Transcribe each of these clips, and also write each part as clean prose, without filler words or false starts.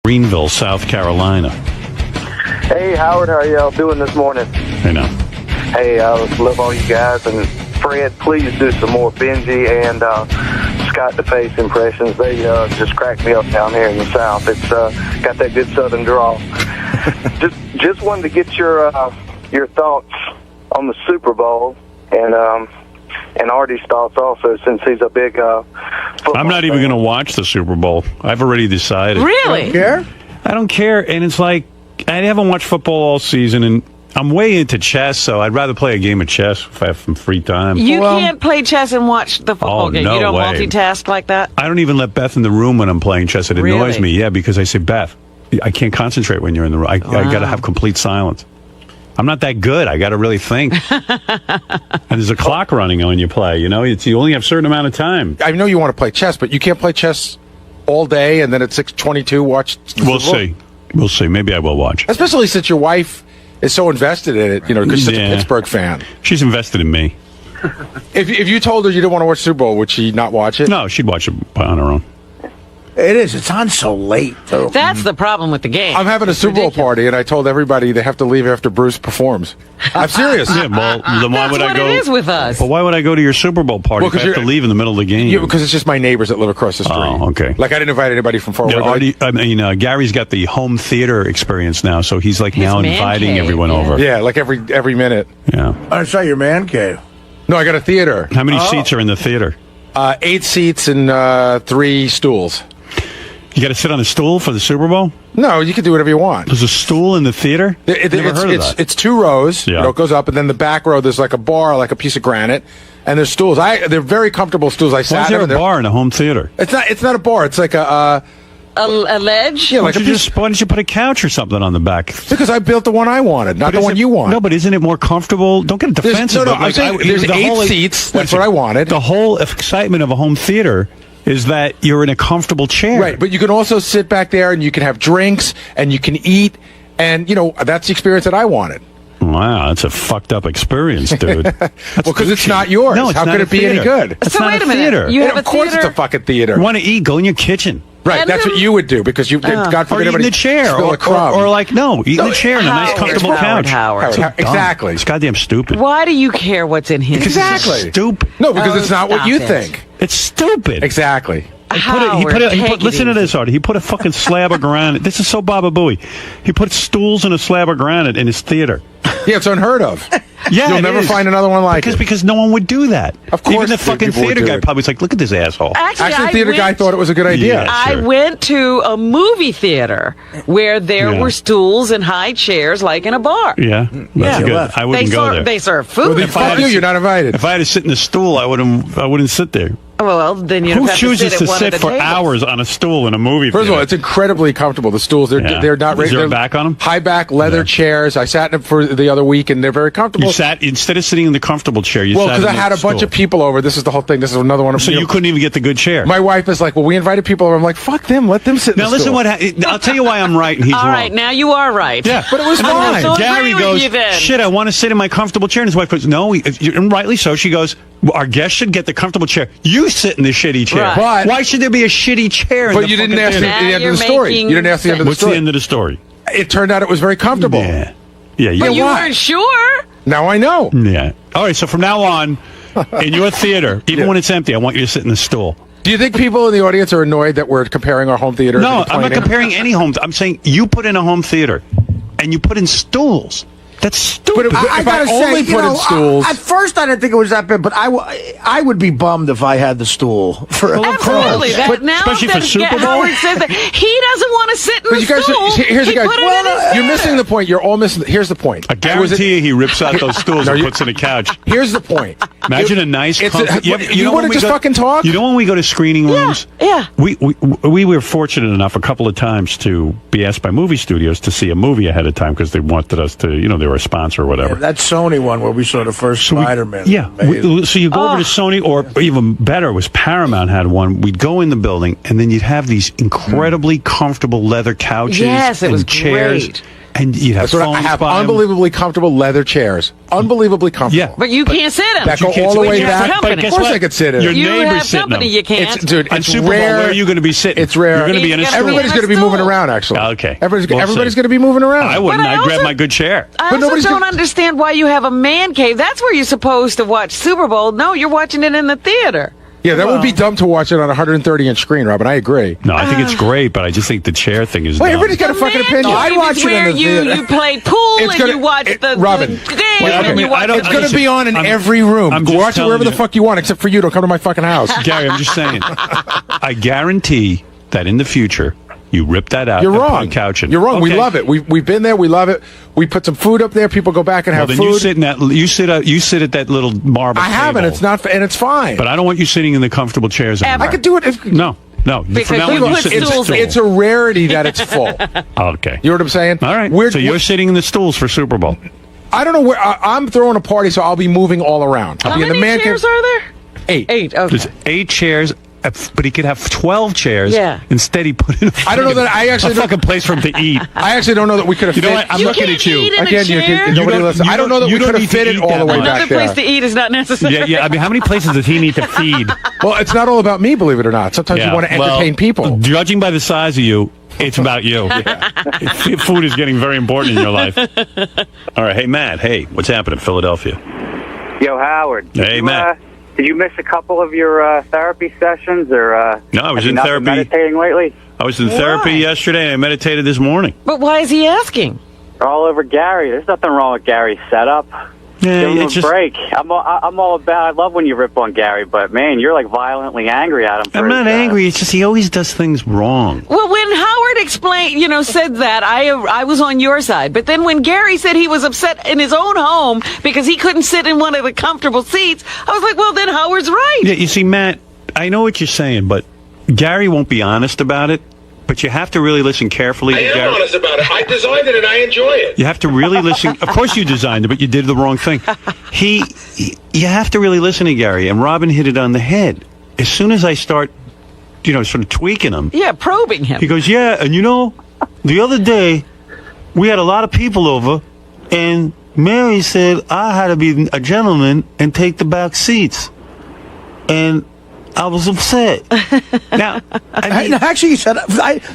Greenville, South Carolina. Hey, Howard, how are y'all doing this morning? I know. Hey, I love all you guys. And Fred, please do some more Benji and Scott DeFace impressions. They just crack me up down here in the South. It's got that good Southern drawl. just wanted to get your thoughts on the Super Bowl and Artie's thoughts also, since he's a big football I'm not even going to watch the Super Bowl. I've already decided. Really? You care? I don't care. And it's like, I haven't watched football all season, and I'm way into chess, so I'd rather play a game of chess if I have some free time. You can't play chess and watch the football game. No You don't way. multitask like that? I don't even let Beth in the room when I'm playing chess. It annoys Really? me. Yeah, because I say, Beth, I can't concentrate when you're in the room. I got to have complete silence. I'm not that good. I got to really think. And there's a clock running when you play. You know, you only have a certain amount of time. I know you want to play chess, but you can't play chess all day and then at 6:22 watch. We'll see. We'll see. Maybe I will watch. Especially since your wife is so invested in it, because she's such a Pittsburgh fan. She's invested in me. If you told her you didn't want to watch Super Bowl, would she not watch it? No, she'd watch it on her own. It is. It's on so late, too. That's the problem with the game. I'm having a Super Bowl party, and I told everybody they have to leave after Bruce performs. I'm serious. Yeah, well, then why That's would what I go? it is with us. Well, why would I go to your Super Bowl party Well, if I 'cause have to you're- leave in the middle of the game? Yeah, because it's just my neighbors that live across the street. Oh, okay. Like, I didn't invite anybody from far away. Yeah, Gary's got the home theater experience now, so he's like His now man inviting cave, everyone yeah. over. Yeah, like every minute. Yeah. I saw your man cave. No, I got a theater. How many seats are in the theater? 8 seats and 3 stools. You got to sit on a stool for the Super Bowl? No, you can do whatever you want. There's a stool in the theater? Never heard of that. It's 2 rows. Yeah. It goes up, and then the back row there's like a bar, like a piece of granite, and there's stools. They're very comfortable stools. I Why sat is there in a bar in a home theater? It's not a bar. It's like a ledge? yeah, like a piece. Why don't you put a couch or something on the back? Because I built the one I wanted, not the one you want. No, but isn't it more comfortable? Don't get defensive. no, but I'm saying there's the 8 whole- seats. That's Listen, what I wanted. The whole excitement of a home theater is that you're in a comfortable chair. Right, but you can also sit back there and you can have drinks and you can eat, and that's the experience that I wanted. Wow, that's a fucked up experience, dude. Well, because it's not yours. No, it's How not could a it be any theater. good? It's So not wait a a minute. theater. You have of a course, it's theater? a fucking theater. You want to eat? Go in your kitchen. Right, And that's then- what you would do because you, God Or forbid, eat in anybody the chair, spill a crumb. or like eat in the chair in a nice, comfortable couch. Howard. So dumb. Exactly. It's goddamn stupid. Why do you care what's in his Exactly. Stupid. No, because Oh, it's not what stop you it. think. It's stupid. Exactly. Listen to this, Artie. He put a fucking slab of granite. This is so Baba Booey. He put stools and a slab of granite in his theater. Yeah, it's unheard of. Yeah, You'll it never is. find another one like it. Because no one would do that. Of course Even the fucking people would theater do guy it. probably was like, look at this asshole. Actually, Actually, the theater guy thought it was a good idea. Yeah. I Sure. went to a movie theater where there Yeah. were stools and high chairs like in a bar. Yeah, that's good. well, I wouldn't go there. They serve food. Well, then fuck you, you're not invited. If I had to sit in a stool, I wouldn't sit there. Well, then you'd Who have chooses to to sit at one sit of the for tables. hours on a stool in a movie First of all, theater? it's incredibly comfortable. The stools, they're not Is there a they're back on them? High back leather Yeah. chairs. I sat in them for the other week, and they're very comfortable. You sat instead of sitting in the comfortable chair. You Well, sat because in I had a the bunch stool. of people over. This is the whole thing. This is another one of So you couldn't even get the good chair. My wife is like, well, we invited people over. I'm like, fuck them. Let them sit in Now the listen, stool. I'll tell you why I'm right and he's All wrong. right, now you are right. Yeah, But it was I'm gonna fine. have to agree Gary with goes, you then. shit, I want to sit in my comfortable chair. And his wife goes, no, and rightly so. She goes, well, our guests should get the comfortable chair. You sit in the shitty chair. Right. But- Why should there be a shitty chair in But the you didn't fucking ask the, theater? Now the end you're of the story. making You didn't ask the end of the What's the story. end of the story? It turned out it was very comfortable. Yeah. Yeah. But you why? weren't sure. Now I know. Yeah. All right, so from now on, in your theater, even when it's empty, I want you to sit in the stool. Do you think people in the audience are annoyed that we're comparing our home theater? No, and I'm not complaining? comparing any homes. I'm saying you put in a home theater, and you put in stools. That's stupid. But if I only put in stools- At first, I didn't think it was that bad, but I would be bummed if I had the stool. Absolutely. That, now especially that for Super Bowl? Howard says that he doesn't want to sit in But the you guys, stool. here's the He guy. put it in his You're theater. missing the point. You're all missing. Here's the point. I guarantee you he rips out those stools No, and you- puts in a couch. Here's the point. Imagine a nice. It's comfy- you know wanna when we just go- fucking talk? You know when we go to screening rooms? yeah. We were fortunate enough a couple of times to be asked by movie studios to see a movie ahead of time because they wanted us to, they were a sponsor or whatever. That Sony one where we saw the first Spider-Man. Yeah. Amazing. So you go over to Sony, or even better, was Paramount had one. We'd go in the building, and then you'd have these incredibly comfortable leather couches Yes, it and was chairs. great. And you'd have That's what phones I have. by 'em. Unbelievably comfortable leather chairs. Unbelievably comfortable. Yeah. But you can't sit in That them. go can't all the sit- way you have back. company. But guess Of course what? I could sit in Your it. You neighbor's have sitting company, them. you can't. Dude, On it's Super Bowl, rare. where are you going to be sitting? It's rare. You're going to be in a You're stool. gonna be Everybody's in a going to be moving stool. around, actually. Okay. Everybody's We'll going see. to be moving around. I wouldn't. But I I'd grab also- my good chair. I But also nobody's don't gonna- understand why you have a man cave. That's where you're supposed to watch Super Bowl. No, you're watching it in the theater. Yeah, that would be dumb to watch it on a 130-inch screen, Robin. I agree. No, I think it's great, but I just think the chair thing is Wait, dumb. everybody's got a fucking Man opinion. cave I'd watch is it in where the you theater. you play pool It's and gonna- you watch the Robin, game Wait, and you watch I don't- It's going to listen, be on in I'm- every room. I'm just Watch it wherever telling the you. fuck you want, except for you. Don't come to my fucking house. Gary, I'm just saying. I guarantee that in the future, you rip that out. You're and put wrong. a couch in. You're wrong. We Okay. love it. We've been there. We love it. We put some food up there. People go back and Well, have then food. you sit in that. You sit at that little marble. I haven't. table. It's not, and it's fine. But I don't want you sitting in the comfortable chairs. Ever. anymore. I could do it. If, No. Because From now you on, you put sit in the stools stool. in. it's a rarity that it's full. Okay. You know what I'm saying? All right. So you're sitting in the stools for Super Bowl. I don't know where I'm throwing a party, so I'll be moving all around. I'll How be in the many man chairs cave. are there? 8. 8. Okay. There's 8 chairs, but he could have 12 chairs. Yeah. Instead, he put in. I don't know that I actually a don't- fucking place for him to eat. I actually don't know that we could have You know fit. what? I'm You looking can't at you. eat in a Again, chair? nobody listen. I don't know that we could have fit it all the way back Another place to there. eat is not necessary. Yeah. I mean, how many places does he need to feed? Well, it's not all about me, believe it or not. Sometimes you want to entertain people. Judging by the size of you, it's about you. Food is getting very important in your life. All right. Hey, Matt. Hey, what's happening in Philadelphia? Yo, Howard. Hey, Matt. Did you miss a couple of your therapy sessions, or No, I was have you in not been therapy. meditating lately? I was in therapy Why? yesterday, and I meditated this morning. But why is he asking? All over Gary. There's nothing wrong with Gary's setup. Yeah, Give him it's a just. break. I'm all about. I love when you rip on Gary, but man, you're like violently angry at him. For I'm not his, angry. It's just he always does things wrong. Well, when Howard explained, said that, I was on your side. But then when Gary said he was upset in his own home because he couldn't sit in one of the comfortable seats, I was like, well, then Howard's right. Yeah, you see, Matt, I know what you're saying, but Gary won't be honest about it. But you have to really listen carefully. I to am Gary. honest about it. I designed it and I enjoy it. You have to really listen. Of course, you designed it, but you did the wrong thing. You have to really listen to Gary. And Robin hit it on the head. As soon as I start, sort of tweaking him, Yeah, probing him. he goes, "Yeah, and the other day we had a lot of people over, and Mary said I had to be a gentleman and take the back seats, and I was upset." Now, I mean, Actually, he said,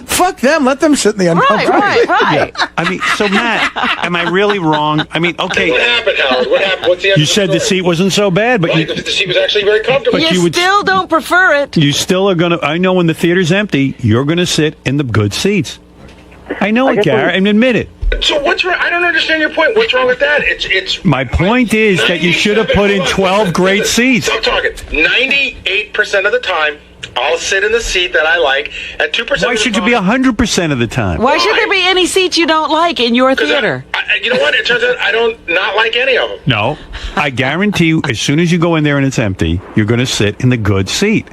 fuck them. Let them sit in the uncomfortable. Right. I mean, so Matt, am I really wrong? I mean, okay, What happened, Howard? What happened? What's the you said the seat wasn't so bad, but Right, you the seat was actually very comfortable. But You you would- still don't prefer it. you still are gonna. I know when the theater's empty, you're gonna sit in the good seats. I know it, guess Gary, and admit it. So what's wrong? I don't understand your point. What's wrong with that? It's. My point is that you should have put in 12 great seats. Stop talking. 98% of the time, I'll sit in the seat that I like, and 2%. Why of the should you time, be 100% of the time? Why should there be any seats you don't like in your 'cause theater? you know what? It turns out I don't not like any of them. No, I guarantee you, as soon as you go in there and it's empty, you're going to sit in the good seat.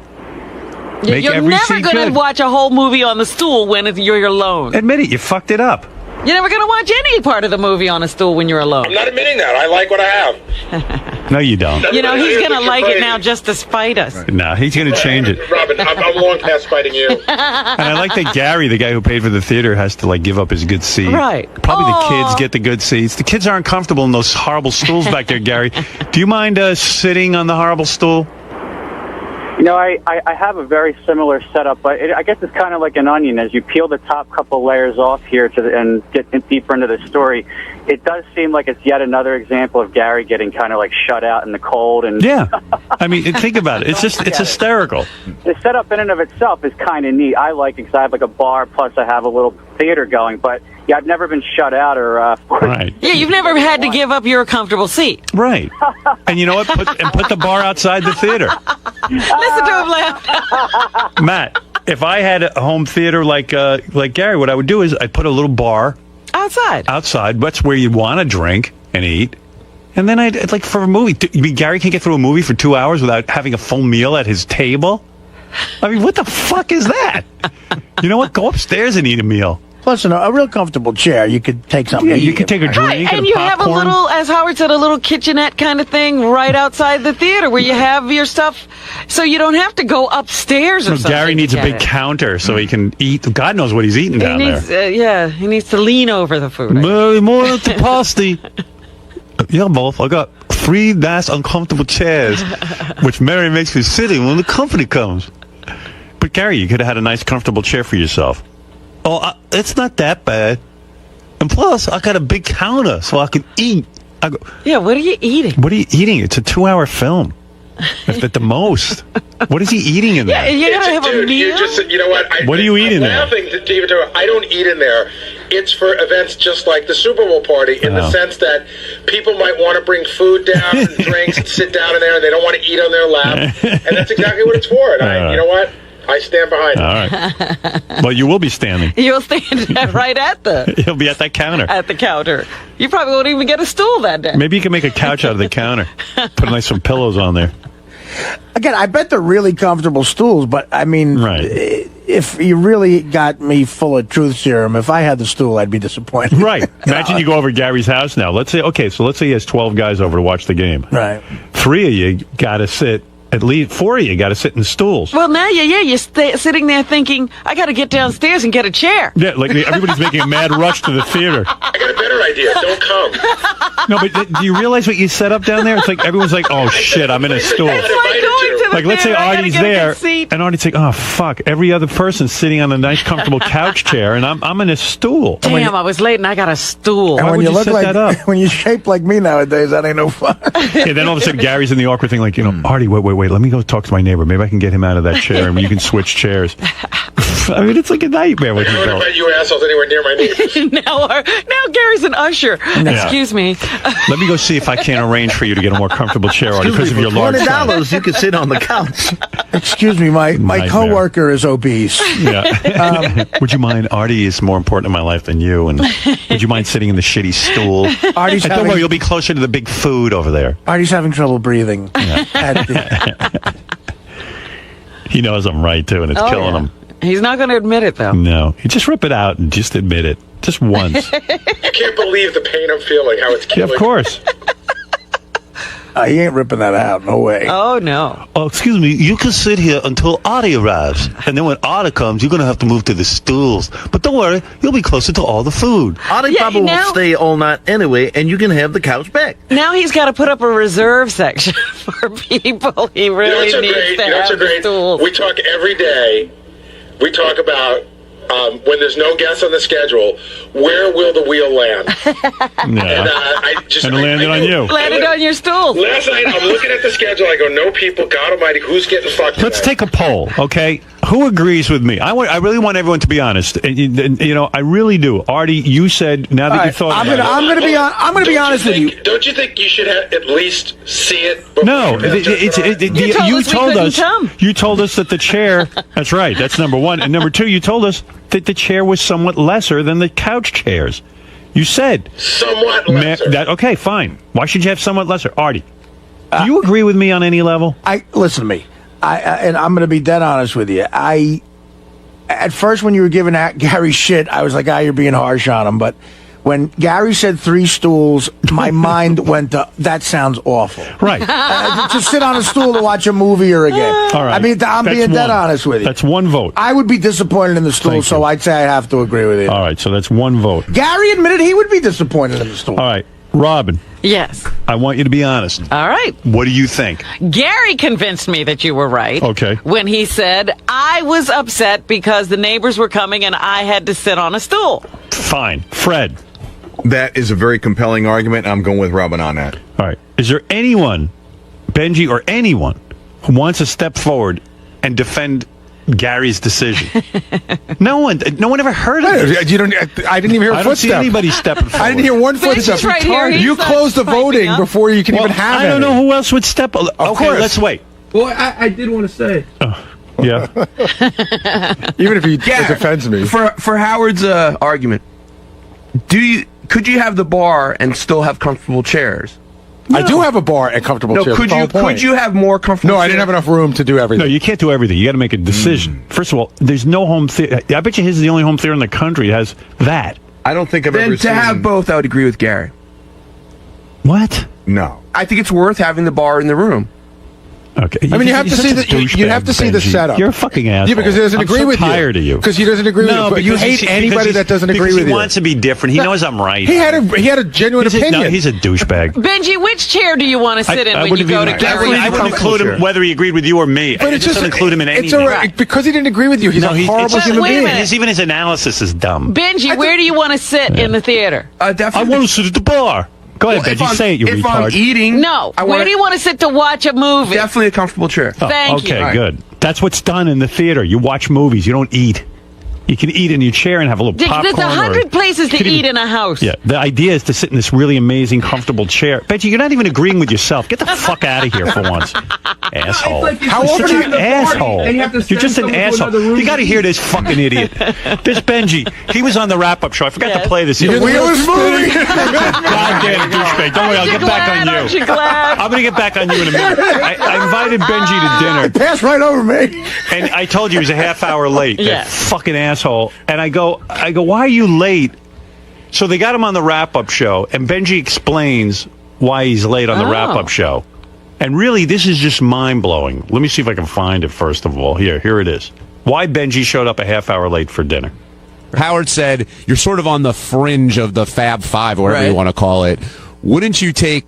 Make You're every never seat going to good. watch a whole movie on the stool when you're alone. Admit it, you fucked it up. You're never going to watch any part of the movie on a stool when you're alone. I'm not admitting that. I like what I have. No, you don't. He's Everybody going to thinks like you're it crazy. now just to spite us. No, he's going to change it. Robin, I'm long past fighting you. And I like that Gary, the guy who paid for the theater, has to give up his good seat. Right. Probably the Aw. kids get the good seats. The kids aren't comfortable in those horrible stools back there, Gary. Do you mind sitting on the horrible stool? I have a very similar setup, but I guess it's kind of like an onion. As you peel the top couple layers off here and get deeper into the story, it does seem like it's yet another example of Gary getting kind of shut out in the cold. And Yeah. I mean, think about it. It's hysterical. the setup in and of itself is kind of neat. I like it because I have a bar, plus I have a little theater going. But yeah, I've never been shut out or forced. Right. Yeah, you've never had to give up your comfortable seat. Right. And you know what? Put the bar outside the theater. Listen to him laugh. Matt, if I had a home theater like Gary, what I would do is I'd put a little bar outside. That's where you want to drink and eat. And then I'd for a movie. You mean Gary can't get through a movie for 2 hours without having a full meal at his table? I mean, what the fuck is that? You know what? Go upstairs and eat a meal. Plus, a real comfortable chair, you could take something. Yeah, to you eat could take a in. drink Right, and and you have a popcorn. little, as Howard said, a little kitchenette kind of thing right outside the theater where you have your stuff, so you don't have to go upstairs or No, something. Gary needs to a get big it. counter so he can eat. God knows what he's eating He down needs, there. he needs to lean over the food. More to pasty. Yeah, both. I got 3 nice uncomfortable chairs, which Mary makes me sit in when the company comes. But Gary, you could have had a nice comfortable chair for yourself. Oh, it's not that bad. And plus, I got a big counter so I can eat. I go, Yeah, what are you eating? what are you eating? It's a 2-hour film. If at the most. What is he eating in there? You're going to have a Dude, meal? you know what? What do you eat in there? I'm laughing to David. I don't eat in there. It's for events just like the Super Bowl party, in the sense that people might want to bring food down and drinks and sit down in there, and they don't want to eat on their lap, and that's exactly what it's for. And you know what? I stand behind it. All right. Well, you will be standing. You'll stand right at You'll be at that counter. the counter. You probably won't even get a stool that day. Maybe you can make a couch out of the counter. Put some pillows on there. Again, I bet they're really comfortable stools, but I mean, Right. if you really got me full of truth serum, if I had the stool, I'd be disappointed. Right. Imagine you go over to Gary's house now. Let's say he has 12 guys over to watch the game. Right. 3 of you got to sit. At least 4 of you got to sit in stools. Well, now you're sitting there thinking, I got to get downstairs and get a chair. Yeah, like everybody's making a mad rush to the theater. I got a better idea. Don't come. No, but do you realize what you set up down there? It's like everyone's like, oh shit, I'm in a stool. It's like going to the Like, let's say theater, I gotta Artie's get a good there, seat. and Artie's like, oh fuck, every other person's sitting on a nice, comfortable couch chair, and I'm in a stool. Damn, I was late and I got a stool. And Why when would you you look set like that up? when you're shaped like me nowadays, that ain't no fun. Yeah, then all of a sudden Gary's in the awkward thing, like, Artie, wait, let me go talk to my neighbor. Maybe I can get him out of that chair, and you can switch chairs. I mean, it's like a nightmare when I you don't go. invite you assholes anywhere near my neighbors. now Gary's an usher. Excuse me. Let me go see if I can arrange for you to get a more comfortable chair, Artie, because of your large size. $20, you could sit on the couch. Excuse me, my Nightmare. coworker is obese. Yeah. Would you mind? Artie is more important in my life than you, and would you mind sitting in the shitty stool? Artie's And don't having, worry, you'll be closer to the big food over there. Artie's having trouble breathing. At the, He knows I'm right too, and it's killing him. He's not going to admit it, though. No, you just rip it out and just admit it, just once. You can't believe the pain I'm feeling. How it's Yeah, killing. of course. he ain't ripping that out. No way. Oh, no. Oh, excuse me, you can sit here until Artie arrives, and then when Artie comes, you're gonna have to move to the stools. But don't worry, you'll be closer to all the food. Artie Yeah, probably now- will stay all night anyway, and you can have the couch back. Now he's got to put up a reserve section for people. He You know really what's so needs great? to You know what's so have the great? stools. We talk every day. We talk about when there's no guests on the schedule, where will the wheel land? And Yeah. I just And it landed on you. Landed on your stool. Last night, I'm looking at the schedule. I go, no people. God Almighty, who's getting fucked? Let's tonight? take a poll, okay? Who agrees with me? I really want everyone to be honest. And, you know, I really do. Artie, you said now that All you right, thought I'm about gonna it. I'm gonna be honest with you. Don't you think you should at least see it? Before No, you commit to it? You told us we couldn't come. You told us that the chair. That's right. That's number one. And number two, you told us that the chair was somewhat lesser than the couch chairs. You said Somewhat lesser. Okay, fine. Why should you have somewhat lesser, Artie? Do you agree with me on any level? Listen to me. And I'm going to be dead honest with you. At first, when you were giving Gary shit, I was like, you're being harsh on him. But when Gary said 3 stools, my mind went to, that sounds awful. Right. To sit on a stool to watch a movie or a game. All right. I mean, I'm That's being dead one. honest with you. That's one vote. I would be disappointed in the stool, Thank so you. I'd say I have to agree with you. All right, so that's one vote. Gary admitted he would be disappointed in the stool. All right, Robin, Yes. I want you to be honest. All right. What do you think? Gary convinced me that you were right. Okay. When he said, I was upset because the neighbors were coming and I had to sit on a stool. Fine. Fred. That is a very compelling argument. I'm going with Robin on that. All right. Is there anyone, Benji or anyone, who wants to step forward and defend Gary's decision? No one ever heard of it. I didn't even hear a I don't see footstep. anybody stepping forward. I didn't hear one footstep. Benji's right here. You He's closed the piping voting up. before you can Well, even have I don't know who else would step. Okay, course. let's wait. Well, I did want to say, Yeah. Even if he defends me. for Howard's argument, could you have the bar and still have comfortable chairs? I do have a bar and comfortable No, chairs. could you have more comfortable? No, I didn't have enough room to do everything. No, you can't do everything. You got to make a decision. First of all, there's no home theater. I bet you his is the only home theater in the country that has that. I don't think I've Then ever to seen. have both, I would agree with Gary. What? No. I think it's worth having the bar in the room. Okay. I mean, you have to see you have to see the setup. You're a fucking asshole. Yeah, because he doesn't agree with you. I'm tired of you. Because he doesn't agree with you. But you hate anybody that doesn't agree with He you. wants to be different. He knows I'm right. He had a genuine opinion. He's a douchebag. Benji, which chair do you want to sit in when you go to Gary? I wouldn't include him whether he agreed with you or me. But I just don't include him in it's anything. because he didn't agree with you. He's a horrible human wait a being. minute. Even his analysis is dumb. Benji, where do you want to sit in the theater? I Definitely. want to sit at the bar. Go ahead, Benji. Say it, you If retard. I'm eating, No. I Where do you want to sit to watch a movie? Definitely a comfortable chair. Thank you. Okay, good. That's what's done in the theater. You watch movies. You don't eat. You can eat in your chair and have a little popcorn. There's 100 places to eat in a house. Yeah, the idea is to sit in this really amazing, comfortable chair. Benji, you're not even agreeing with yourself. Get the fuck out of here for once, asshole. How You're an asshole. You're just an asshole. You got to hear this fucking idiot. This Benji, he was on the wrap-up show. I forgot to play this. The wheel is moving. Goddamn douchebag. Don't worry, I'll get back on Aren't you. you glad? I'm going to get back on you in a minute. I invited Benji to dinner. Pass right over me. And I told you he was a half hour late. Yeah. That fucking asshole. And I go, why are you late? So they got him on the wrap-up show, and Benji explains why he's late on the wrap-up show. And really, this is just mind-blowing. Let me see if I can find it, first of all. Here it is. Why Benji showed up a half hour late for dinner. Howard said, you're sort of on the fringe of the Fab Five, or whatever you want to call it. Wouldn't you take,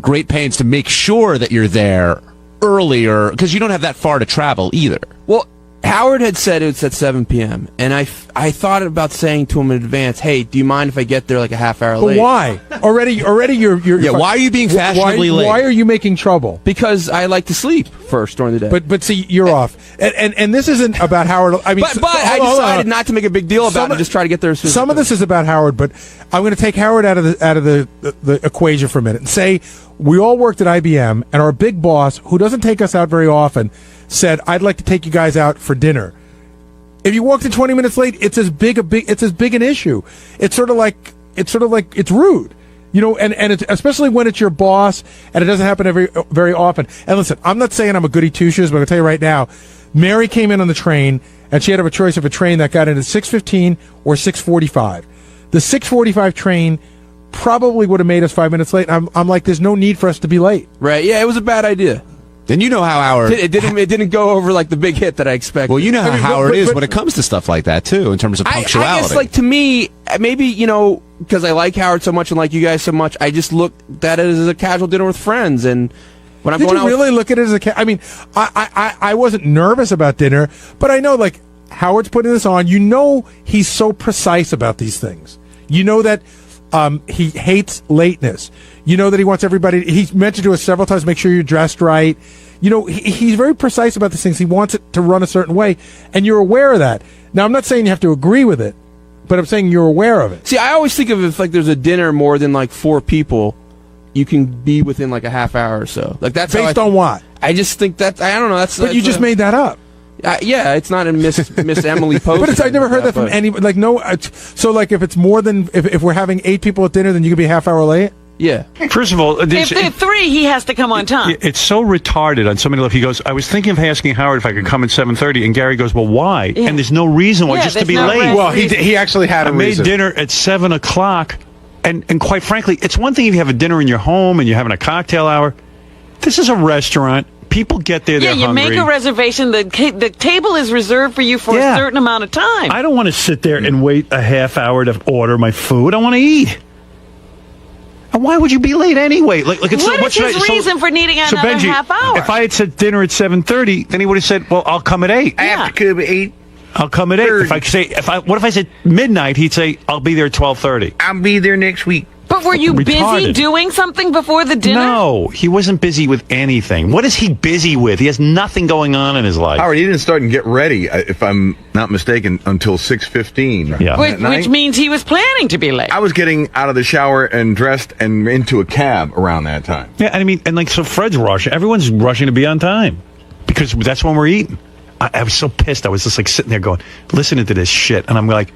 great pains to make sure that you're there earlier? Because you don't have that far to travel either. Well, Howard had said it's at 7 p.m. and I thought about saying to him in advance, "Hey, do you mind if I get there like a half hour late?" But why? Already, you're Yeah, why are you being fashionably late? Why are you making trouble? Because I like to sleep first during the day. But see, you're off. And this isn't about Howard. I mean, but I decided not to make a big deal about it and just try to get there as soon as Some of this is about Howard, but I'm going to take Howard out of the equation for a minute and say we all worked at IBM, and our big boss, who doesn't take us out very often, said, "I'd like to take you guys out for dinner." If you walked in 20 minutes late, it's as big an issue. It's sort of like it's rude, and it's, especially when it's your boss, and it doesn't happen very often. And listen, I'm not saying I'm a goody two shoes, but I'm gonna tell you right now, Mary came in on the train, and she had to have a choice of a train that got in at 6:15 or 6:45. The 6:45 train probably would have made us 5 minutes late. I'm like, there's no need for us to be late. Right? Yeah, it was a bad idea. Then you know how Howard... It didn't go over like the big hit that I expected. Well, you know how Howard is when it comes to stuff like that, too, in terms of punctuality. I guess, to me, maybe, because I like Howard so much and like you guys so much, I just looked at it as a casual dinner with friends. And when I'm Did going you out really look at it as I mean, I wasn't nervous about dinner, but I know, Howard's putting this on. He's so precise about these things. That he hates lateness. That he wants everybody. He's mentioned to us several times, make sure you're dressed right. He's very precise about these things. He wants it to run a certain way, and you're aware of that. Now, I'm not saying you have to agree with it, but I'm saying you're aware of it. See, I always think of if there's a dinner more than 4 people, you can be within a half hour or so. That's based on what? I just think that I don't know. But you just made that up. Yeah, it's not in Miss Emily Post. But I never heard that from any. No. So if it's more than if we're having 8 people at dinner, then you could be a half hour late. Yeah. First of all, If there are 3, he has to come on time. It's so retarded on so many levels. He goes, I was thinking of asking Howard if I could come at 7:30, and Gary goes, well, why? Yeah. And there's no reason why, Yeah, just to be there's no late. reason. Well, he actually had a I made reason. dinner at 7 o'clock, and quite frankly, it's one thing if you have a dinner in your home and you're having a cocktail hour. This is a restaurant. People get there, they're you hungry. make a reservation. The table is reserved for you for a certain amount of time. I don't want to sit there and wait a half hour to order my food. I want to eat. And why would you be late anyway? What is his reason for needing another Benji, half hour? If I had said dinner at 7:30, then he would have said, "Well, I'll come at 8." I have to come at 8. I'll come at 8. What if I said midnight? He'd say, "I'll be there at 12:30." I'll be there next week. But were you busy Retarded. doing something before the dinner? No, he wasn't busy with anything. What is he busy with? He has nothing going on in his life. Howard, he didn't start and get ready, if I'm not mistaken, until 6:15. Yeah. Which means he was planning to be late. I was getting out of the shower and dressed and into a cab around that time. Yeah, I mean, so Fred's rushing. Everyone's rushing to be on time because that's when we're eating. I was so pissed. I was just sitting there going, listening to this shit. And I'm like,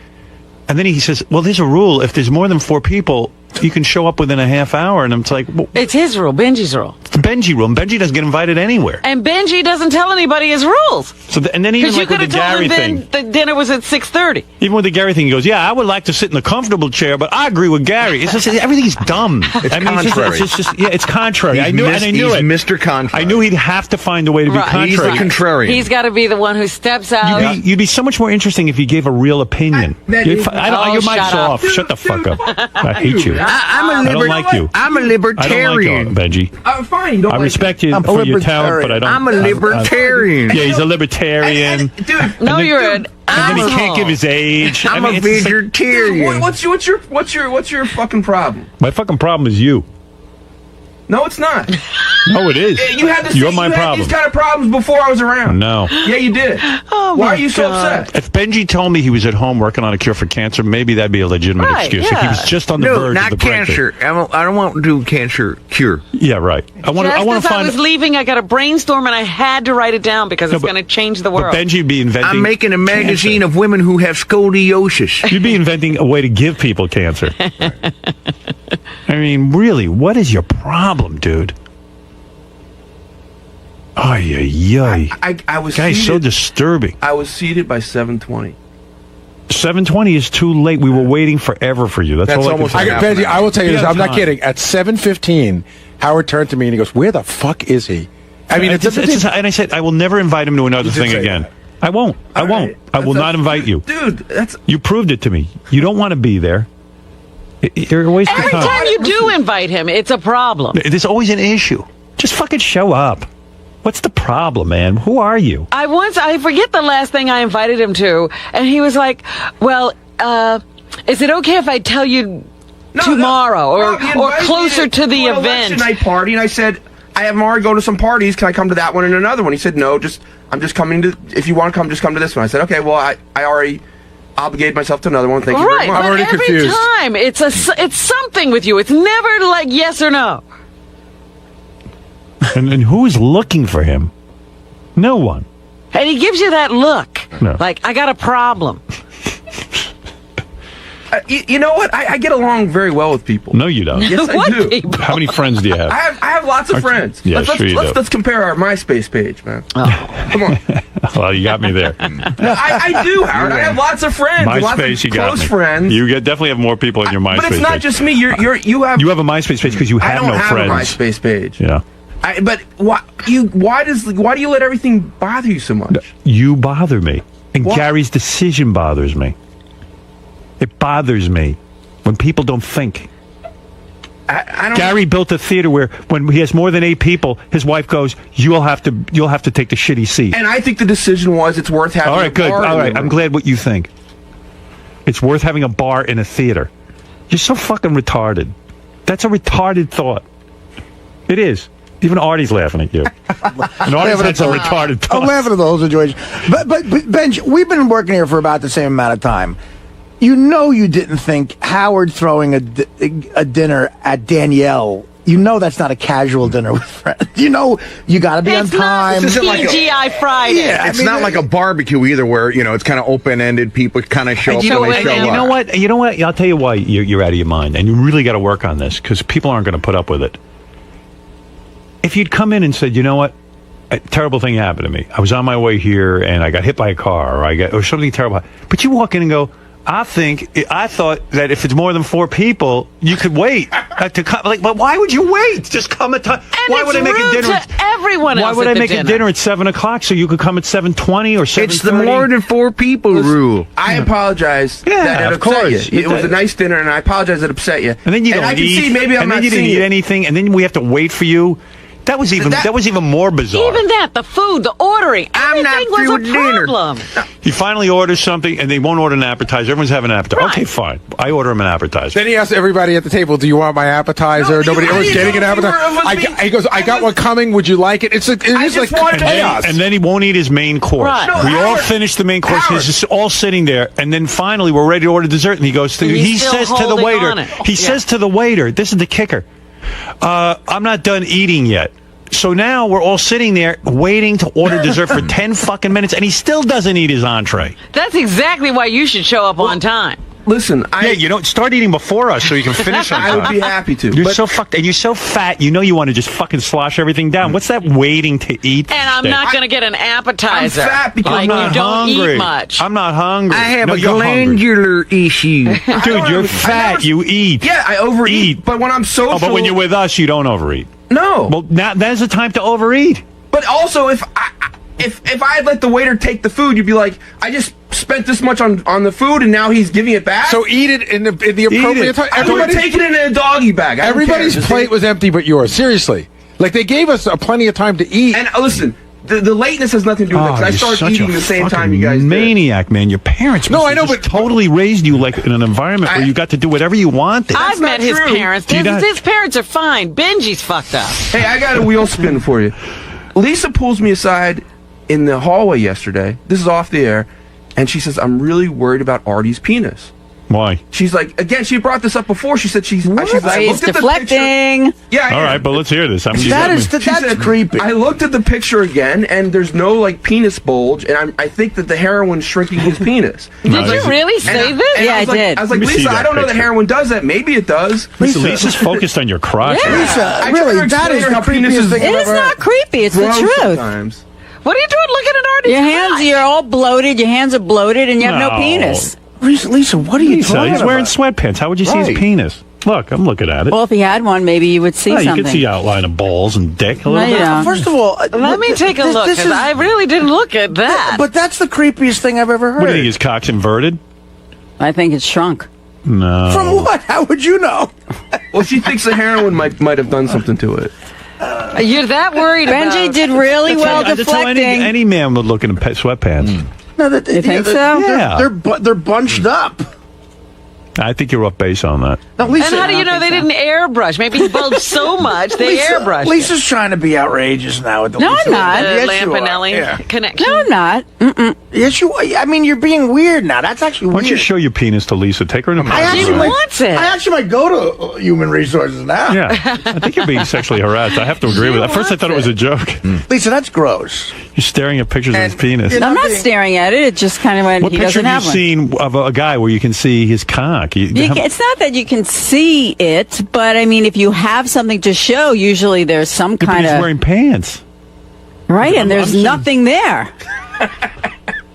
and then he says, well, there's a rule. If there's more than 4 people, you can show up within a half hour, and it's like, well, It's his rule, Benji's rule. it's the Benji rule. And Benji doesn't get invited anywhere. And Benji doesn't tell anybody his rules. So, and then even Because you like with could the have told Gary him thing, then the dinner was at 6:30. even with the Gary thing, he goes, "Yeah, I would like to sit in the comfortable chair, but I agree with Gary." It's just everything's dumb. It's contrary. It's contrary. I knew it. He's Mr. Contrary. I knew he'd have to find a way to be Right. He's contrary. the contrarian. He's got to be the one who steps out. You'd be so much more interesting if you gave a real opinion. Your mic's shut up. off. Shut the fuck up. I hate you. I'm a I don't like you. I'm a I don't like libertarian. you, Benji. Fine. You don't I like respect you I'm a for your talent, libertarian. but I don't. I'm a libertarian. Yeah, he's a libertarian. Dude, No, you're an And then he asshole. can't give his age. I'm I mean, a it's just like- vegetarian. what's your fucking problem? my fucking problem is you. No, it's not. No, it is. You had You're my you had problem. these kind of problems before I was around. No. Yeah, you did. Oh, Why my are you so God. upset? If Benji told me he was at home working on a cure for cancer, maybe that'd be a legitimate Right, excuse. If he yeah. was just on the No, verge of not the breakthrough. cancer. I don't want to do cancer cure. Yeah, right. I want Just to as I find. was leaving, I got a brainstorm and I had to write it down because it's but- going to change the But world. Benji would be inventing. I'm making a magazine cancer. of women who have scoliosis. You'd be inventing a way to give people cancer. I mean, really, what is your problem, dude? Ay, ay, ay. I was Guy's so seated. disturbing. I was seated by 7:20. 7:20 is too late. We were waiting forever for you. That's That's all almost I I, can like say. Benji, I will tell you this. Yeah, I'm not time. kidding. At 7:15, Howard turned to me and he goes, "Where the fuck is he?" I mean, and I said, I will never invite him to another You did thing say again. that. I won't. I All won't. right. I will not invite you. Dude, that's You proved it to me. You don't want to be there. You're a waste of Every time. time you do invite him, it's a problem. There's always an issue. Just fucking show up. What's the problem, man? Who are you? I forget the last thing I invited him to, and he was like, well, is it okay if I tell you tomorrow he or invited closer me to the an event? election night party, and I said, I have Mari go to some parties. Can I come to that one and another one? He said, no, I'm just coming to, if you want to come, just come to this one. I said, okay, well, I already obligated myself to another one. Thank you very Right, much. but already every confused. time it's something with you. It's never like yes or no. And who's looking for him? No one. And he gives you that look, No. like I got a problem. You know what? I get along very well with people. No, you don't. Yes, I What do. people? How many friends do you have? I have lots of friends. Yeah, let's, sure you do. let's compare our MySpace page, man. Come on. Well, you got me there. I do, Howard. I have lots of friends. lots MySpace, of you got close me. friends. You definitely have more people in your MySpace. But it's not page. just me. You have. You have a MySpace page because you I have don't no have friends. a MySpace page. Yeah. But why do you let everything bother you so much? You bother me. And What? Gary's decision bothers me. It bothers me when people don't think. I don't. Gary built a theater where when he has more than 8 people, his wife goes, you'll have to take the shitty seat. And I think the decision was it's worth having. All right, a good. bar in All the right, I'm room. glad what you think. It's worth having a bar in a theater. You're so fucking retarded. That's a retarded thought. It is. Even Artie's laughing at you. And Artie's had some retarded I'm thoughts. laughing at the whole situation. But Benj, we've been working here for about the same amount of time. You know you didn't think Howard throwing a dinner at Danielle, you know that's not a casual dinner with friends. You know you got to be on It's not time. This isn't like a- TGI Friday. Yeah. It's not like a barbecue either, where it's kind of open-ended. People kind of show up you know when they what, show and up. You know what? I'll tell you why you're out of your mind, and you really got to work on this because people aren't going to put up with it. If you'd come in and said, you know what, a terrible thing happened to me. I was on my way here and I got hit by a car, or something terrible. But you walk in and go, I thought that if it's more than 4 people, you could wait to come. But why would you wait? Just come at time. And Why it's would I make a rude dinner? to everyone Why else would at I the make a dinner at 7:00 so you could come at 7:20 or 7:30? It's the more than 4 people rule. I apologize Yeah, that it of upset course. you. It was a nice dinner, and I apologize that it upset you. And then you don't I can eat. see maybe I'm and not then you didn't seeing eat it. anything, and then we have to wait for you. That was even more bizarre. Even that, the food, the ordering, I'm not everything through was with a dinner. problem. He finally orders something, and they won't order an appetizer. Everyone's having an appetizer. Right. Okay, fine. I order him an appetizer. Then he asks everybody at the table, "Do you want my appetizer?" No, Nobody you- was I getting an didn't know appetizer. if it was He goes, "I got one coming. Would you like it?" It is just like wanted to chaos. And then he won't eat his main course. Right. No, We all Howard- finish the main course. Howard. He's just all sitting there, and then finally we're ready to order dessert. And he goes to. And he's He still says to the holding waiter. on it. He Yeah. says to the waiter, "This is the kicker. I'm not done eating yet." So now we're all sitting there waiting to order dessert for 10 fucking minutes, and he still doesn't eat his entree. That's exactly why you should show up on time. Listen, you don't start eating before us so you can finish on I time. would be happy to. You're so fucked, and you're so fat. You know you want to just fucking slosh everything down. What's that waiting to eat? And I'm not going to get an appetizer. I'm fat because like I'm not you don't hungry. eat much. I'm not hungry. I have No, a you're hungry. glandular issue. Dude, you're fat. You eat. Yeah, I overeat. But when I'm social, Oh, but when you're with us, you don't overeat. no. Well, now there's the time to overeat. But also, if I had let the waiter take the food, you'd be like, I just spent this much on the food, and now he's giving it back. So eat it in the appropriate time. I would take it in a doggy bag. I don't Everybody's care. Just plate take- was empty but yours. Seriously. Like, they gave us plenty of time to eat. And listen, the lateness has nothing to do with it. 'Cause I you're started such eating a the same fucking time you guys did. maniac, man. Your parents No, must I know, have just but- totally raised you like in an environment where you got to do whatever you wanted. I've met his true. parents. Do you not- His parents are fine. Benji's fucked up. Hey, I got a wheel spin for you. Lisa pulls me aside in the hallway yesterday. This is off the air. And she says, I'm really worried about Artie's penis. Why? She's like, again, she brought this up before. She said she's I He's looked at the picture. deflecting. Yeah, All right, but let's hear this. She said, creepy. I looked at the picture again, and there's no like penis bulge, and I think that the heroin's shrinking his penis. Did you really say this? And I was like, I was like, Let me see Lisa, I that don't know that picture. heroin does that. Maybe it does. Lisa's focused on your crotch. Yeah. Lisa, I really, try to that explain is her the how penis creepiest is thing I've It is ever not heard. creepy. It's the Gross truth. sometimes. What are you doing looking at Artie's Your hands, crotch? you're all bloated. Your hands are bloated, and you have no No. penis. Lisa, what are you Lisa, talking he's wearing about? sweatpants. How would you see his Right. penis? Look, I'm looking at it. Well, if he had one, maybe you would see Oh, you something. can see outline of balls and dick a little No, you bit. don't. First of all, Let me take a look, this because is- I really didn't look at that. But that's the creepiest thing I've ever heard. What do you think? His cock's inverted? I think it's shrunk. No. From what? How would you know? Well, she thinks the heroin might have done something to it. You're that worried Benji about... did really well That's how deflecting. any man would look in sweatpants. No, You think so? Yeah. They're bunched up. I think you're off base on that. No, Lisa, And how do you know they didn't airbrush? Maybe he bulged so much they airbrushed. Lisa's trying to be outrageous now. With the No, Lisa. I'm not. The Yes, you are. Lampanelli Yeah. connection. No, I'm not. Yes, you are. I mean, you're being weird now. That's actually Why don't you weird. show your penis to Lisa? Take her in a I actually She might- wants it. I actually might go to Human Resources now. Yeah, I think you're being sexually harassed. I have to agree with that. At first, I thought it was a joke. Lisa, that's gross. You're staring at pictures of his And, penis. you know, I'm not being- staring at it. It just kind of went. What He picture doesn't have have you one. seen of a guy where you can see his cock? It's not that you can see it, but I mean, if you have something to show, usually there's some but kind he's of wearing pants. right, and there's I'm saying- nothing there.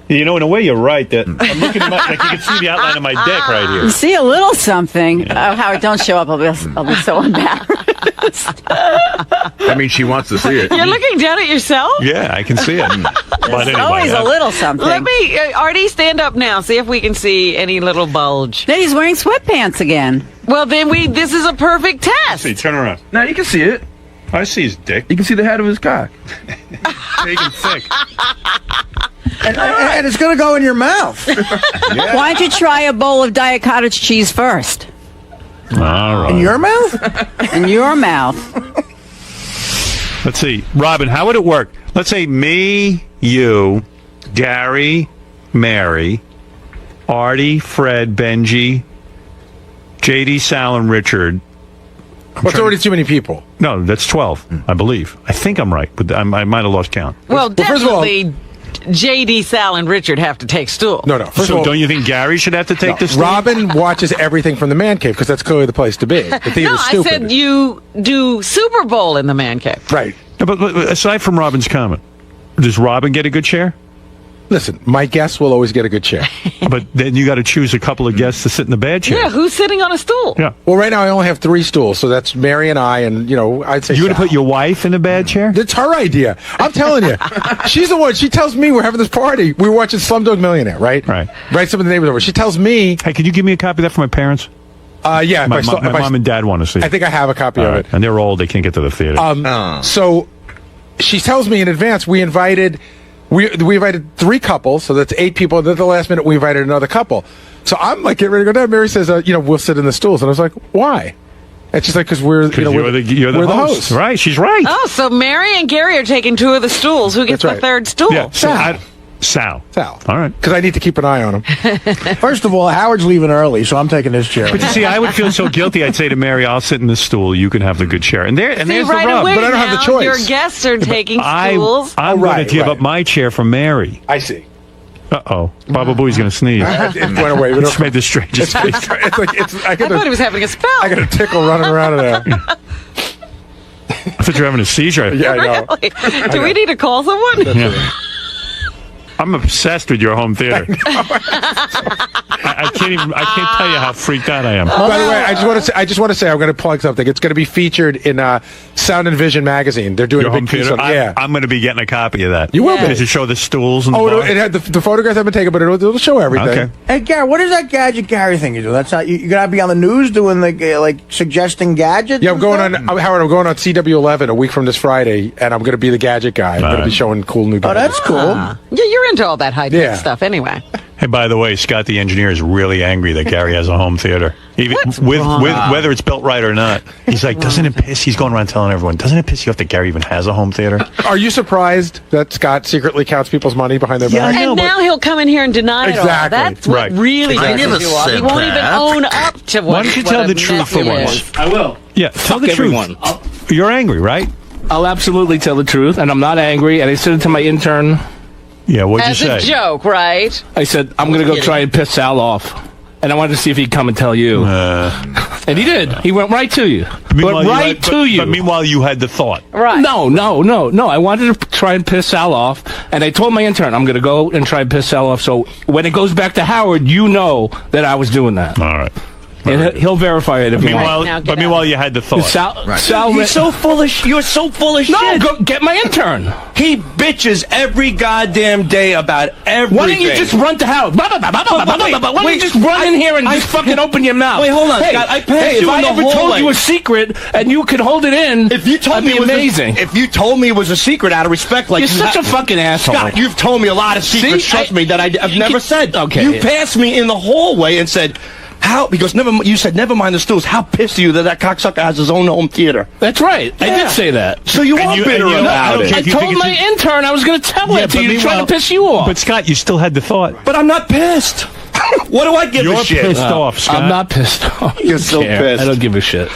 You know, in a way, you're right. That I'm looking at like you can see the outline of my dick right You here. see a little something. Oh, Howard, don't show up. I'll be so embarrassed. I mean, she wants to see it. You're looking down at yourself? Yeah, I can see it. But anyway, Always a little something. Let me, Artie, stand up now. See if we can see any little bulge. Then he's wearing sweatpants again. Well, then this is a perfect test. See, turn around. Now you can see it. I see his dick. You can see the head of his cock. Big and thick. And it's going to go in your mouth. Why don't you try a bowl of Diet Cottage cheese first? All right. In your mouth? In your mouth. Let's see. Robin, how would it work? Let's say me, you, Gary, Mary, Artie, Fred, Benji, JD, Sal, and Richard. Well, it's already too many people. No, that's 12, I believe. I think I'm right, but I might have lost count. Well, first of all- definitely J.D., Sal, and Richard have to take stool. No. First So of all, don't you think Gary should have to take this? Robin watches everything from the man cave because that's clearly the place to be. The No, theater's I stupid. said you do Super Bowl in the man cave. Right. No, but aside from Robin's comment, does Robin get a good chair? Listen, my guests will always get a good chair. But then you got to choose a couple of guests to sit in the bad chair. Yeah, who's sitting on a stool? Yeah. Well, right now I only have 3 stools, so that's Mary and I, and I'd say You going to Sal. put your wife in a bad chair? That's her idea. I'm telling you. She's the one. She tells me we're having this party. We were watching Slumdog Millionaire, right? Right. Right. Some of the neighbors over. She tells me, Hey, can you give me a copy of that for my parents? yeah. My if I still- if I- mom and dad want to see it. I think I have a copy All of right. it. And they're old. They can't get to the theater. So she tells me in advance we invited 3 couples, so that's 8 people. And then at the last minute we invited another couple. So I'm like getting ready to go down. Mary says, we'll sit in the stools, and I was like, why? And she's like, because we're you're the host. Right. She's right. Oh, so Mary and Gary are taking 2 of the stools. Who gets That's right. the third stool? Yeah. So Sal. All right. Because I need to keep an eye on him. First of all, Howard's leaving early, so I'm taking this chair. But you see, I would feel so guilty. I'd say to Mary, "I'll sit in this stool. You can have the good chair." And there's See, the right rub. away But I don't have the now, choice. Your guests are taking I'm stools. going to give up my chair for Mary. I see. Uh-oh. Baba Booey's going to sneeze. It went away. Just made the strangest face. I thought he was having a spell. I got a tickle running around in there. I thought you were having a seizure. Yeah, I know. Really? Do we need to call someone? Yeah. I'm obsessed with your home theater. I can't tell you how freaked out I am. By the way, I just want to say I'm going to plug something. It's going to be featured in Sound and Vision magazine. They're doing Your a home big piece theater? on it. Yeah. I'm going to be getting a copy of that. You will be. Does it show the stools and the bar? It had the photographs have been taken, but it'll show everything. Okay. Hey, Gary, what is that gadget Gary thing you do? That's not you got to be on the news doing like suggesting gadgets. Yeah, I'm going on Howard. I'm going on CW11 a week from this Friday, and I'm going to be the gadget guy. I'm going to be showing cool new gadgets. That's cool. Yeah, you're into all that high-tech stuff anyway. Hey, by the way, Scott the engineer is really angry that Gary has a home theater. Even with whether it's built right or not. He's like, doesn't it piss? He's going around telling everyone, doesn't it piss you off that Gary even has a home theater? Are you surprised that Scott secretly counts people's money behind their back? And now he'll come in here and deny it all. That's what really I pisses never you off. said He won't even that. own up to what. Why don't you tell the truth for once? I will. Yeah, tell the everyone. truth. You're angry, right? I'll absolutely tell the truth, and I'm not angry. And I said it to my intern. Yeah, what'd you say? As a joke, right? I said, I'm going to go try and piss Sal off. And I wanted to see if he'd come and tell you. And he did. He went right to you. But meanwhile, you had the thought. Right. No. I wanted to try and piss Sal off. And I told my intern, I'm going to go and try and piss Sal off. So when it goes back to Howard, you know that I was doing that. All right. And he'll verify it if he wants. Meanwhile, you had the thought. You're so foolish. You're so full of shit. No, go get my intern. He bitches every goddamn day about everything. Why don't you just run to Howard? Why don't you just run in here and just fucking open your mouth? Wait, hold on, hey, Scott. I passed hey, you if I in the ever told hallway. you a secret and you could hold it in, if you told that'd me be it was amazing. if you told me it was a secret out of respect, like you're such a fucking asshole. Scott, you've told me a lot of secrets. Trust me that I've never said. Okay. You passed me in the hallway and said. How? Because you said never mind the stools. How pissed are you that cocksucker has his own home theater? That's right. I did say that. So you are bitter about it. I told my intern I was going to tell it to you, trying to piss you off. But Scott, you still had the thought. But I'm not pissed. What do I give a shit? You're pissed off, Scott. I'm not pissed off. You're so pissed. I don't give a shit.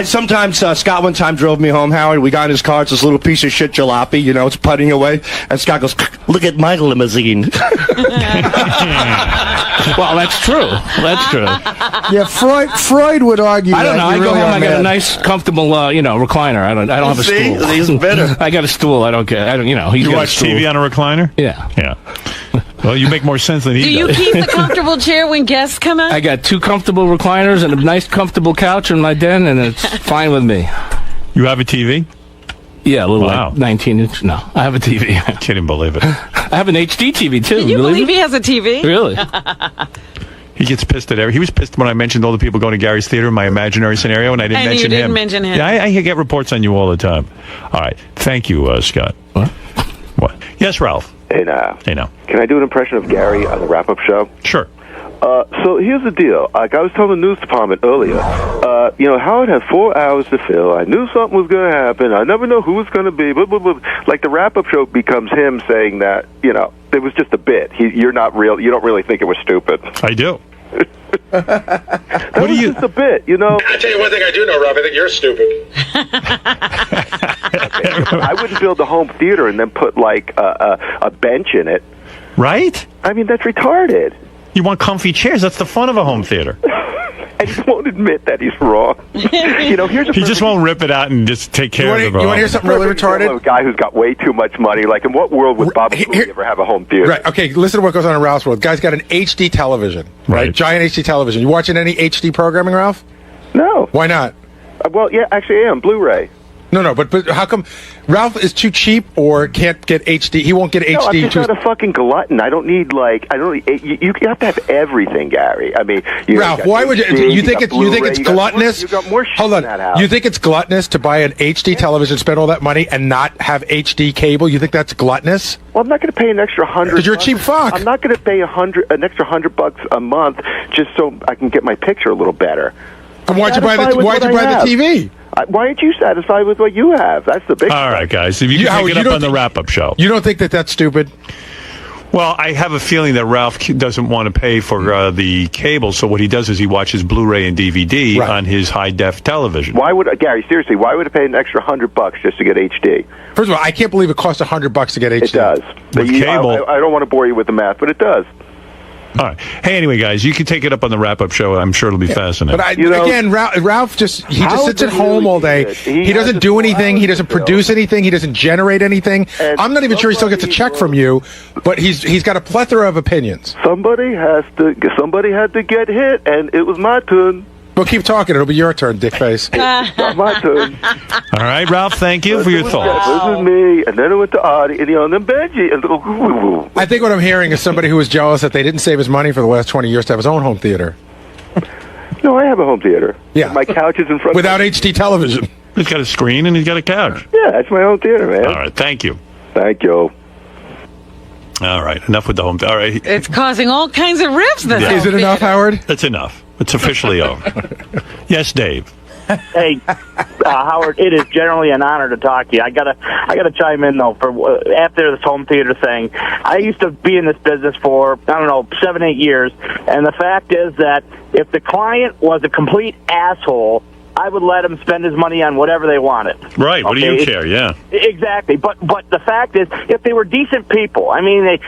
Sometimes Scott one time drove me home, Howard. We got in his car. It's this little piece of shit jalopy, it's putting away. And Scott goes, look at my limousine. Well, that's true. That's true. Yeah, Freud would argue. I don't know. I go home. I got a nice, comfortable, recliner. I don't have a stool. He's bitter. I got a stool. I don't care. You watch TV on a recliner? Yeah. Yeah. Well, you make more sense than he does. Do you keep the comfortable chair when guests come in? I got 2 comfortable recliners and a nice, comfortable couch in my den, and it's fine with me. You have a TV? Yeah, a little 19-inch. No, I have a TV. Can't even believe it. I have an HD TV, too. Can you believe he has a TV? Really? He gets pissed at He was pissed when I mentioned all the people going to Gary's theater in my imaginary scenario, and I didn't mention him. You didn't mention him. Yeah, I get reports on you all the time. All right. Thank you, Scott. What? Yes, Ralph. Hey, now. Hey, now. Can I do an impression of Gary on the wrap-up show? Sure. So here's the deal. Like I was telling the news department earlier, Howard had 4 hours to fill. I knew something was going to happen. I never know who it's going to be. Blah, blah, blah. Like the wrap-up show becomes him saying that, it was just a bit. You're not real. You don't really think it was stupid. I do. That was just a bit, I tell you one thing I do know, Rob. I think you're stupid. I wouldn't build a home theater and then put like a bench in it. Right? I mean, that's retarded. You want comfy chairs. That's the fun of a home theater. And he won't admit that he's wrong. Here's he just won't rip it out and just take care of the problem. You want to hear something really retarded? A guy who's got way too much money. Like, in what world would Bob Booey ever have a home theater? Right. Okay. Listen to what goes on in Ralph's world. Guy's got an HD television. Right. Giant HD television. You watching any HD programming, Ralph? No. Why not? Well, yeah, actually, I am. Blu-ray. No, but how come Ralph is too cheap or can't get HD? He won't get HD. No, I'm just not a fucking glutton. I don't need you have to have everything, Gary. I mean, Ralph, why would you think it's gluttonous? You got more shit Hold on. in that house. You think it's gluttonous to buy an HD television, spend all that money, and not have HD cable? You think that's gluttonous? Well, I'm not going to pay an extra $100. Because you're a cheap fuck. I'm not going to pay an extra $100 a month just so I can get my picture a little better. And why'd you buy the TV? Why aren't you satisfied with what you have? That's the big. All right, guys. If you can take it up on the wrap-up show. You don't think that that's stupid? Well, I have a feeling that Ralph doesn't want to pay for the cable, so what he does is he watches Blu-ray and DVD on his high-def television. Why would Gary? Seriously, why would I pay an extra $100 just to get HD? First of all, I can't believe it costs $100 to get HD. It does. With cable, I don't want to bore you with the math, but it does. All right. Hey, anyway, guys, you can take it up on the wrap-up show. I'm sure it'll be fascinating. But again, Ralph just sits at home all day. He doesn't do anything. He doesn't produce anything. He doesn't generate anything. I'm not even sure he still gets a check from you, but he's got a plethora of opinions. Somebody had to get hit, and it was my turn. Well, keep talking. It'll be your turn, dickface. Not my turn. All right, Ralph, thank you for your thoughts. This is me, and then it went to Artie, and then Benji. And I think what I'm hearing is somebody who was jealous that they didn't save his money for the last 20 years to have his own home theater. No, I have a home theater. Yeah. My couch is in front without HD television. He's got a screen and he's got a couch. Yeah, that's my home theater, man. All right, thank you. Thank you. All right, enough with the home. All right. It's causing all kinds of rifts. Is it enough, Howard? That's enough. It's officially over. Yes, Dave. Hey, Howard, it is generally an honor to talk to you. I gotta chime in though. For after this home theater thing, I used to be in this business for 7-8 years, and the fact is that if the client was a complete asshole, I would let him spend his money on whatever they wanted. Right. What do you care? Yeah. Exactly. But the fact is, if they were decent people, I mean, they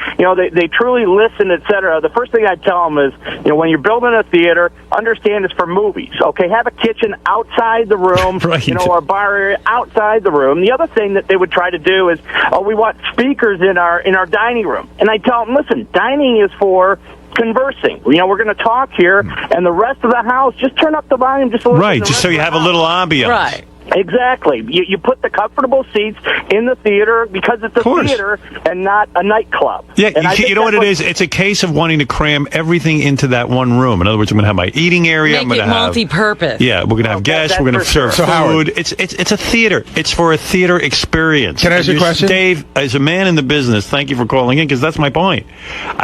truly listen, etc. The first thing I'd tell them is, when you're building a theater, understand it's for movies. Okay, have a kitchen outside the room, or a bar area outside the room. The other thing that they would try to do is, we want speakers in our dining room, and I tell them, listen, dining is for conversing. We're going to talk here, and the rest of the house, just turn up the volume just a little bit. Right, just so you have a little ambiance. Right. Exactly. You put the comfortable seats in the theater because it's a theater and not a nightclub. Yeah, you know what it is? It's a case of wanting to cram everything into that one room. In other words, I'm going to have my eating area. I'm Make going it to have multi-purpose. Yeah, we're going to have guests. We're going to serve So, food. Howard, It's a theater. It's for a theater experience. Can I ask you a question? Dave, as a man in the business, thank you for calling in because that's my point.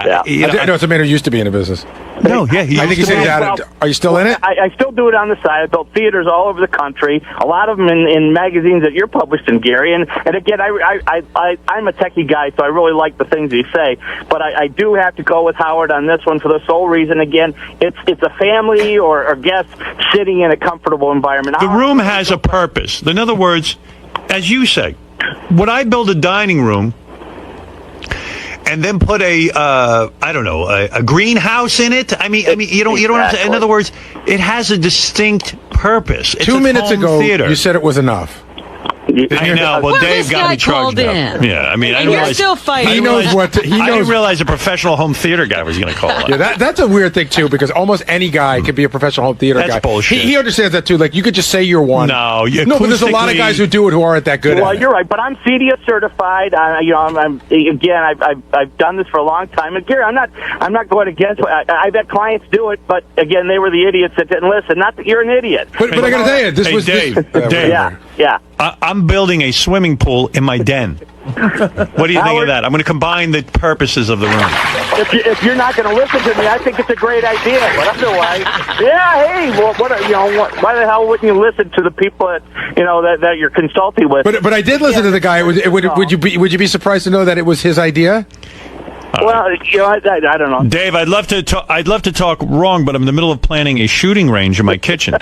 Yeah. No, it's a man who used to be in the business. No, yeah, I think he said he's out. Are you still in it? I still do it on the side. I built theaters all over the country. A lot of them in magazines that you're published in, Gary. And again, I'm a techie guy, so I really like the things you say. But I do have to go with Howard on this one for the sole reason. Again, it's a family or guest sitting in a comfortable environment. The room has a purpose. In other words, as you say, would I build a dining room and then put a greenhouse in it? I mean, you don't have to. In other words, it has a distinct purpose. It's 2 minutes home ago, theater. you said it was enough. I know. Well, Dave this got guy me charged called up. in. Yeah, I mean, And you're still fighting. He knows what. He I didn't knows. realize a professional home theater guy was going to call up. Yeah, that's a weird thing too, because almost any guy can be a professional home theater That's guy. bullshit. He understands that too. Like you could just say you're one. No, but there's a lot of guys who do it who aren't that good. Well, at it. you're right, but I'm CEDIA certified. I've done this for a long time. And Gary, I'm not going against. I've had clients do it, but again, they were the idiots that didn't listen. Not that you're an idiot. But I got to tell you, this was Dave. Yeah. I'm building a swimming pool in my den. What do you think of that? I'm going to combine the purposes of the room. If you're not going to listen to me, I think it's a great idea. But otherwise, hey, well, why the hell wouldn't you listen to the people that you're consulting with? But I did listen to the guy. Would you be surprised to know that it was his idea? Well, I don't know, Dave. I'd love to talk wrong, but I'm in the middle of planning a shooting range in my kitchen.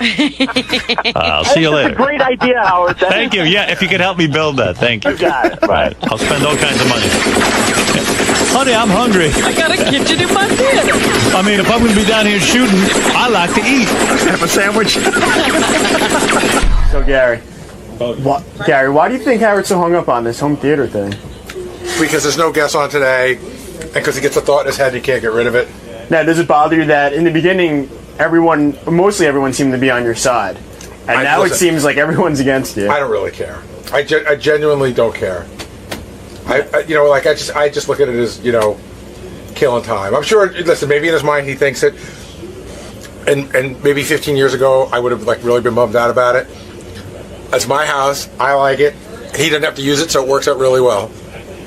I'll see you later. That's a great idea, Howard. Thank you. Yeah, if you could help me build that, thank you. You got it. Right. I'll spend all kinds of money. Honey, I'm hungry. I got a kitchen in my theater. I mean, if I'm going to be down here shooting, I like to eat. Have a sandwich. So, Gary, why do you think Howard's so hung up on this home theater thing? Because there's no guests on today, and because he gets a thought in his head, he can't get rid of it. Now, does it bother you that in the beginning, mostly everyone seemed to be on your side, and now it seems like everyone's against you? I don't really care. I genuinely don't care. I just look at it as killing time. I'm sure. Listen, maybe in his mind he thinks it, and maybe 15 years ago I would have really been bummed out about it. It's my house. I like it. He doesn't have to use it, so it works out really well.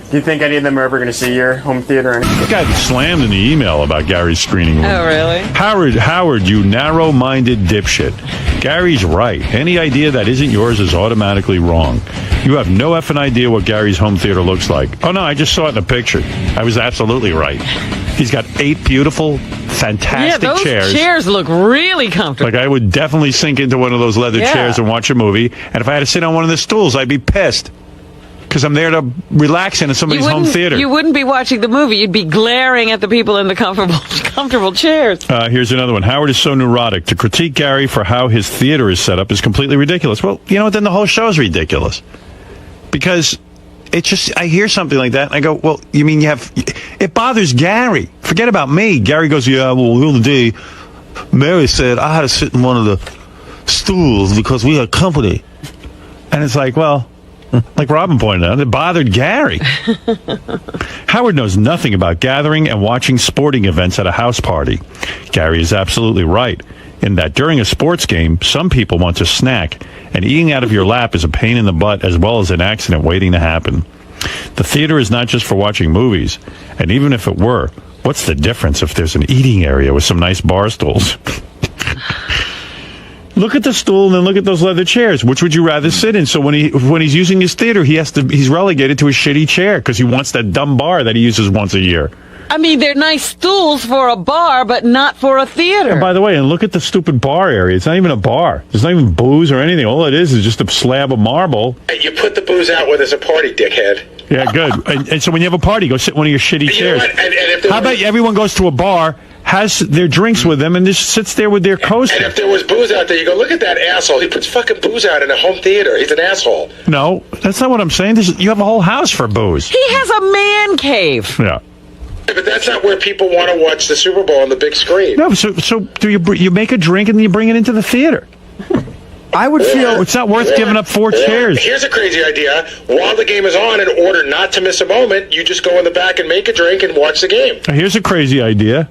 Do you think any of them are ever going to see your home theater? I got slammed in the email about Gary's screening room. Oh, really? Howard, you narrow-minded dipshit. Gary's right. Any idea that isn't yours is automatically wrong. You have no effing idea what Gary's home theater looks like. Oh, no, I just saw it in a picture. I was absolutely right. He's got 8 beautiful, fantastic those chairs. chairs look really comfortable. Like, I would definitely sink into one of those leather chairs and watch a movie. And if I had to sit on one of the stools, I'd be pissed. Because I'm there to relax in somebody's home theater. You wouldn't be watching the movie. You'd be glaring at the people in the comfortable chairs. Here's another one. Howard is so neurotic. To critique Gary for how his theater is set up is completely ridiculous. Well, you know what? Then the whole show is ridiculous. Because it's just, I hear something like that, and I go, well, you mean you have... It bothers Gary. Forget about me. Gary goes, yeah, well, the other day, Mary said I had to sit in one of the stools because we had company. And it's like, well... Like Robin pointed out, it bothered Gary. Howard knows nothing about gathering and watching sporting events at a house party. Gary is absolutely right in that during a sports game, some people want to snack, and eating out of your lap is a pain in the butt as well as an accident waiting to happen. The theater is not just for watching movies, and even if it were, what's the difference if there's an eating area with some nice bar stools? Look at the stool and then look at those leather chairs. Which would you rather sit in? So when he's using his theater, he's relegated to a shitty chair because he wants that dumb bar that he uses once a year. I mean, they're nice stools for a bar, but not for a theater. And by the way, and look at the stupid bar area. It's not even a bar. There's not even booze or anything. All it is just a slab of marble. You put the booze out when there's a party, dickhead. Yeah, good. And so when you have a party, go sit in one of your shitty chairs. And how about everyone goes to a bar, has their drinks with them, and just sits there with their coaster? And if there was booze out there, you go, look at that asshole. He puts fucking booze out in a home theater. He's an asshole. No, that's not what I'm saying. You have a whole house for booze. He has a man cave. Yeah. But that's not where people want to watch the Super Bowl on the big screen. No, so do you make a drink and then you bring it into the theater? I would feel it's not worth giving up 4 chairs. Here's a crazy idea. While the game is on, in order not to miss a moment, you just go in the back and make a drink and watch the game. Here's a crazy idea.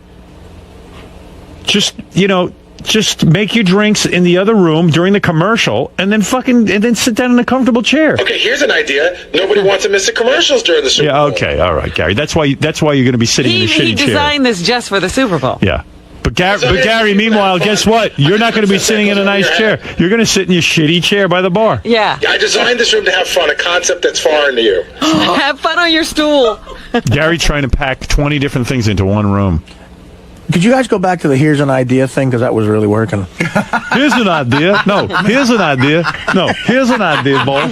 Just make your drinks in the other room during the commercial and then sit down in a comfortable chair. Okay, here's an idea. Nobody wants to miss the commercials during the Super Bowl. Yeah, okay, all right, Gary. That's why you're going to be sitting in a shitty chair. He designed this just for the Super Bowl. Yeah. But Gary, meanwhile, guess what? You're not going to be sitting in a nice chair. You're going to sit in your shitty chair by the bar. Yeah. I designed this room to have fun, a concept that's foreign to you. Have fun on your stool. Gary's trying to pack 20 different things into one room. Could you guys go back to the here's an idea thing? Because that was really working. Here's an idea. No, here's an idea. No, here's an idea, boy.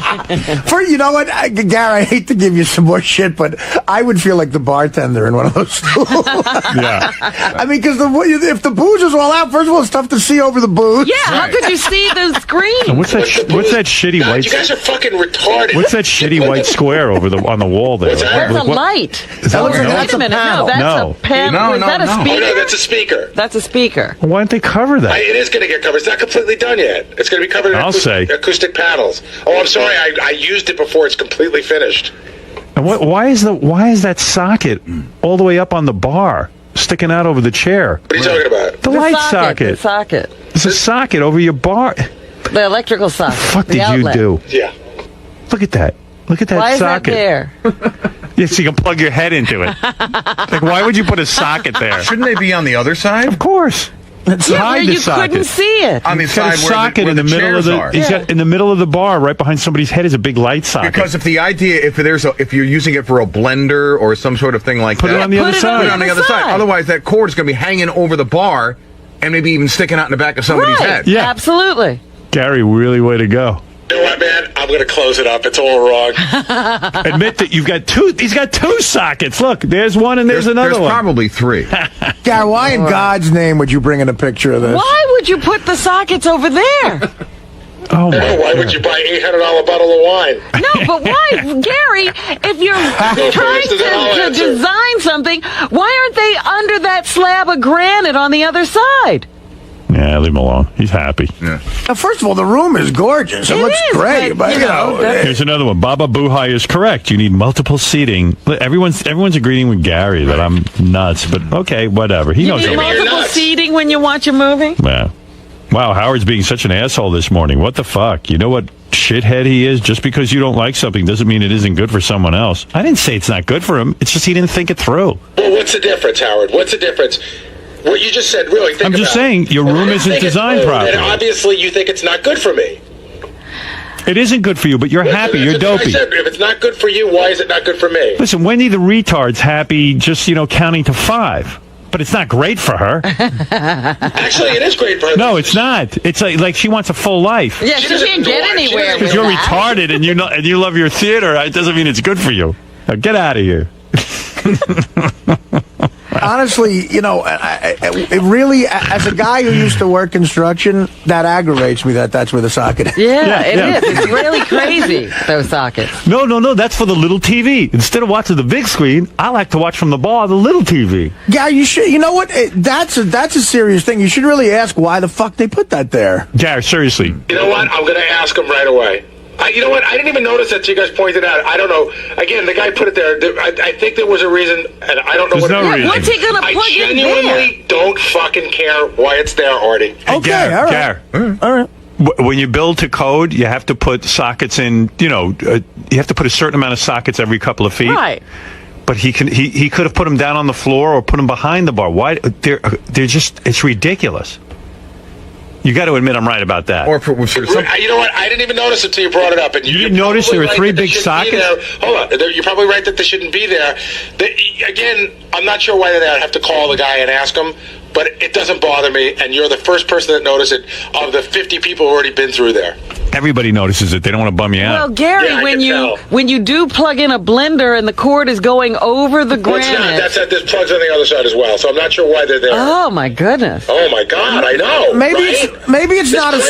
You know what, Gary, I hate to give you some more shit, but I would feel like the bartender in one of those stools. Yeah. I mean, because if the booze is all out, first of all, it's tough to see over the booze. Yeah, how could you see the screen? And what's that shitty God, white... you guys are fucking retarded. What's that shitty white square on the wall there? That's a light. Is that Wait a minute. No, that's a panel. Is that a speaker? Oh, no, that's a speaker. That's a speaker. Why don't they cover that? It is going to get covered. It's not completely done yet. It's going to be covered in acoustic panels. Oh, I'm sorry. I used it before it's completely finished. And why is that socket all the way up on the bar, sticking out over the chair? What are you talking about? The light socket. The socket. It's a socket over your bar. The electrical socket. What the fuck did you do? Yeah. Look at that. Look at that Why socket. Why is that there? Yeah, so you can plug your head into it. Like, why would you put a socket there? Shouldn't they be on the other side? Of course. Where you couldn't see it. On the He's got side a socket where the middle of the. are. He's got in the middle of the bar, right behind somebody's head, is a big light socket. Because if you're using it for a blender or some sort of thing like Put that, it on the other side. Put it on the other side. Otherwise, that cord is going to be hanging over the bar and maybe even sticking out in the back of somebody's head. Yeah, absolutely. Gary, really way to go. You know what, man? I'm going to close it up. It's all wrong. Admit that you've got 2. He's got 2 sockets. Look, there's one and there's another one. There's probably 3. Gary, why in God's name would you bring in a picture of this? Why would you put the sockets over there? Oh my why would you buy $800 bottle of wine? No, but why, Gary? If you're trying to design something, why aren't they under that slab of granite on the other side? Yeah, leave him alone. He's happy. Yeah. Now, first of all, the room is gorgeous. It looks great, but you know. Here's another one. Baba Boohai is correct. You need multiple seating. Everyone's agreeing with Gary that I'm nuts, but okay, whatever. He knows. You need multiple seating when you watch a movie? Yeah. Wow, Howard's being such an asshole this morning. What the fuck? You know what shithead he is? Just because you don't like something doesn't mean it isn't good for someone else. I didn't say it's not good for him. It's just he didn't think it through. Well, what's the difference, Howard? What's the difference? What you just said, really, think I'm just about it. saying, your room isn't designed properly. And obviously you think it's not good for me. It isn't good for you, but you're happy. You're That's what I dopey. said. If it's not good for you, why is it not good for me? Listen, Wendy the retard's happy just, counting to 5. But it's not great for her. Actually, it is great for her. No, it's not. It's like she wants a full life. Yeah, she can't get anywhere with Because you're that. retarded and you love your theater, it doesn't mean it's good for you. Now get out of here. Honestly, it really, as a guy who used to work construction, that aggravates me that's where the socket is. Yeah, it is. It's really crazy, those sockets. No, that's for the little TV. Instead of watching the big screen, I like to watch from the bar the little TV. Yeah, you should. You know what? That's a serious thing. You should really ask why the fuck they put that there. Gary, seriously. You know what? I'm going to ask him right away. You know what? I didn't even notice that you guys pointed out. I don't know. Again, the guy put it there. I think there was a reason, and I don't know There's no reason. What's he going to plug in there? I genuinely don't fucking care why it's there, Artie. Okay, all right. Gary. All right. When you build to code, you have to put sockets in, you have to put a certain amount of sockets every couple of feet. Right. But he could have put them down on the floor or put them behind the bar. Why? They're just, it's ridiculous. You got to admit I'm right about that. You know what? I didn't even notice until you brought it up. And You didn't notice there were 3 big sockets? Hold on. You're probably right that they shouldn't be there. Again, I'm not sure why they're there. I'd have to call the guy and ask him. But it doesn't bother me, and you're the first person that noticed it of the 50 people who've already been through there. Everybody notices it. They don't want to bum you Well, out. Gary, Yeah, I when can you tell. when you do plug in a blender and the cord is going over the Well, it's not. granite. There's plugs on the other side as well, so I'm not sure why they're there. Oh my goodness. Oh my God, I know. Maybe right? it's not a crazy.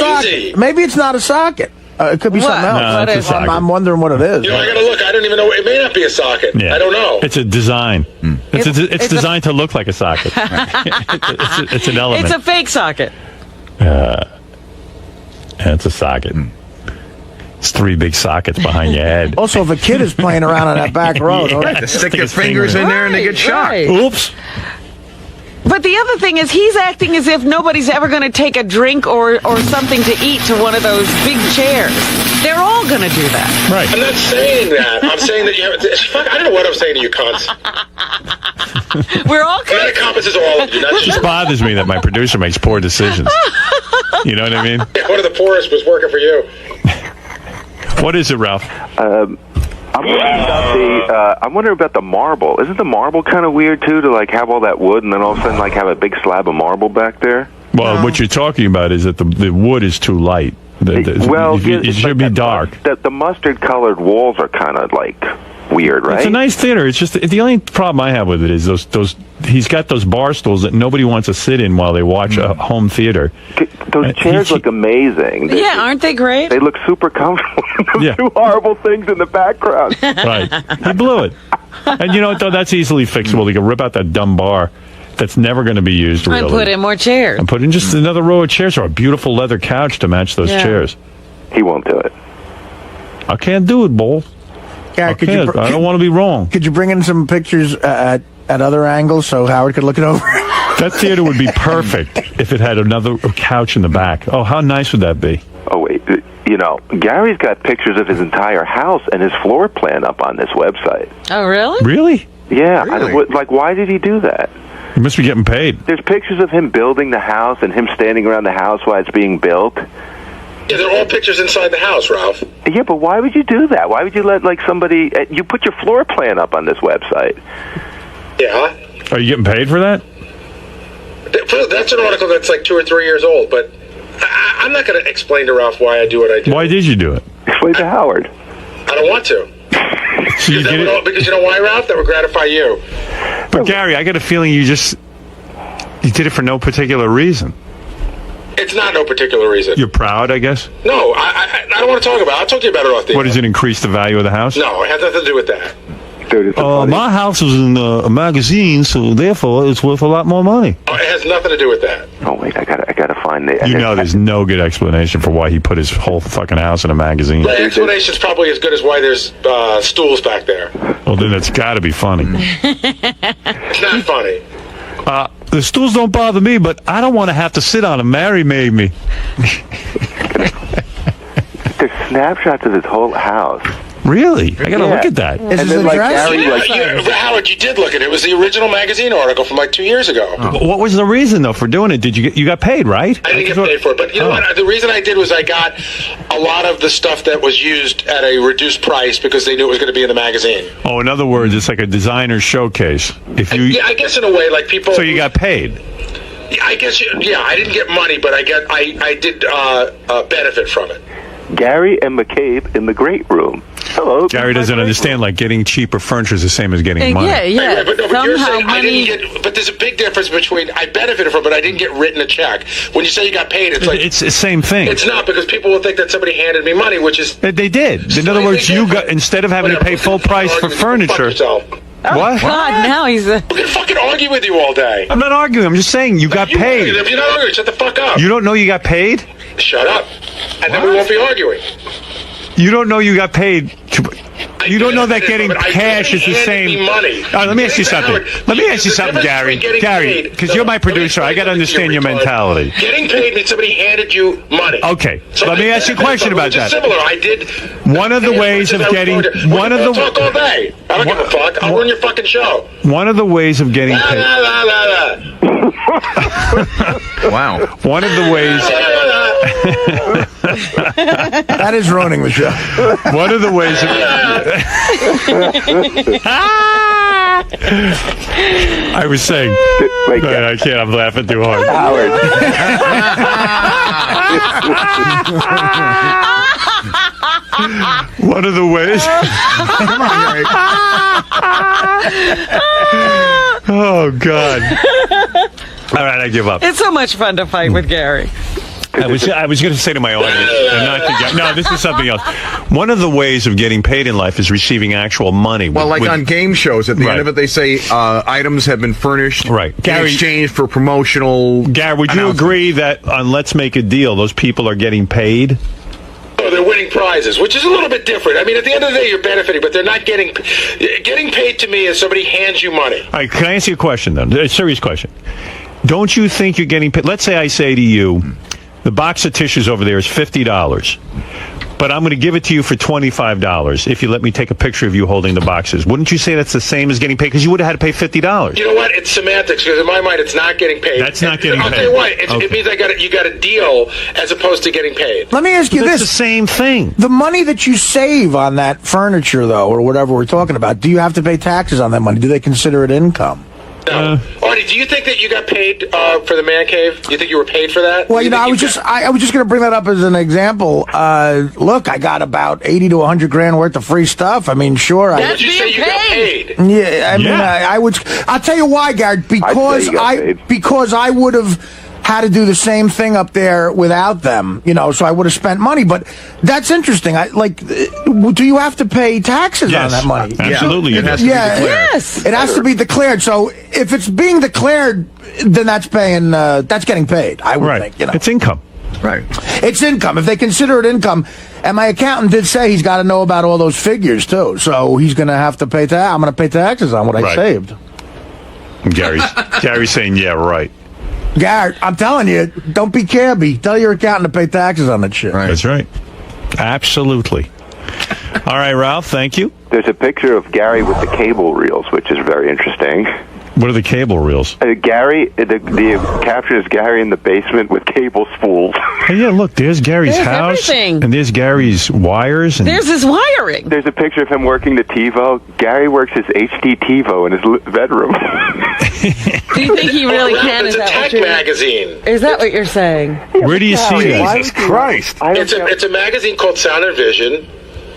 socket. Maybe it's not a socket. It could be What? something else. No, it's a socket. I'm wondering what it is. You know, I gotta look. I don't even know. It may not be a socket. Yeah. I don't know. It's a design. It's It's a- designed to look like a socket. it's an element. It's a fake socket. It's a socket. It's 3 big sockets behind your head. Also, if a kid is playing around on that back road, Yeah. To stick Stick your his finger fingers in. in there and they get shocked. Right. Oops. But the other thing is he's acting as if nobody's ever going to take a drink or something to eat to one of those big chairs. They're all going to do that. Right. I'm not saying that. I'm saying that you have. Fuck, I don't know what I'm saying to you, cunts. We're all That encompasses all of you. Not It just just bothers me that my producer makes poor decisions. You know what I mean? one of the poorest was working for you. What is it, Ralph? I'm wondering about the marble. Isn't the marble kind of weird too, to like have all that wood and then all of a sudden like have a big slab of marble back there? Well, what you're talking about is that the wood is too light. It should be dark. The mustard-colored walls are kind of like weird, right? It's a nice theater. It's just the only problem I have with it is those. He's got those bar stools that nobody wants to sit in while they watch a home theater. Those chairs look amazing. Yeah, aren't they great? They look super comfortable. Those Yeah. 2 horrible things in the background. Right. He blew it. And you know what, though? That's easily fixable. He can rip out that dumb bar that's never going to be used, really. And put in more chairs. And put in just another row of chairs or a beautiful leather couch to match those Yeah. chairs. He won't do it. I can't do it, Bull. Yeah, I don't want to be wrong. Could you bring in some pictures at other angles so Howard could look it over? That theater would be perfect if it had another couch in the back. Oh, how nice would that be? Oh, wait. Gary's got pictures of his entire house and his floor plan up on this website. Oh, really? Really? Yeah. Really? Why did he do that? He must be getting paid. There's pictures of him building the house and him standing around the house while it's being built. Yeah, they're all pictures inside the house, Ralph. Yeah, but why would you do that? Why would you let somebody? You put your floor plan up on this website. Yeah. Are you getting paid for that? That's an article that's like 2 or 3 years old, but I'm not going to explain to Ralph why I do what I do. Why did you do it? Explain to Howard. I don't want to. So you did it? Because you know why, Ralph? That would gratify you. But Gary, I got a feeling you did it for no particular reason. It's not no particular reason. You're proud, I guess? No, I don't want to talk about it. I'll talk to you about it off the What, does it increase the value of the house? No, it has nothing to do with that. Dude, my house was in a magazine, so therefore it's worth a lot more money. Oh, it has nothing to do with that. Oh wait, I gotta find the. You know, there's no good explanation for why he put his whole fucking house in a magazine. The explanation's probably as good as why there's stools back there. Well, then it's got to be funny. It's not funny. The stools don't bother me, but I don't want to have to sit on them. Mary made me. There's snapshots of his whole house. Really? I got to look at that. And then, like, Gary, Howard, you did look at it. It was the original magazine article from like 2 years ago. What was the reason, though, for doing it? Did you got paid, right? I didn't get paid for it, but you know what? The reason I did was I got a lot of the stuff that was used at a reduced price because they knew it was going to be in the magazine. Oh, in other words, it's like a designer's showcase. Yeah, I guess in a way, like people. So you got paid. I guess, I didn't get money, but I did benefit from it. Gary and McCabe in the great room. Hello. Gary doesn't understand, like, getting cheaper furniture is the same as getting money. Yeah. But you're saying I didn't get. But there's a big difference between I benefited from it, but I didn't get written a check. When you say you got paid, it's like it's the same thing. It's not, because people will think that somebody handed me money, which is They did. In other words, you got, instead of having to pay full price for furniture. What? God, now he's I'm gonna fucking argue with you all day. I'm not arguing. I'm just saying you got paid. If you're not arguing, shut the fuck up. You don't know you got paid? Shut up, and then we won't be arguing. You don't know you got paid. You don't know that getting cash is the same. Money. Let me ask you something. Let me ask you something, Gary. Gary, because you're my producer, I got to understand your mentality. Getting paid means somebody handed you money. Okay, so let me ask you a question about that. Similar. I did. One of the ways of getting talk all day. I don't give a fuck. I'll run your fucking show. One of the ways of getting paid. Wow. One of the ways. That is ruining the show. One of the ways. I was saying. I can't. I'm laughing too hard. One of the ways. Come on, Gary. Oh, God. All right, I give up. It's so much fun to fight with Gary. I was going to say to my audience, and not to get, no, this is something else. One of the ways of getting paid in life is receiving actual money. Well, on game shows, at the end of it, they say items have been furnished in exchange for promotional. Gary, would you agree that on Let's Make a Deal, those people are getting paid? Oh, they're winning prizes, which is a little bit different. I mean, at the end of the day, you're benefiting, but they're not getting paid. To me is somebody hands you money. All right, can I ask you a question, then? A serious question. Don't you think you're getting paid? Let's say I say to you, the box of tissues over there is $50, but I'm going to give it to you for $25 if you let me take a picture of you holding the boxes. Wouldn't you say that's the same as getting paid? Because you would have had to pay $50. You know what? It's semantics, because in my mind, it's not getting paid. That's not getting paid. I'll tell you what. It means you got a deal as opposed to getting paid. Let me ask you That's this. the same thing. The money that you save on that furniture, though, or whatever we're talking about, do you have to pay taxes on that money? Do they consider it income? No. Artie, do you think that you got paid for the man cave? Do you think you were paid for that? Well, I was just going to bring that up as an example. Look, I got about 80 to 100 grand worth of free stuff. I mean, sure. Did you say you got paid? Yeah, I mean, I would. I'll tell you why, Gary. Because I would have had to do the same thing up there without them, so I would have spent money. But that's interesting. Do you have to pay taxes on that money? Absolutely. It has to be declared. Yes. It has to be declared. So if it's being declared, then that's getting paid, I would think. It's income. Right. It's income. If they consider it income, and my accountant did say he's got to know about all those figures, too. So he's going to have to pay I'm going to pay taxes on what I saved. Gary's saying, yeah, right. Gary, I'm telling you, don't be cabby. Tell your accountant to pay taxes on that shit. Right. That's right. Absolutely. All right, Ralph, thank you. There's a picture of Gary with the cable reels, which is very interesting. What are the cable reels? Gary, the caption is Gary in the basement with cable spools. Hey, yeah, look, there's Gary's house. Everything. And there's Gary's wires. And there's his wiring. There's a picture of him working the TiVo. Gary works his HD TiVo in his bedroom. Do you think he really can? It's a tech magazine. Is that what you're saying? Where do you see it? Jesus Christ. It's a magazine called Sound and Vision.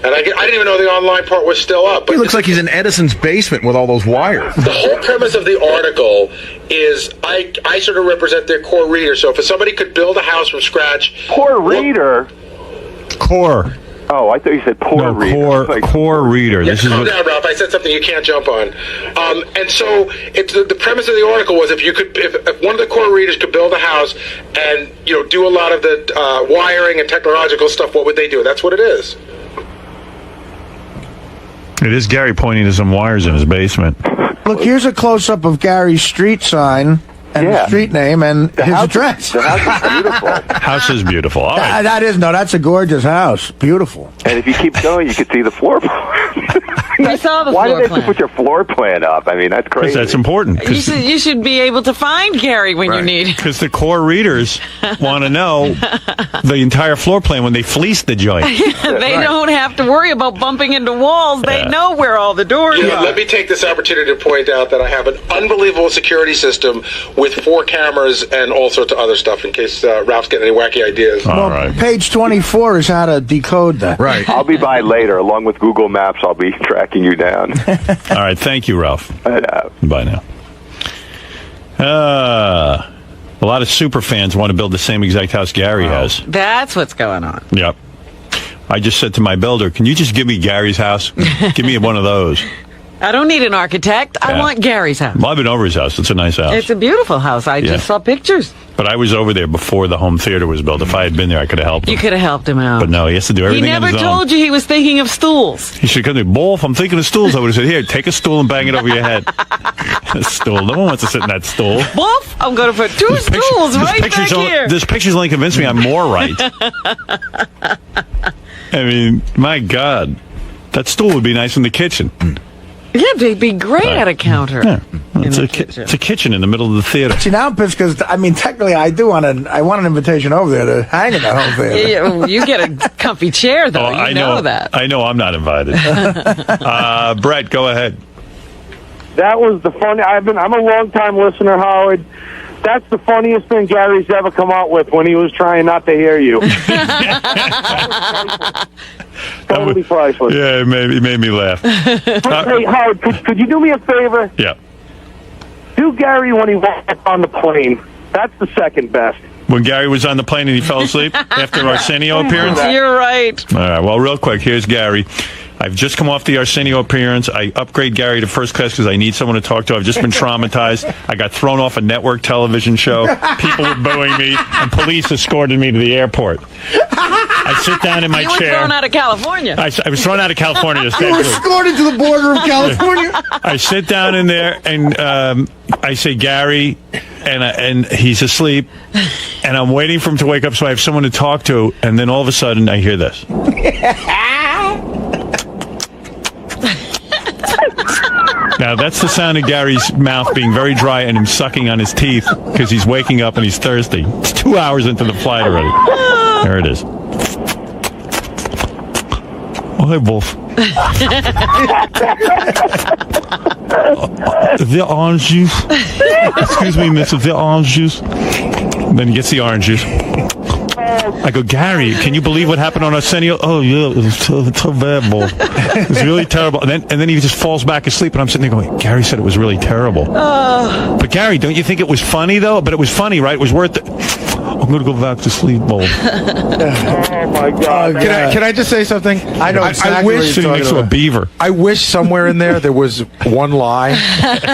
And I didn't even know the online part was still up. But He looks like he's in Edison's basement with all those wires. The whole premise of the article is I sort of represent their core reader. So if somebody could build a house from scratch... Core reader? Core. Oh, I thought you said poor reader. Core reader. Yeah, calm down, Ralph. I said something you can't jump on. And so the premise of the article was if one of the core readers could build a house and do a lot of the wiring and technological stuff, what would they do? That's what it is. It is Gary pointing to some wires in his basement. Look, here's a close-up of Gary's street sign, and the street name and his address. The house is beautiful. House is beautiful. All right. That's a gorgeous house. Beautiful. And if you keep going, you can see the floor plan. I saw the Why floor did they plan. put your floor plan up? I mean, that's crazy. Because that's important. You should be able to find Gary when you need him. Because the core readers want to know the entire floor plan when they fleece the joint. They don't have to worry about bumping into walls. They know where all the doors are. Let me take this opportunity to point out that I have an unbelievable security system with 4 cameras and all sorts of other stuff in case Ralph's getting any wacky ideas. All right. Page 24 is how to decode that. Right. I'll be by later. Along with Google Maps, I'll be tracking you down. All right. Thank you, Ralph. Bye now. A lot of super fans want to build the same exact house Gary has. That's what's going on. Yep. I just said to my builder, can you just give me Gary's house? Give me one of those. I don't need an architect. I want Gary's house. Well, I've been over his house. It's a nice house. It's a beautiful house. I just saw pictures. But I was over there before the home theater was built. If I had been there, I could have helped him. You could have helped him out. But no, he has to do He everything on never his own. told you he was thinking of stools. He should come to me, Wolf, I'm thinking of stools. I would have said, here, take a stool and bang it over your head. A stool. No one wants to sit in that stool. Wolf, I'm going to put 2 stools right back here. This picture's only convinced me I'm more right. I mean, my God. That stool would be nice in the kitchen. Yeah, they'd be great at a counter. Yeah. It's a kitchen in the middle of the theater. See, now I'm pissed because, technically I want an invitation over there to hang in that whole theater. Yeah, you get a comfy chair, though. I know that. I know I'm not invited. Brett, go ahead. That was the funny. I'm a long-time listener, Howard. That's the funniest thing Gary's ever come out with when he was trying not to hear you. Totally priceless. Yeah, it made me laugh. Hey, Howard, could you do me a favor? Yeah. Do Gary when he walked on the plane. That's the second best. When Gary was on the plane and he fell asleep after Arsenio appearance? You're right. All right, well, real quick, here's Gary. I've just come off the Arsenio appearance. I upgrade Gary to first class because I need someone to talk to. I've just been traumatized. I got thrown off a network television show. People were booing me, and police escorted me to the airport. I sit down in my You chair. were thrown out of California. I was thrown out of California this You were escorted to the border of California. I sit down in there, and I say, Gary, and he's asleep, and I'm waiting for him to wake up so I have someone to talk to, and then all of a sudden I hear this. Now, that's the sound of Gary's mouth being very dry and him sucking on his teeth because he's waking up and he's thirsty. It's 2 hours into the flight already. There it is. Oh, hey, Wolf. The orange juice. Excuse me, miss, the orange juice. Then he gets the orange juice. I go, Gary, can you believe what happened on Arsenio? Oh, yeah, it was so bad, Wolf. It was really terrible. And then he just falls back asleep, and I'm sitting there going, Gary said it was really terrible. But Gary, don't you think it was funny, though? But it was funny, right? It was worth it. I'm going to go back to sleep, Wolf. Oh, my God. Can I just say something? I know exactly I what wish you're Sitting next to a beaver. I wish somewhere in there was one lie,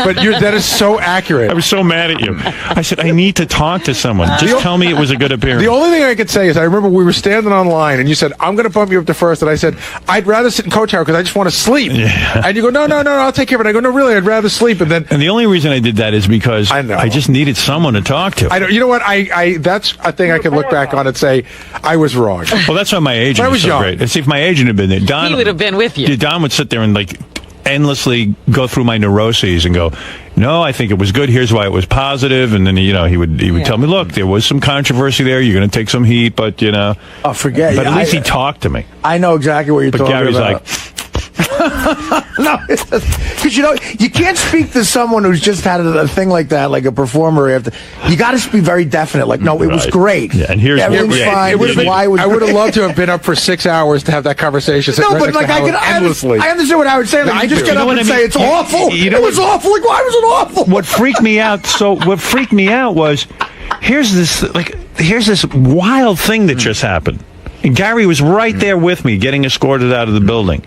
but that is so accurate. I was so mad at you. I said, I need to talk to someone. Just tell me it was a good appearance. The only thing I could say is I remember we were standing online and you said, I'm going to bump you up to first. And I said, I'd rather sit in coach tower because I just want to sleep. Yeah. And you go, no, I'll take care of it. I go, no, really, I'd rather sleep. And the only reason I did that is because I just needed someone to talk to. I know. You know what? I that's a thing I can look back on and say I was wrong. Well, that's why my agent But I was is so young. great. And see, if my agent had been there, Don He would have been with you. Don would sit there and endlessly go through my neuroses and go, no, I think it was good. Here's why it was positive. And then he would tell me, look, there was some controversy there. You're going to take some heat, but Oh, forget. But at least he talked to me. I know exactly what you're talking Gary's about. No, because you can't speak to someone who's just had a thing like that, like a performer. You got to be very definite. Like, no, it was great. Yeah, and here's everything's fine. I would have loved to have been up for 6 hours to have that conversation. No, but like I understand what Howard's saying. Like, you just get up and say it's awful. It was awful. Like, why was it awful? What freaked me out was here's this wild thing that just happened. And Gary was right there with me, getting escorted out of the building.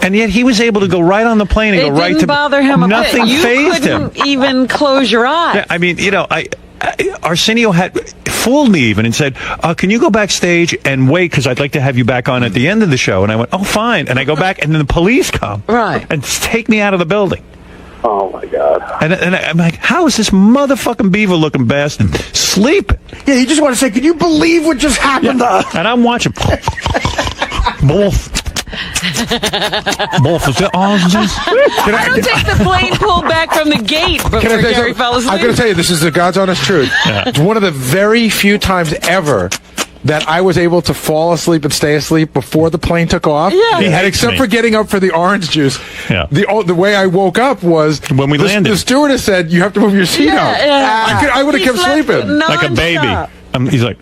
And yet he was able to go right on the plane and It go right to... didn't bother him a bit. Nothing You fazed him. couldn't even close your eyes. Yeah, I mean, Arsenio had fooled me even and said, can you go backstage and wait because I'd like to have you back on at the end of the show. And I went, oh, fine. And I go back and then the police come right, and take me out of the building. Oh my God! And I'm like, how is this motherfucking beaver-looking bastard sleeping? Yeah, you just want to say, can you believe what just happened? And I'm watching. Wolf. Wolf, is that oranges? I don't think the plane pulled back from the gate before Gary fell asleep. I'm going to tell you, this is the God's honest truth. It's one of the very few times ever that I was able to fall asleep and stay asleep before the plane took off. Yeah. And except for getting up for the orange juice, the way I woke up was when we landed. The stewardess said, you have to move your seat up. I would have kept sleeping. Like a baby. He's like,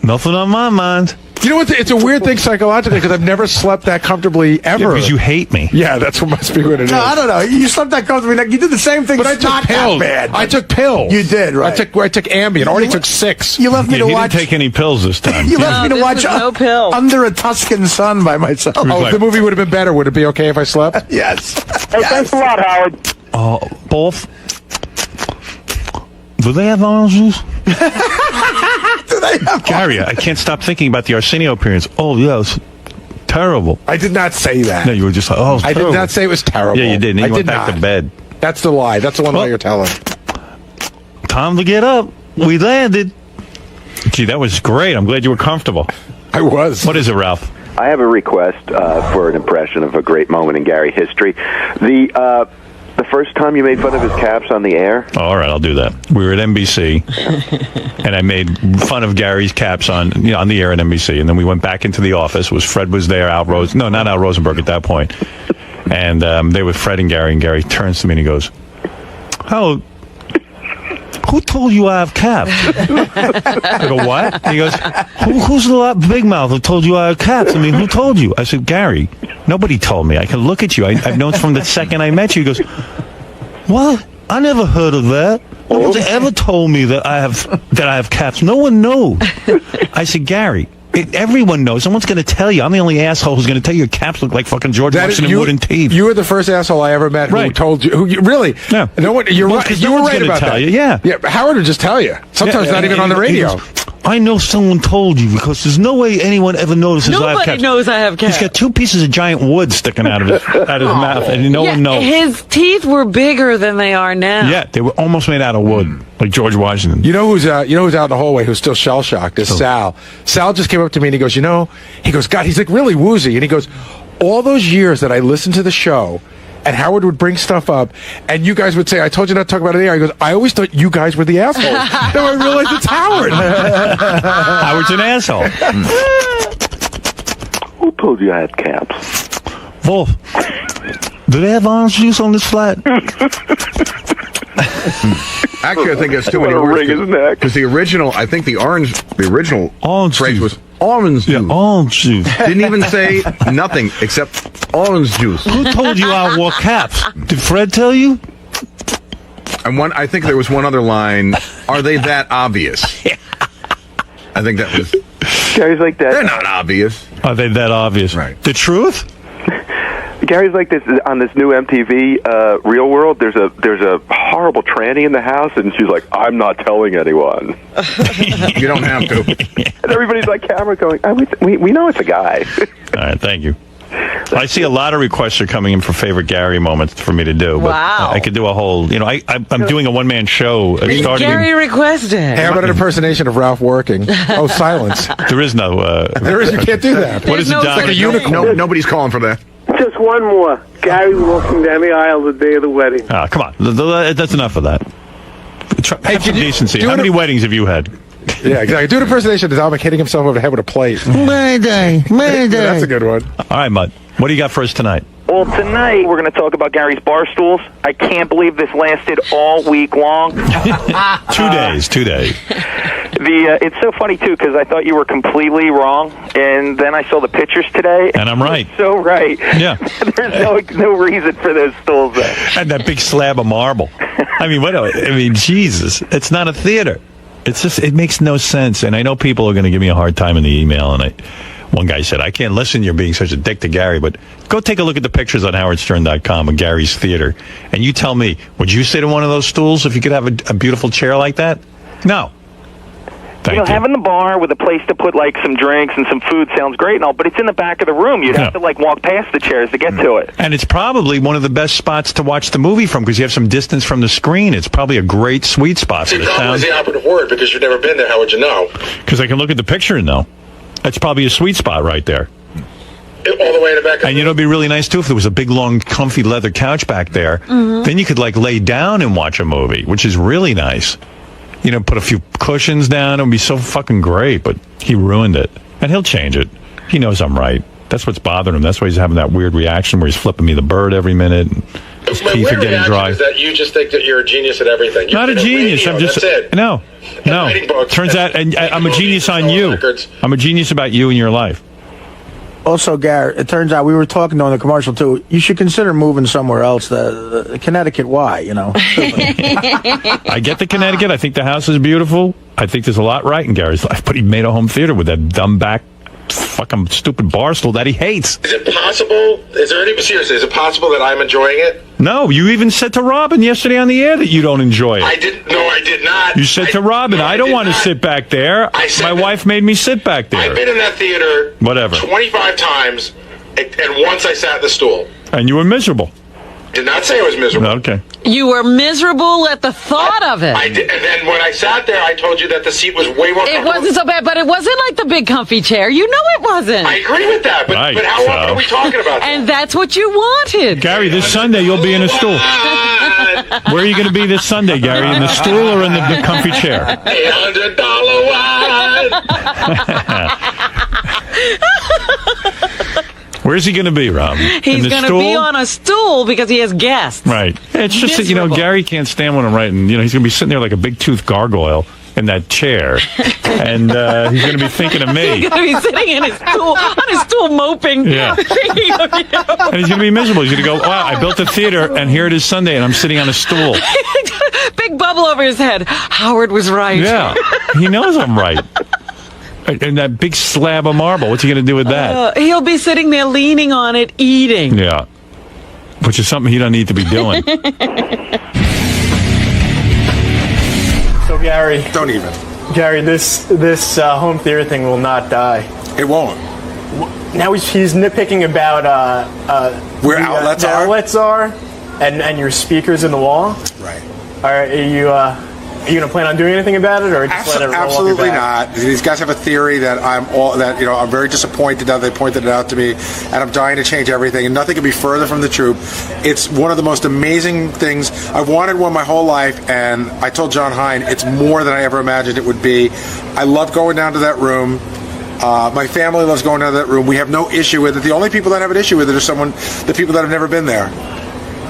nothing on my mind. You know what? It's a weird thing psychologically because I've never slept that comfortably ever. Because you hate me. Yeah, that's what must be what it is. No, I don't know. You slept that comfortably. Like, you did the same thing. But I It's took not pills. that bad. I took pills. You did, right? I took Ambien. Already took 6. You left me to he watch. didn't take any pills this time. You left me to watch no pill. Under a Tuscan Sun by myself. Oh, if the movie would have been better, would it be okay if I slept? Yes. Hey, thanks a lot, Howard. Oh, both. Do they have orange juice? Do they have Gary, I can't stop thinking about the Arsenio appearance. Oh, yes. Terrible. I did not say that. No, you were just like, oh, I did not say it was terrible. Yeah, you did. And I you went did back not. to bed. That's the lie. That's the one lie you're telling. Time to get up. We landed. Gee, that was great. I'm glad you were comfortable. I was. What is it, Ralph? I have a request for an impression of a great moment in Gary history. The first time you made fun of his caps on the air. Oh, all right, I'll do that. We were at NBC, and I made fun of Gary's caps on the air at NBC, and then we went back into the office. Fred was there, not Al Rosenberg at that point, and they were Fred and Gary turns to me and he goes, "Oh, who told you I have caps?" I go, "What?" He goes, "Who's the big mouth who told you I have caps? I mean, who told you?" I said, "Gary, nobody told me. I can look at you. I've known from the second I met you." He goes, "What? I never heard of that. No one's ever told me that I have caps. No one knows." I said, "Gary, everyone knows. Someone's going to tell you. I'm the only asshole who's going to tell you your caps look like fucking George Washington wooden teeth." You were the first asshole I ever met who told you. Really? Yeah. No one. You're right. You were right about that. Yeah. Yeah. Howard would just tell you. Sometimes not even on the radio. I know someone told you because there's no way anyone ever notices I have Nobody caps. knows I have caps. He's got 2 pieces of giant wood sticking out of his mouth, and no one knows. His teeth were bigger than they are now. Yeah, they were almost made out of wood, like George Washington. You know who's out in the hallway who's still shell shocked is Sal. Sal just came up to me and he goes, God, he's like really woozy, and he goes, all those years that I listened to the show. And Howard would bring stuff up, and you guys would say, "I told you not to talk about it there." He goes, "I always thought you guys were the assholes." Now I realize it's Howard. Howard's an asshole. Who told you I had caps? Wolf, do they have orange juice on this flight? Actually, I think that's too many words. Because the original phrase was orange juice. Yeah, orange juice. Didn't even say nothing except orange juice. Who told you I wore caps? Did Fred tell you? And I think there was one other line. Are they that obvious? I think that was. Gary's like that. They're not obvious. Are they that obvious? Right. The truth? Gary's like this on this new MTV Real World. There's a horrible tranny in the house, and she's like, "I'm not telling anyone." You don't have to. And everybody's like, camera going, we know it's a guy. All right, thank you. I see a lot of requests are coming in for favorite Gary moments for me to do. But Wow. I could do a whole, I'm doing a one-man show. Starting Gary requested. Hey, how about an impersonation of Ralph working? Oh, silence. There is no... There is. You can't do that. What is it, Don? Like a unicorn. No, nobody's calling for that. Just one more. Gary walking down the aisle the day of the wedding. Ah, come on. That's enough of that. Have some decency. How many weddings have you had? Yeah, exactly. Do an impersonation of Dominic hitting himself over the head with a plate. Mayday. That's a good one. All right, Mud. What do you got for us tonight? Well, tonight we're going to talk about Gary's bar stools. I can't believe this lasted all week long. 2 days. It's so funny, too, because I thought you were completely wrong, and then I saw the pictures today. And I'm right. So right. Yeah. There's no reason for those stools there. And that big slab of marble. Jesus. It's not a theater. It's just, it makes no sense. And I know people are going to give me a hard time in the email, and one guy said, "I can't listen, you're being such a dick to Gary," but go take a look at the pictures on howardstern.com of Gary's theater, and you tell me, would you sit in one of those stools if you could have a beautiful chair like that? No. Thank you. Having the bar with a place to put like some drinks and some food sounds great and all, but it's in the back of the room. You'd have to like walk past the chairs to get to it. And it's probably one of the best spots to watch the movie from because you have some distance from the screen. It's probably a great sweet spot. See, probably is the operative word because you've never been there. How would you know? Because I can look at the picture and know. That's probably a sweet spot right there. All the way in the back. And it'd be really nice too if there was a big, long, comfy leather couch back there. Mm-hmm. Then you could like lay down and watch a movie, which is really nice. Put a few cushions down. It would be so fucking great. But he ruined it, and he'll change it. He knows I'm right. That's what's bothering him. That's why he's having that weird reaction where he's flipping me the bird every minute. And his My teeth weird are getting reaction dry. is that you just think that you're a genius at everything. Not a genius. I'm just that's it. no. Turns out, and I'm a genius on you. I'm a genius about you and your life. Also, Gary, it turns out we were talking on the commercial too. You should consider moving somewhere else. The Connecticut, why? I get the Connecticut. I think the house is beautiful. I think there's a lot right in Gary's life, but he made a home theater with that dumb back, fucking stupid bar stool that he hates. Is it possible? Seriously, is it possible that I'm enjoying it? No, you even said to Robin yesterday on the air that you don't enjoy it. I did not. You said to Robin, I don't want to sit back there. My wife made me sit back there. I've been in that theater 25 times, and once I sat in the stool. And you were miserable. Did not say I was miserable. Okay. You were miserable at the thought of it. I did, and then when I sat there, I told you that the seat was way more comfortable. It wasn't so bad, but it wasn't like the big comfy chair. You know it wasn't. I agree with that, but how often are we talking about that? And that's what you wanted. Gary, this Sunday you'll be in a stool. Where are you going to be this Sunday, Gary? In the stool or in the big comfy chair? $800 wine. Where's he going to be, Rob? He's going to be on a stool because he has guests. Right. It's just that, Gary can't stand when I'm writing. He's going to be sitting there like a big tooth gargoyle in that chair. And he's going to be thinking of me. He's going to be sitting in his stool, on his stool moping. Yeah. Thinking of you. And he's going to be miserable. He's going to go, wow, I built a theater, and here it is Sunday, and I'm sitting on a stool. Big bubble over his head. Howard was right. Yeah. He knows I'm right. And that big slab of marble, what's he going to do with that? He'll be sitting there leaning on it, eating. Yeah. Which is something he doesn't need to be doing. So, Gary. Don't even. Gary, this home theater thing will not die. It won't. Now he's nitpicking about where outlets the are? outlets are and your speakers in the wall. Right. Are you going to plan on doing anything about it, or just let it roll Absolutely off your back? not. These guys have a theory that I'm very disappointed that they pointed it out to me, and I'm dying to change everything. And nothing could be further from the truth. It's one of the most amazing things. I've wanted one my whole life, and I told John Hine it's more than I ever imagined it would be. I love going down to that room. My family loves going down to that room. We have no issue with it. The only people that have an issue with it are the people that have never been there.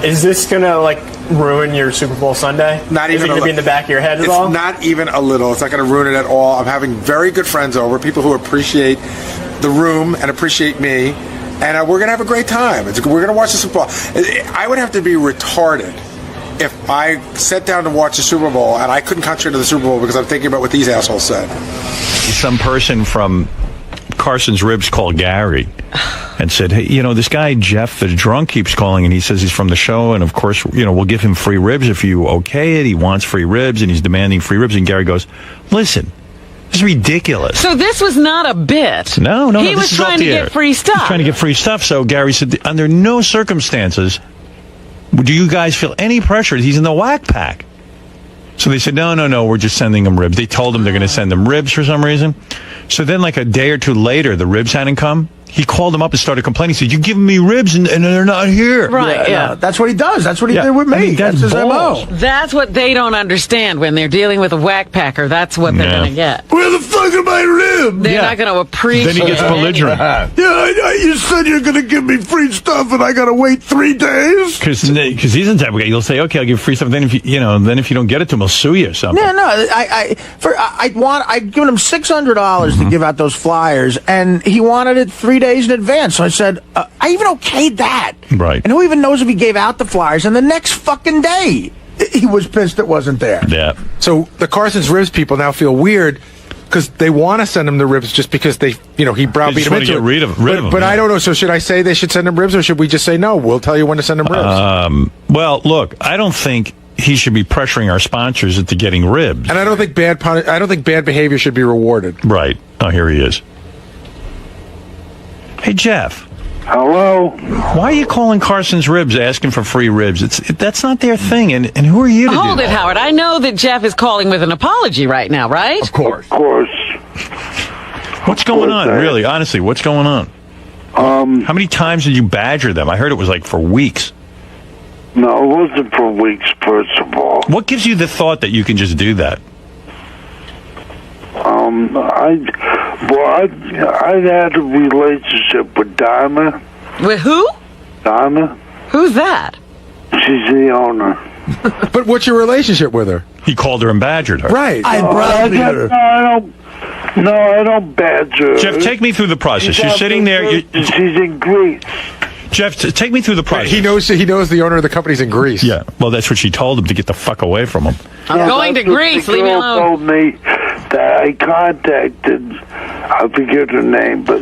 Is this going to ruin your Super Bowl Sunday? Not Is even it going to be in the back of your head at all? It's not even a little. It's not going to ruin it at all. I'm having very good friends over, people who appreciate the room and appreciate me, and we're going to have a great time. We're going to watch the Super Bowl. I would have to be retarded if I sat down to watch the Super Bowl and I couldn't concentrate on the Super Bowl because I'm thinking about what these assholes said. Some person from Carson's Ribs called Gary and said, hey, this guy Jeff the drunk keeps calling, and he says he's from the show, and of course we'll give him free ribs if you okay it. He wants free ribs and he's demanding free ribs. And Gary goes, listen, this is ridiculous. So this was not a bit. No, he was trying to get free stuff. He's trying to get free stuff. So Gary said, under no circumstances do you guys feel any pressure. He's in the whack pack. So they said, no, we're just sending him ribs. They told him they're going to send him ribs for some reason. So then a day or two later, the ribs hadn't come. He called him up and started complaining. He said, you're giving me ribs and they're not here. Right, yeah. No, that's what he does. That's what he did with me. That's his MO. That's what they don't understand when they're dealing with a whack packer. That's what they're going to get. Where the fuck are my ribs? They're not going to appreciate Then he gets belligerent. You said you're going to give me free stuff and I got to wait 3 days? Because he's the type of guy. He'll say, okay, I'll give free stuff. Then if you don't get it to him, he'll sue you or something. No, I'd given him $600 to give out those flyers, and he wanted it 3 days in advance. So I said, I even okayed that. Right. And who even knows if he gave out the flyers? And the next fucking day, he was pissed it wasn't there. Yeah. So the Carson's Ribs people now feel weird because they want to send him the ribs just because he browbeat him into get rid of them. But I don't know. So should I say they should send him ribs, or should we just say no? We'll tell you when to send him ribs. Well, look, I don't think he should be pressuring our sponsors into getting ribs. And I don't think bad behavior should be rewarded. Right. Oh, here he is. Hey, Jeff. Hello? Why are you calling Carson's Ribs asking for free ribs? That's not their thing, and who are you to do Hold it, that? Howard. I know that Jeff is calling with an apology right now, right? Of course. What's going on, really? Honestly, what's going on? How many times did you badger them? I heard it was like for weeks. No, it wasn't for weeks, first of all. What gives you the thought that you can just do that? I had a relationship with Donna. With who? Donna. Who's that? She's the owner. But what's your relationship with her? He called her and badgered her. Right. I don't badger her. Jeff, take me through the process. You're sitting there. She's in Greece. Jeff, take me through the process. He knows the owner of the company's in Greece. Yeah. Well, that's what she told him, to get the fuck away from him. I'm going to Greece. The Leave me girl alone. told me that I contacted, I forget her name, but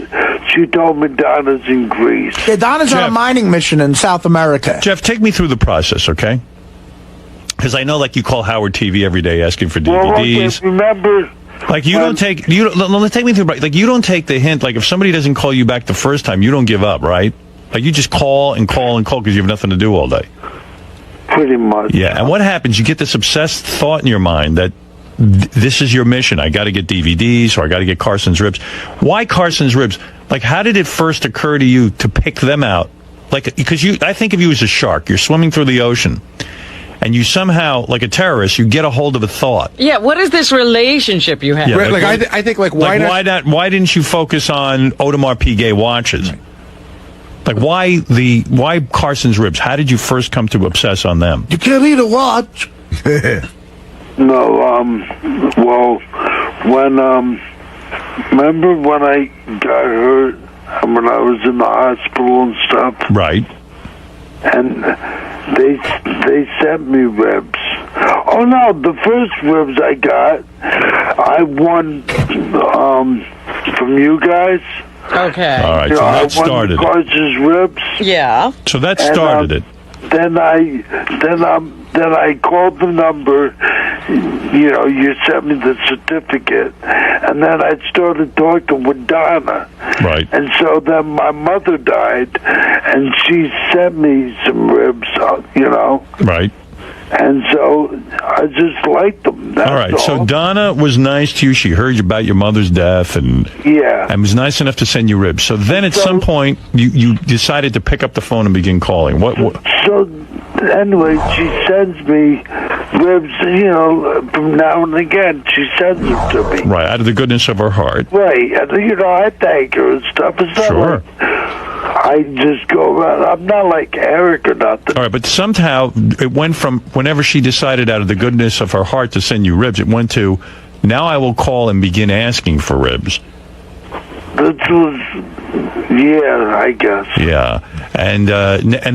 she told me Donna's in Greece. Yeah, Donna's on a mining mission in South America. Jeff, take me through the process, okay? Because I know, like, you call Howard TV every day asking for DVDs. Well, remember... Like, you don't take... take me through... Like, you don't take the hint. Like, if somebody doesn't call you back the first time, you don't give up, right? Like, you just call and call and call because you have nothing to do all day. Pretty much. Yeah, and what happens? You get this obsessed thought in your mind that this is your mission. I got to get DVDs, or I got to get Carson's Ribs. Why Carson's Ribs? Like, how did it first occur to you to pick them out? Like, because I think of you as a shark. You're swimming through the ocean, and you somehow, like a terrorist, you get a hold of a thought. Yeah, what is this relationship you have? Yeah, I think why not? Why didn't you focus on Audemars Piguet watches? Like, why Carson's Ribs? How did you first come to obsess on them? You can't eat a watch. No, well, when, remember when I got hurt and when I was in the hospital and stuff? Right. And they sent me ribs. Oh, no, the first ribs I got, I won, from you guys. Okay. All right, so that started it. Carson's Ribs. Yeah. So that started it. Then I called the number. You know, you sent me the certificate, and then I started talking with Donna. Right. And so then my mother died, and she sent me some ribs. You know. Right. And so I just liked them. That's all right. all. So Donna was nice to you. She heard about your mother's death and was nice enough to send you ribs. So then at some point you decided to pick up the phone and begin calling. What? So anyway, she sends me ribs, you know, from now and again. She sends them to me. Right, out of the goodness of her heart. Right. And, you know, I thank her and stuff. It's not Sure. like I just go around. I'm not like Eric or nothing. All right, but somehow it went from whenever she decided out of the goodness of her heart to send you ribs, it went to, now I will call and begin asking for ribs. This was, yeah, I guess. Yeah, and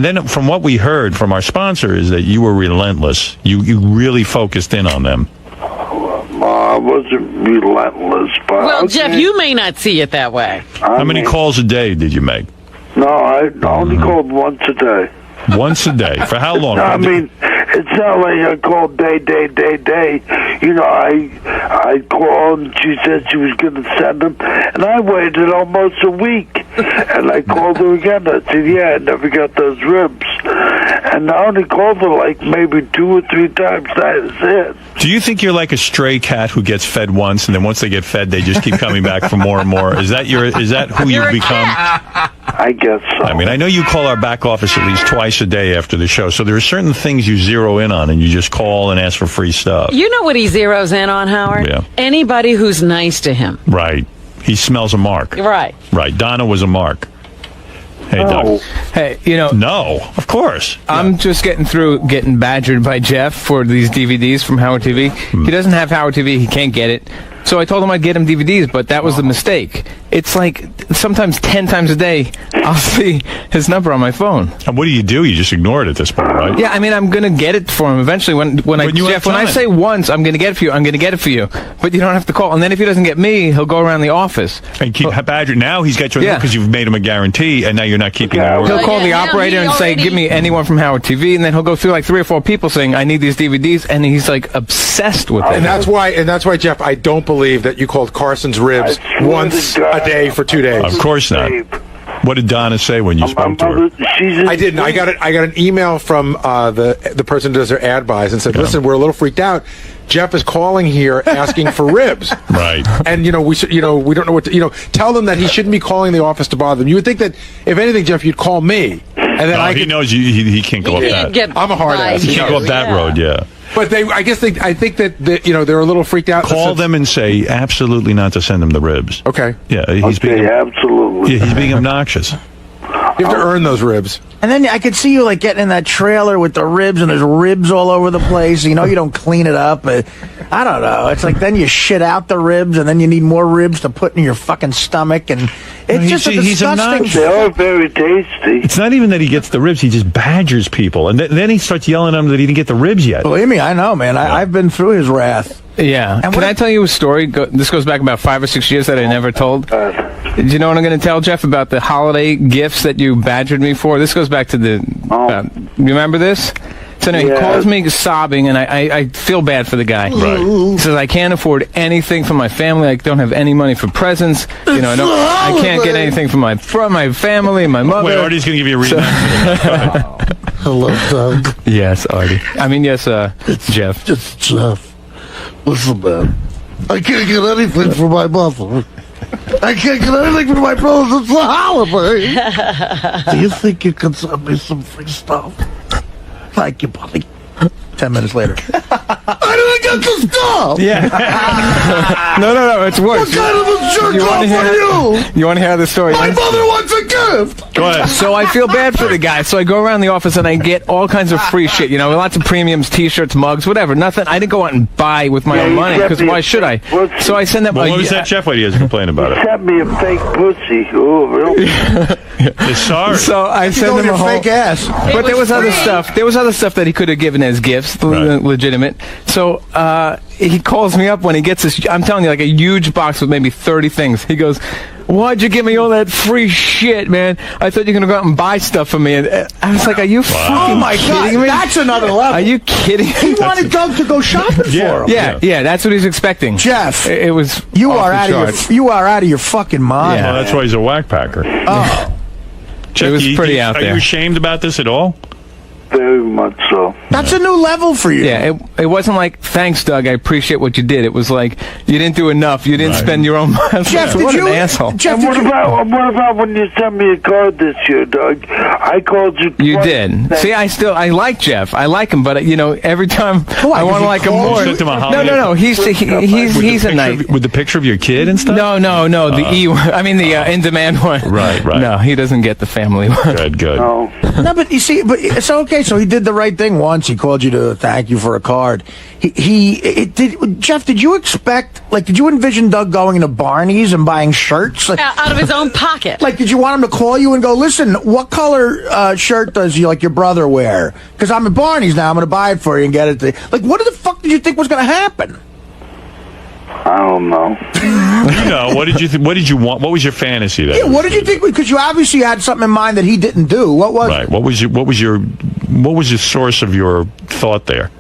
then from what we heard from our sponsor is that you were relentless. You really focused in on them. I wasn't relentless, but... Well, Jeff, you may not see it that way. How many calls a day did you make? No, I only called once a day. Once a day? For how long? I mean, it's not like I called day. You know, I called and she said she was going to send them, and I waited almost a week. And I called her again. I said, yeah, I never got those ribs. And I only called her like maybe 2 or 3 times. That's it. Do you think you're like a stray cat who gets fed once, and then once they get fed, they just keep coming back for more and more? Is that who you've become? I guess so. I mean, I know you call our back office at least twice a day after the show, so there are certain things you zero in on, and you just call and ask for free stuff. You know what he zeroes in on, Howard? Yeah. Anybody who's nice to him. Right. He smells a mark. Right. Right. Donna was a mark. Hey, Doug. Hey, you know. No, of course. I'm just getting badgered by Jeff for these DVDs from Howard TV. He doesn't have Howard TV. He can't get it. So I told him I'd get him DVDs, but that was the mistake. It's like sometimes 10 times a day I'll see his number on my phone. And what do? You just ignore it at this point, right? Yeah, I mean, I'm going to get it for him eventually. When I say once, I'm going to get it for you, I'm going to get it for you. But you don't have to call. And then if he doesn't get me, he'll go around the office. And keep badger. Now he's got your because you've made him a guarantee, and now you're not keeping your word. He'll call the operator and say, give me anyone from Howard TV, and then he'll go through like 3 or 4 people saying, I need these DVDs, and he's like obsessed with it. And that's why, Jeff, I don't believe that you called Carson's ribs once a day for 2 days. Of course not. What did Donna say when you spoke to her? I didn't. I got an email from the person who does their ad buys and said, "Listen, we're a little freaked out. Jeff is calling here asking for ribs." Right. And we don't know what to, tell them that he shouldn't be calling the office to bother them. You would think that if anything, Jeff, you'd call me, and then he knows he can't go up that. I'm a hard ass. He can't go up that road. Yeah. But I think that they're a little freaked out. Call them and say absolutely not to send them the ribs. Okay. Yeah, he's being absolutely. Yeah, he's being obnoxious. You have to earn those ribs. And then I could see you like getting in that trailer with the ribs, and there's ribs all over the place. You don't clean it up. I don't know. It's like then you shit out the ribs, and then you need more ribs to put in your fucking stomach, and it's just a disgusting. They are very tasty. It's not even that he gets the ribs; he just badgers people, and then he starts yelling at them that he didn't get the ribs yet. Believe me, I know, man. I've been through his wrath. Yeah. And can I tell you a story? This goes back about 5 or 6 years that I never told. Do you know what I'm going to tell, Jeff, about the holiday gifts that you badgered me for? This goes back to the... you remember this? So he calls me sobbing, and I feel bad for the guy. Right. He says, I can't afford anything for my family. I don't have any money for presents. I can't get anything from my family, my mother. Wait, Artie's going to give you a read. Hello, Doug. Yes, Artie. I mean, yes, Jeff. It's Jeff. Listen, man. I can't get anything for my mother. I can't get anything for my brothers. It's the holiday. Do you think you can send me some free stuff? Thank you, buddy. 10 minutes later. I didn't get the stuff! Yeah. No, it's worse. What kind of a jerk off are you? You want to hear the story? My mother wants a gift! Go ahead. So I feel bad for the guy. So I go around the office and I get all kinds of free shit. Lots of premiums, T-shirts, mugs, whatever. Nothing. I didn't go out and buy with my own money because why should I? So I send them. Well, what was that Jeff? What he has to complain about He it? sent me a fake pussy. Oh, really? Sorry. So I send him a whole fake ass. But there was other stuff. There was other stuff that he could have given as gifts, legitimate. So he calls me up when he gets this. I'm telling you, like a huge box with maybe 30 things. He goes, "Why'd you give me all that free shit, man? I thought you were gonna go out and buy stuff for me." And I was like, "Are you fucking kidding me? That's another level. Are you kidding? He wanted Doug to go shopping for him. Yeah, that's what he's expecting. Jeff, it was. You are out of your fucking mind. Yeah, well, that's why he's a whack packer. Oh, Jeff, it was pretty out there. Are you ashamed about this at all? Very much so. That's a new level for you. Yeah, it wasn't like, thanks, Doug, I appreciate what you did. It was like, you didn't do enough. You didn't spend your own money. Jeff, what an asshole. Jeff, what about when you sent me a card this year, Doug? I called you. You did. See, I like Jeff. I like him, but every time I want to like him more. You sent him a holiday. No. He's a knight. With the picture of your kid and stuff? No. The in-demand one. Right. No, he doesn't get the family one. Good. No, but you see, but it's okay. So he did the right thing once. He called you to thank you for a card. Jeff, did you expect, did you envision Doug going into Barney's and buying shirts? Out of his own pocket. Did you want him to call you and go, listen, what color shirt does your brother wear? Because I'm at Barney's now. I'm going to buy it for you and get it. What the fuck did you think was going to happen? I don't know. What did you think? What did you want? What was your fantasy there? Yeah, what did you think? Because you obviously had something in mind that he didn't do. What was it? What was the source of your thought there?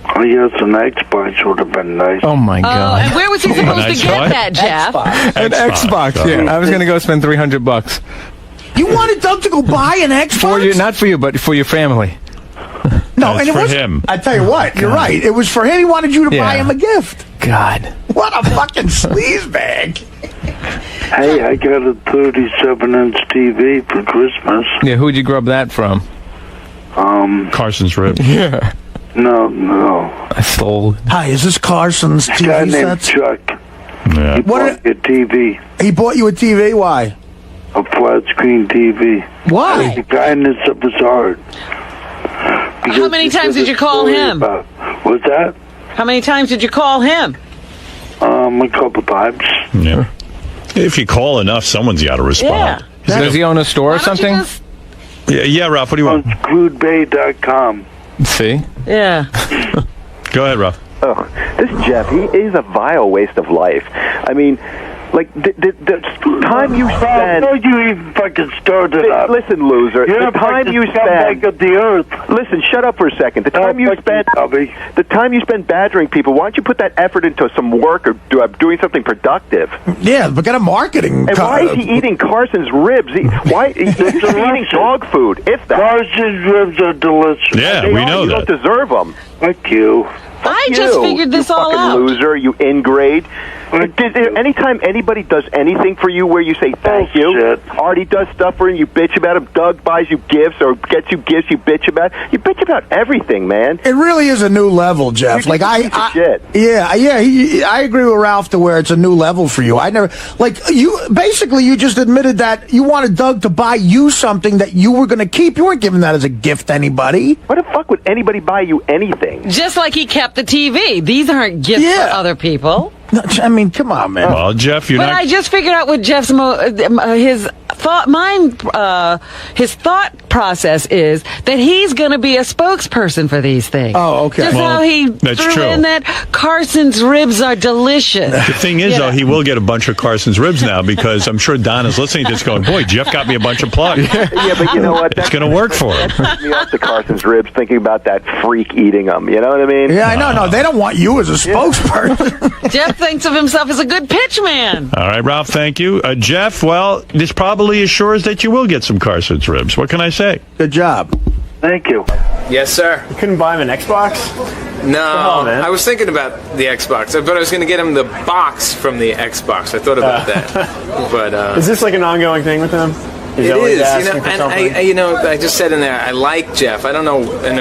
I guess an Xbox would have been nice. Oh my God! And where was he supposed to get that, Jeff? An Xbox. Yeah, I was going to go spend $300. You wanted Doug to go buy an Xbox? For you, not for you, but for your family. No, and it was him. I tell you what, you're right. It was for him. He wanted you to buy him a gift. God, what a fucking sleaze bag! Hey, I got a 37-inch TV for Christmas. Yeah, who'd you grub that from? Carson's rib. Yeah. No. I stole. Hi, is this Carson's TV guy named sets? Chuck. Yeah. He bought me a TV. He bought you a TV? Why? A flat screen TV. Why? The kindness of his heart. How many times did you call him? What's that? How many times did you call him? A couple times. Yeah. If you call enough, someone's got to respond. Yeah. Does he own a store or something? Yeah, Ralph, what do you want? Crudebay.com. See? Yeah. Go ahead, Ralph. Oh, this Jeff, he is a vile waste of life. I mean, like, the time you spend... Don't you even fucking start it up. Listen, loser. You're the time you spend... of the earth. Listen, shut up for a second. The time you spend badgering people, why don't you put that effort into some work or doing something productive? Yeah, but get a marketing... And why is he eating Carson's ribs? Why he's eating dog food, if that? Carson's ribs are delicious. Yeah, we know you that. don't deserve them. Fuck you. I just figured this all out. You fucking loser, you ingrate. Anytime anybody does anything for you where you say thank you, Artie does stuff for you, you bitch about him, Doug buys you gifts or gets you gifts, you bitch about. You bitch about everything, man. It really is a new level, Jeff. You're Like shit. I agree with Ralph to where it's a new level for you. I never you just admitted that you wanted Doug to buy you something that you were going to keep. You weren't giving that as a gift to anybody. Why the fuck would anybody buy you anything? Just like he kept the TV. These aren't gifts for other people. No, I mean, come on, man. Well, Jeff, you're But not... I just figured out what Jeff's his thought process is that he's going to be a spokesperson for these things. Oh, okay. Just how he that's threw true. in that Carson's ribs are delicious. The thing is, though, he will get a bunch of Carson's ribs now because I'm sure Donna's listening to this going, boy, Jeff got me a bunch of plugs. Yeah, but you know what? It's going to work for him. That me off the Carson's ribs thinking about that freak eating them. You know what I mean? Yeah, I know. No, they don't want you as a spokesperson. Jeff thinks of himself as a good pitch man. All right, Ralph, thank you. Jeff, well, this probably assures that you will get some Carson's ribs. What can I say? Good job. Thank you. Yes, sir. You couldn't buy him an Xbox? No, on, man. I was thinking about the Xbox, but I was going to get him the box from the Xbox. I thought about that. But is this like an ongoing thing with him? It is, I just said in there, I like Jeff. I don't know,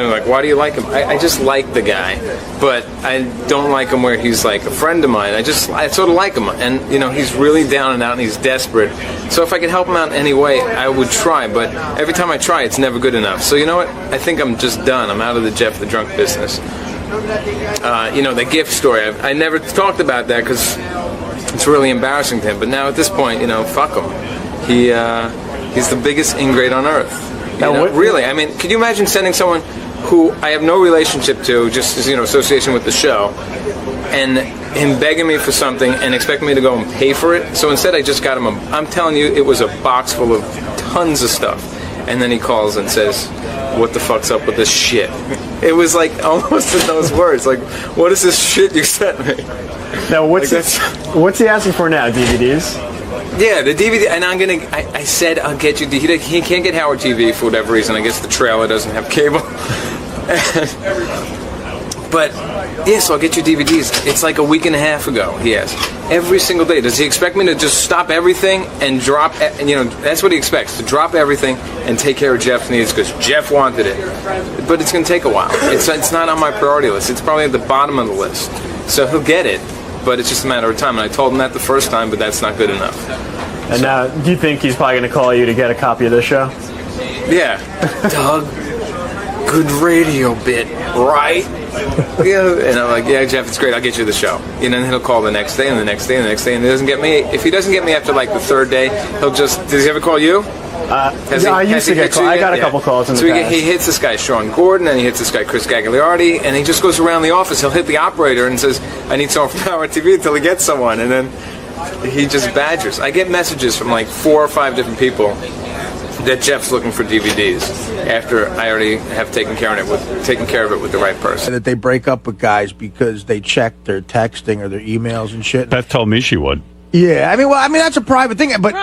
like, why do you like him? I just like the guy, but I don't like him where he's like a friend of mine. I sort of like him, and he's really down and out, and he's desperate. So if I could help him out in any way, I would try. But every time I try, it's never good enough. So you know what? I think I'm just done. I'm out of the Jeff the Drunk business. The gift story. I never talked about that because it's really embarrassing to him. But now at this point, fuck him. He's the biggest ingrate on earth. Really, I mean, could you imagine sending someone who I have no relationship to, just as, association with the show, and him begging me for something and expecting me to go and pay for it? So instead I just got him I'm telling you, it was a box full of tons of stuff. And then he calls and says, what the fuck's up with this shit? It was like almost in those words, like, what is this shit you sent me? Now, what's he asking for now, DVDs? Yeah, the DVD, and I said I'll get you. He can't get Howard TV for whatever reason. I guess the trailer doesn't have cable. But yes, I'll get you DVDs. It's like a week and a half ago. He asked every single day. Does he expect me to just stop everything and drop? That's what he expects, to drop everything and take care of Jeff's needs because Jeff wanted it. But it's going to take a while. It's not on my priority list. It's probably at the bottom of the list. So he'll get it. But it's just a matter of time. And I told him that the first time, but that's not good enough. And now, do you think he's probably going to call you to get a copy of this show? Yeah. Doug, good radio bit, right? Yeah. And I'm like, yeah, Jeff, it's great. I'll get you the show. And then he'll call the next day and the next day and the next day. And he doesn't get me. If he doesn't get me after like the third day, he'll just. Does he ever call you? I used to get calls. I got a couple calls in the past. He hits this guy, Sean Gordon, and he hits this guy, Chris Gagliardi, and he just goes around the office. He'll hit the operator and says, I need someone from Howard TV until he gets someone. And then he just badgers. I get messages from like 4 or 5 different people that Jeff's looking for DVDs after I already have taken care of it with the right person. That they break up with guys because they check their texting or their emails and shit. Beth told me she would. Yeah, I mean, that's a private thing. But,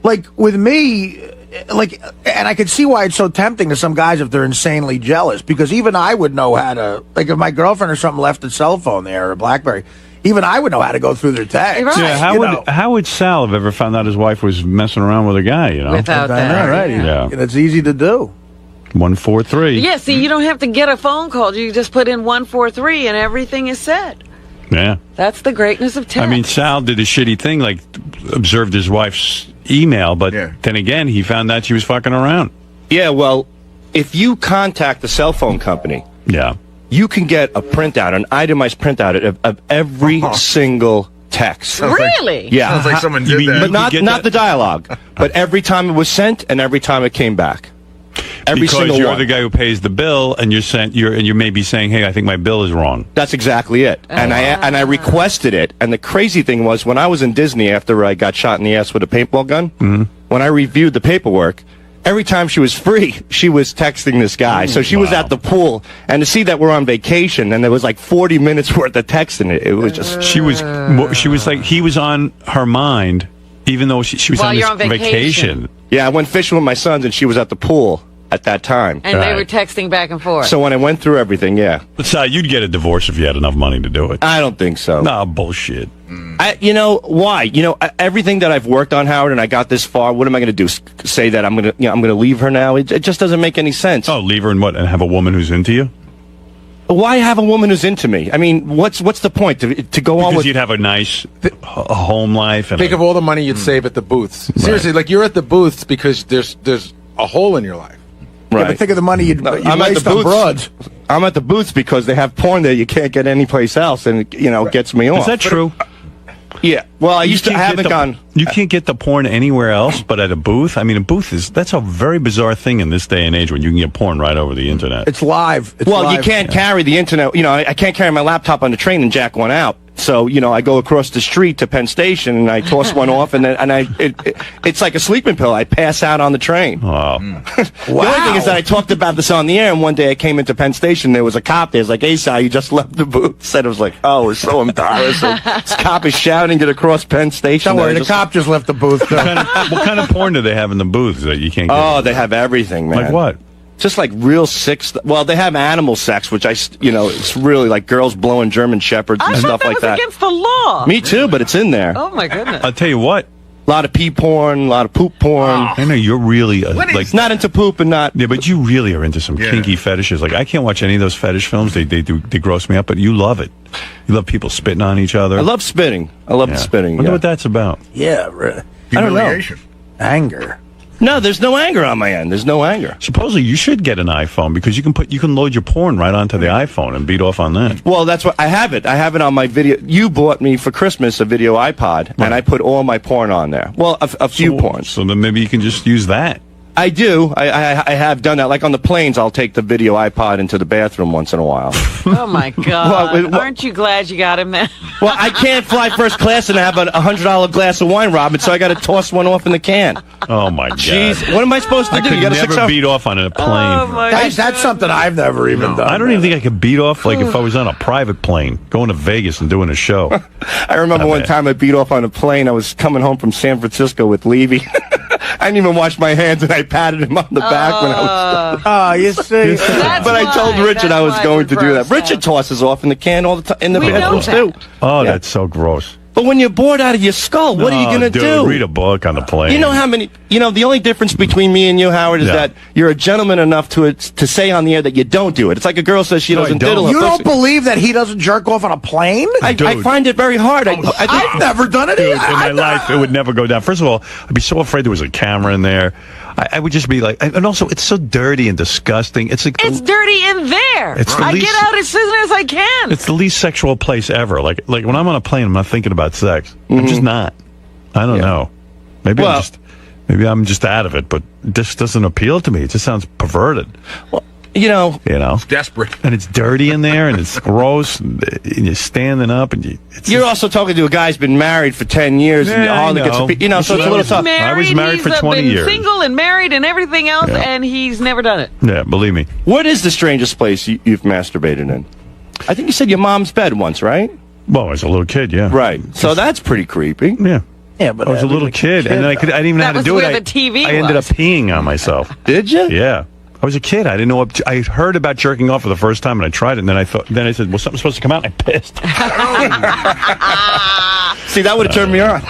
like with me, and I could see why it's so tempting to some guys if they're insanely jealous, because even I would know how to, like if my girlfriend or something left a cell phone there or a BlackBerry, even I would know how to go through their texts. Right. Yeah, how would Sal have ever found out his wife was messing around with a guy, Without that. Right. Yeah. That's easy to do. 143. Yeah, see, you don't have to get a phone call. You just put in 143 and everything is said. Yeah. That's the greatness of text. I mean, Sal did a shitty thing, like observed his wife's email, but then again, he found out she was fucking around. Yeah, well, if you contact the cell phone company, yeah, you can get a printout, an itemized printout of every single text. Really? Yeah. Sounds like someone did that. But not the dialogue. But every time it was sent and every time it came back. Every because single you're one. the guy who pays the bill, and you're maybe saying, "Hey, I think my bill is wrong." That's exactly it. And I requested it. And the crazy thing was, when I was in Disney after I got shot in the ass with a paintball gun, when I reviewed the paperwork, every time she was free, she was texting this guy. So she was at the pool, and to see that we're on vacation, and there was like 40 minutes worth of texting, it was just... She was like, he was on her mind, even though she was While on you're this on vacation. Yeah, I went fishing with my sons, and she was at the pool at that time. And they were texting back and forth. So when I went through everything, yeah. So you'd get a divorce if you had enough money to do it. I don't think so. No, bullshit. You know why? You know, everything that I've worked on, Howard, and I got this far. What am I going to do? Say that I'm going to leave her now? It just doesn't make any sense. Oh, leave her and what? And have a woman who's into you? Why have a woman who's into me? I mean, what's the point to go on Because with? you'd have a nice a home life. And Think of all the money you'd save at the booths. Seriously, like you're at the booths because there's a hole in your life. Right. Yeah, but think of the money you'd waste on broads. I'm at the booths because they have porn there you can't get anyplace else, and it gets me off. Is that true? Yeah. Well, I haven't gone. You can't get the porn anywhere else but at a booth. I mean, that's a very bizarre thing in this day and age when you can get porn right over the internet. It's live. You can't carry the internet. I can't carry my laptop on the train and jack one out. So I go across the street to Penn Station and I toss one off, and it's like a sleeping pill. I pass out on the train. Oh. The only thing is that I talked about this on the air, and one day I came into Penn Station. There was a cop there. It's like, "Hey, Sal, you just left the booth." Said it was like, "Oh, it's so embarrassing." This cop is shouting it across Penn Station. Don't worry, the cop just left the booth. What kind of porn do they have in the booths that you can't get? Oh, they have everything, man. Like what? Just like real sick stuff. Well, they have animal sex, which it's really like girls blowing German shepherds and stuff like that. Against the law. Me too, but it's in there. Oh my goodness. I'll tell you what. A lot of pee porn, a lot of poop porn. I know you're really not into poop and not. Yeah, but you really are into some kinky fetishes. Like I can't watch any of those fetish films. They gross me up. But you love it. You love people spitting on each other. I love spitting. I love the spitting. Wonder what that's about. Yeah, really. I don't know. Humiliation. Anger. No, there's no anger on my end. There's no anger. Supposedly, you should get an iPhone because you can load your porn right onto the iPhone and beat off on that. Well, that's what I have it. I have it on my video. You bought me for Christmas a video iPod, and I put all my porn on there. Well, a few porns. So then maybe you can just use that. I do. I have done that. Like on the planes, I'll take the video iPod into the bathroom once in a while. Oh my God! Aren't you glad you got him there? Well, I can't fly first class and have a $100 glass of wine, Robin. So I got to toss one off in the can. Oh my God! Jeez, what am I supposed to do? I could You got never beat off on a plane. Oh my Guys, that's something I've never even done. I don't even think I could beat off like if I was on a private plane going to Vegas and doing a show. I remember one time I beat off on a plane. I was coming home from San Francisco with Levy. I didn't even wash my hands, and I patted him on the back when I was. Oh, you see. But I told Richard I was going to do that. Richard tosses off in the can all the time in the bathrooms too. Oh, that's so gross. But when you're bored out of your skull, what are you going to do? Read a book on the plane. You know how many? The only difference between me and you, Howard, is that you're a gentleman enough to say on the air that you don't do it. It's like a girl says she doesn't diddle. You don't believe that he doesn't jerk off on a plane? I find it very hard. I've never done it. Dude, in my life, it would never go down. First of all, I'd be so afraid there was a camera in there. I would just be like, and also it's so dirty and disgusting. It's dirty in there. I get out as soon as I can. It's the least sexual place ever. Like when I'm on a plane, I'm not thinking about sex. I'm just not. I don't know. Maybe I'm just out of it, but it just doesn't appeal to me. It just sounds perverted. Well, it's desperate, and it's dirty in there, and it's gross, and you're standing up, and you're also talking to a guy who's been married for 10 years, and hardly gets so it's a little tough. I was married for 20 years. Single and married and everything else, and he's never done it. Yeah, believe me. What is the strangest place you've masturbated in? I think you said your mom's bed once, right? Well, as a little kid, yeah. Right. So that's pretty creepy. Yeah. Yeah, but I was a little kid, and then I didn't even know how to do it. That was where the TV I ended up peeing on myself. Did you? Yeah. I was a kid. I didn't know what I heard about jerking off for the first time, and I tried it. And then I said, "Well, something's supposed to come out." And I pissed. See, that would have turned me on.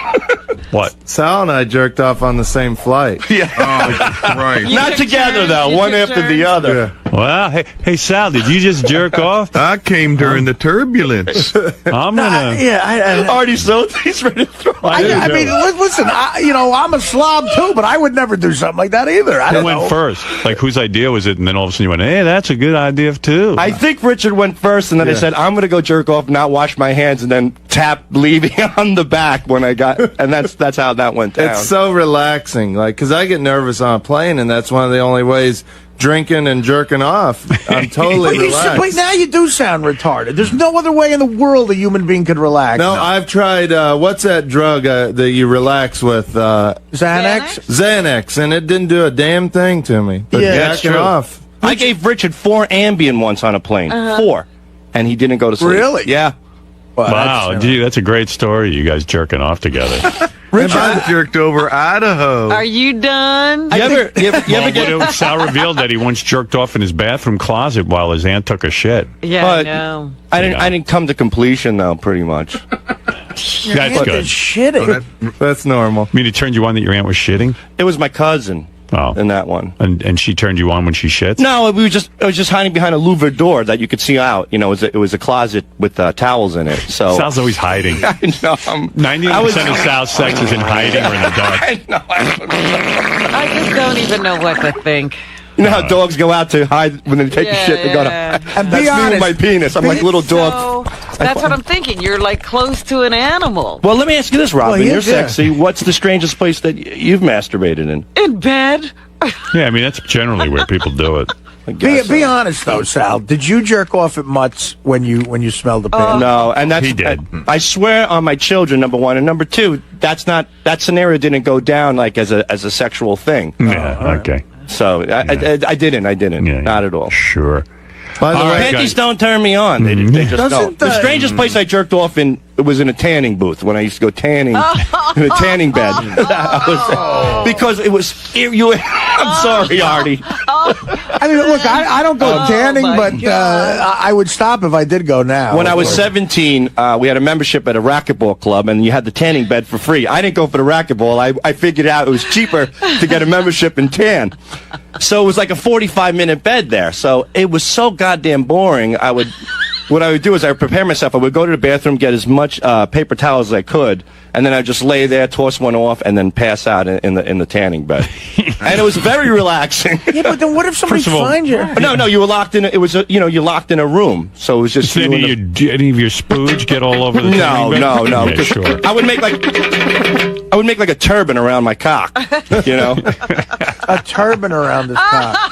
What? Sal and I jerked off on the same flight. Yeah. Oh, right. Not together though, one after the other. Yeah. Well, hey, Sal, did you just jerk off? I came during the turbulence. I'm gonna. Yeah, Artie, so he's ready to throw I mean, listen, I'm a slob too, but I would never do something like that either. I Who don't went know. first? Like, whose idea was it? And then all of a sudden you went, hey, that's a good idea, too. I think Richard went first, and then I said, I'm going to go jerk off, not wash my hands, and then tap Levy on the back when I got, and that's how that went down. It's so relaxing, like, because I get nervous on a plane, and that's one of the only ways drinking and jerking off. I'm totally relaxed. But now you do sound retarded. There's no other way in the world a human being could relax. No, I've tried, what's that drug that you relax with? Xanax? Xanax, and it didn't do a damn thing to me. But that's jacking true. off. I gave Richard 4 Ambien once on a plane. 4. And he didn't go to sleep. Really? Yeah. Wow, gee, that's a great story, you guys jerking off together. Richard, I jerked over Idaho. Are you done? You ever get... Sal revealed that he once jerked off in his bathroom closet while his aunt took a shit. Yeah, But I know. I didn't come to completion, though, pretty much. That's good. Shitting. That's normal. I mean, it turned you on that your aunt was shitting? It was my cousin in that one. And she turned you on when she shits? No, I was just hiding behind a louvered door that you could see out. You know, it was a closet with towels in it. So Sal's always hiding. I know. 90% of Sal's sex is in hiding or in the dark. I know. I just don't even know what to think. You know how dogs go out to hide when they take a shit? They go to, And that's be me honest. with my penis. I'm like little dog. So that's what I'm thinking. You're like close to an animal. Well, let me ask you this, Robin. Well, You're yeah. sexy. What's the strangest place that you've masturbated in? In bed. Yeah, I mean, that's generally where people do it. Be honest though, Sal. Did you jerk off at Mutt's when you smelled the pan? No, and that's He did. I swear on my children, number one, and number two, that scenario didn't go down like as a sexual thing. Yeah, okay. So I didn't. Yeah, Not at all. Sure. By the way, Panties don't turn me on. They just don't. The strangest place I jerked off in was in a tanning booth when I used to go tanning in a tanning bed. Because it was I'm sorry, Artie. I mean, look, I don't go tanning, but I would stop if I did go now. When I was 17, we had a membership at a racquetball club, and you had the tanning bed for free. I didn't go for the racquetball. I figured out it was cheaper to get a membership and tan. So it was like a 45-minute bed there. So it was so goddamn boring. What I would do is I would prepare myself. I would go to the bathroom, get as much paper towels as I could, and then I'd just lay there, toss one off, and then pass out in the tanning bed. And it was very relaxing. Yeah, but then what if somebody First of all- finds you? No, you were locked in. It was you're locked in a room, so it was just. Did any of your spooge get all over the tanning bed? No. Yeah, because sure. I would make like a turban around my cock. You know. A turban around his cock.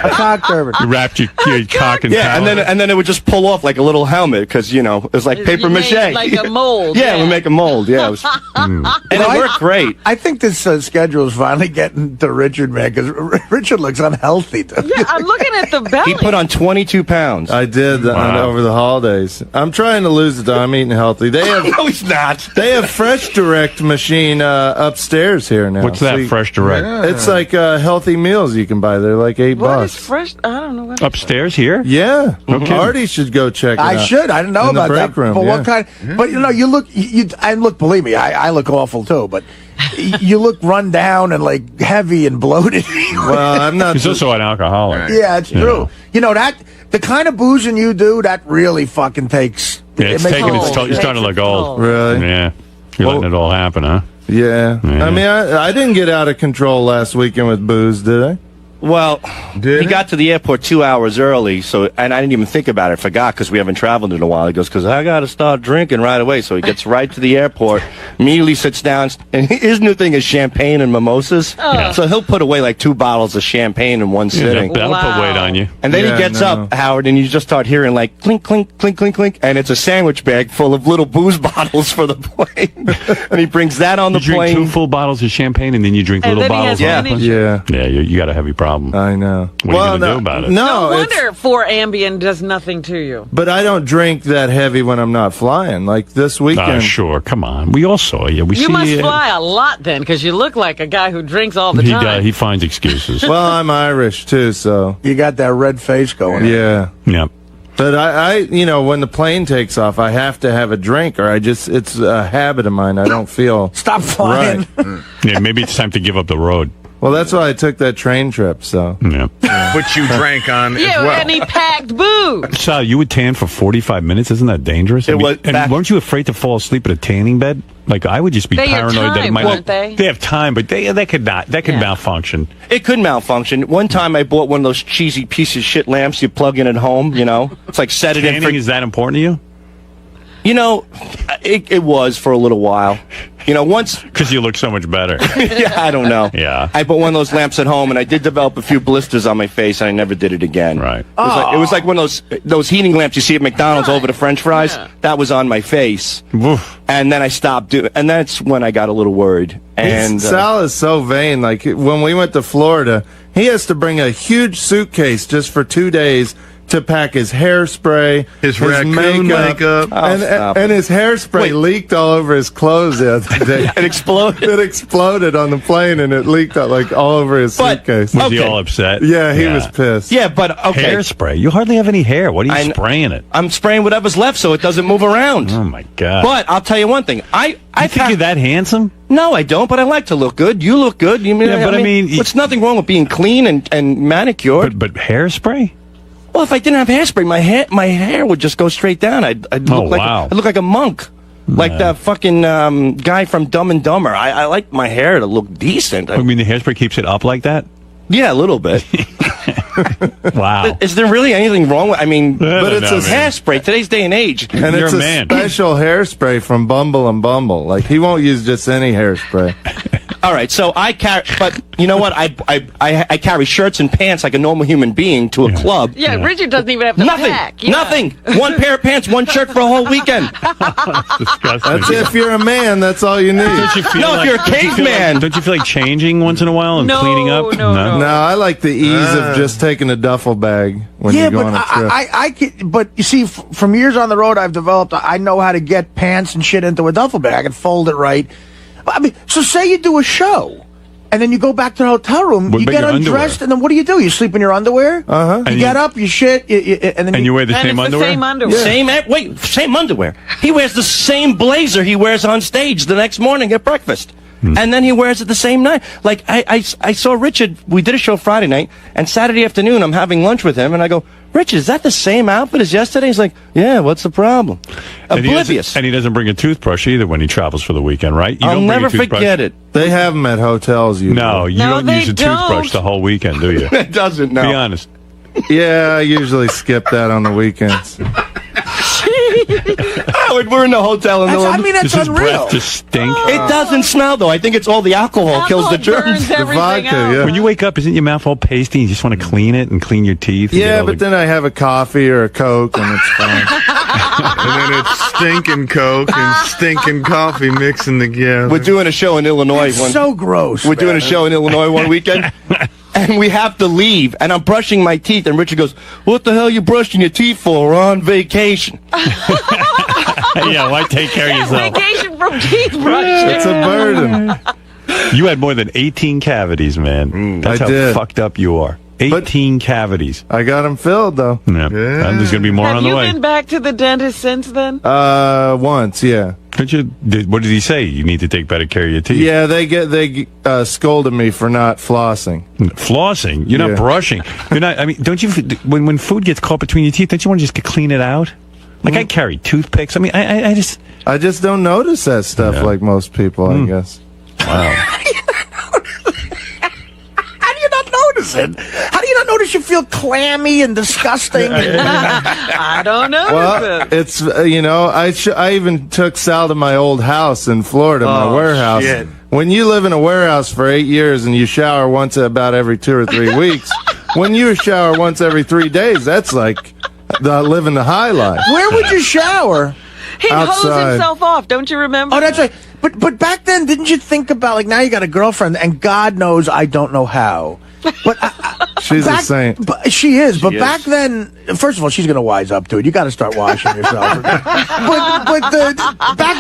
A cock turban. You wrapped your cock in Yeah, towel. and then it would just pull off like a little helmet because it was like paper You mache. made like a mold. Yeah, we make a mold. Yeah, it was, and it worked great. I think this schedule is finally getting to Richard, man, because Richard looks unhealthy. Yeah, I'm looking at the belly. He put on 22 pounds. I did over the holidays. I'm trying to lose it, though. I'm eating healthy. They have No, he's not. They have Fresh Direct machine upstairs here now. What's that, Fresh Direct? It's like healthy meals you can buy. They're like $8. What is fresh? I don't know what. Upstairs here? Yeah. Okay. Artie should go check it out. I should. I didn't know In the about that. break room, But yeah. what kind? But you look. And look. Believe me, I look awful too. But you look run down and like heavy and bloated. Well, I'm not. He's also an alcoholic. Yeah, it's true. You know that the kind of boozing you do that really fucking takes. Yeah, it's makes taking it its toll. toll. You're starting to look old. Really? Yeah. You're letting it all happen, huh? Yeah. Yeah. I mean, I didn't get out of control last weekend with booze, did I? Well, Did he it? got to the airport 2 hours early, and I didn't even think about it. Forgot because we haven't traveled in a while. He goes, because I got to start drinking right away. So he gets right to the airport, immediately sits down, and his new thing is champagne and mimosas. Oh. So he'll put away like 2 bottles of champagne in one sitting. That'll put weight on you. And then Yeah, he gets no. up, Howard, and you just start hearing like clink, clink, clink, clink, clink, and it's a sandwich bag full of little booze bottles for the plane. And he brings that on the You drink plane. 2 full bottles of champagne and then you drink And little then he has bottles of many- Yeah. Yeah, you got a heavy problem. I know. What are you going to do about it? No, No it's- wonder 4 Ambien does nothing to you. but I don't drink that heavy when I'm not flying. Like this weekend. Sure, come on. We all saw you. We You see must you. fly a lot then, because you look like a guy who drinks all the He time. does. He finds excuses. Well, I'm Irish too, so You got that red face going. yeah. Yep. But I, when the plane takes off, I have to have a drink, or it's a habit of mine. I don't feel Stop flying. right. Yeah, maybe it's time to give up the road. Well, that's why I took that train trip. So Which you drank on as Yeah, well. and he packed booze. Sal, you would tan for 45 minutes? Isn't that dangerous? It was and back- weren't you afraid to fall asleep at a tanning bed? Like, I would just be They had paranoid that it time, might weren't they? They have time, but that could malfunction. It could malfunction. One time I bought one of those cheesy piece of shit lamps you plug in at home, you know? It's like set it in Tanning for... is that important to you? You know, it was for a little while. You know, once... Because you look so much better. Yeah, I don't know. Yeah. I bought one of those lamps at home, and I did develop a few blisters on my face, and I never did it again. Right. It was like one of those heating lamps you see at McDonald's over the French fries. Yeah. That was on my face. Oof. And then I stopped doing... And that's when I got a little worried. And Sal is so vain. Like, when we went to Florida, he has to bring a huge suitcase just for 2 days to pack his hairspray, His raccoon makeup. and his hairspray leaked all over his clothes the other day. It exploded. It exploded on the plane, and it leaked out like all over his suitcase. Was he all upset? Yeah, he was pissed. Yeah, but okay. Hairspray. You hardly have any hair. What are you spraying it? I'm spraying whatever's left so it doesn't move around. Oh, my God. But I'll tell you one thing. I think you're that handsome? No, I don't, but I like to look good. You look good. You mean, Yeah, but I mean, there's nothing wrong with being clean and manicured. But hairspray? Well, if I didn't have hairspray, my hair would just go straight down. I'd look I'd look like a monk. Like that fucking guy from Dumb and Dumber. I like my hair to look decent. I mean, the hairspray keeps it up like that? Yeah, a little bit. Wow. Is there really anything wrong with... I mean, but it's a hairspray. Today's day and age. And it's a special hairspray from Bumble and Bumble. Like, he won't use just any hairspray. All right, so I carry... But you know what? I carry shirts and pants like a normal human being to a club. Yeah, Richard doesn't even have to Nothing. pack. Yeah. Nothing. One pair of pants, one shirt for a whole weekend. Disgusting. That's if you're a man, that's all you need. Don't you feel No, if you're a caveman. Don't you feel like changing once in a while and No, cleaning up? No, I like the ease of just taking a duffel bag when you go on a trip. I can, but you see, from years on the road, I've developed. I know how to get pants and shit into a duffel bag. I can fold it right. I mean, so say you do a show, and then you go back to the hotel room. What You about get your undressed, underwear? and then what do? You sleep in your underwear. Uh-huh. You get up, you shit, and then you wear the same it's underwear? the same underwear. Same underwear. He wears the same blazer he wears on stage the next morning at breakfast. And then he wears it the same night. Like, I saw Richard, we did a show Friday night, and Saturday afternoon I'm having lunch with him, and I go, Richard, is that the same outfit as yesterday? He's like, yeah, what's the problem? And Oblivious. he doesn't bring a toothbrush either when he travels for the weekend, right? You I'll don't bring a never toothbrush? forget it. They have them at hotels usually. No, you No, don't they use a don't. toothbrush the whole weekend, do you? It doesn't, no. Be honest. Yeah, I usually skip that on the weekends. We're in the hotel in the I mean, that's Does his unreal. breath just stink? It doesn't smell, though. I think it's all the alcohol kills the Alcohol germs. burns The everything vodka, out. yeah. When you wake up, isn't your mouth all pasty? You just want to clean it and clean your teeth? and get Yeah, all but the- then I have a coffee or a Coke, and it's fine. And then it's stinking Coke and stinking coffee mixing together. We're doing a show in Illinois. It's so gross. We're doing a show in Illinois one weekend, and we have to leave. And I'm brushing my teeth, and Richard goes, "What the hell are you brushing your teeth for? We're on vacation." Yeah, why take care of yourself? Vacation from teeth brushing. It's a burden. You had more than 18 cavities, man. That's I how did. fucked up you are. 18 cavities. I got them filled, though. Yeah. And there's going to be more Have on the you way. been back to the dentist since then? Once, yeah. What did he say? You need to take better care of your teeth. Yeah, they scolded me for not flossing. Flossing? You're not brushing. You're not. I mean, don't you? When food gets caught between your teeth, don't you want to just clean it out? Like I carry toothpicks. I mean, I just don't notice that stuff like most people. I guess. Wow. How do you not notice it? How do you not notice you feel clammy and disgusting? I don't know. Well, it's I even took Sal to my old house in Florida, my warehouse. shit. When you live in a warehouse for 8 years and you shower once about every 2 or 3 weeks, when you shower once every 3 days, that's like living the high life. Where would you shower? He'd hose outside. himself off, don't you remember? Oh, that's right. But back then, didn't you think about, like, now you got a girlfriend, and God knows I don't know how. But She's a saint. But she is. But She back is. then, first of all, she's going to wise up to it. You got to start washing yourself. Back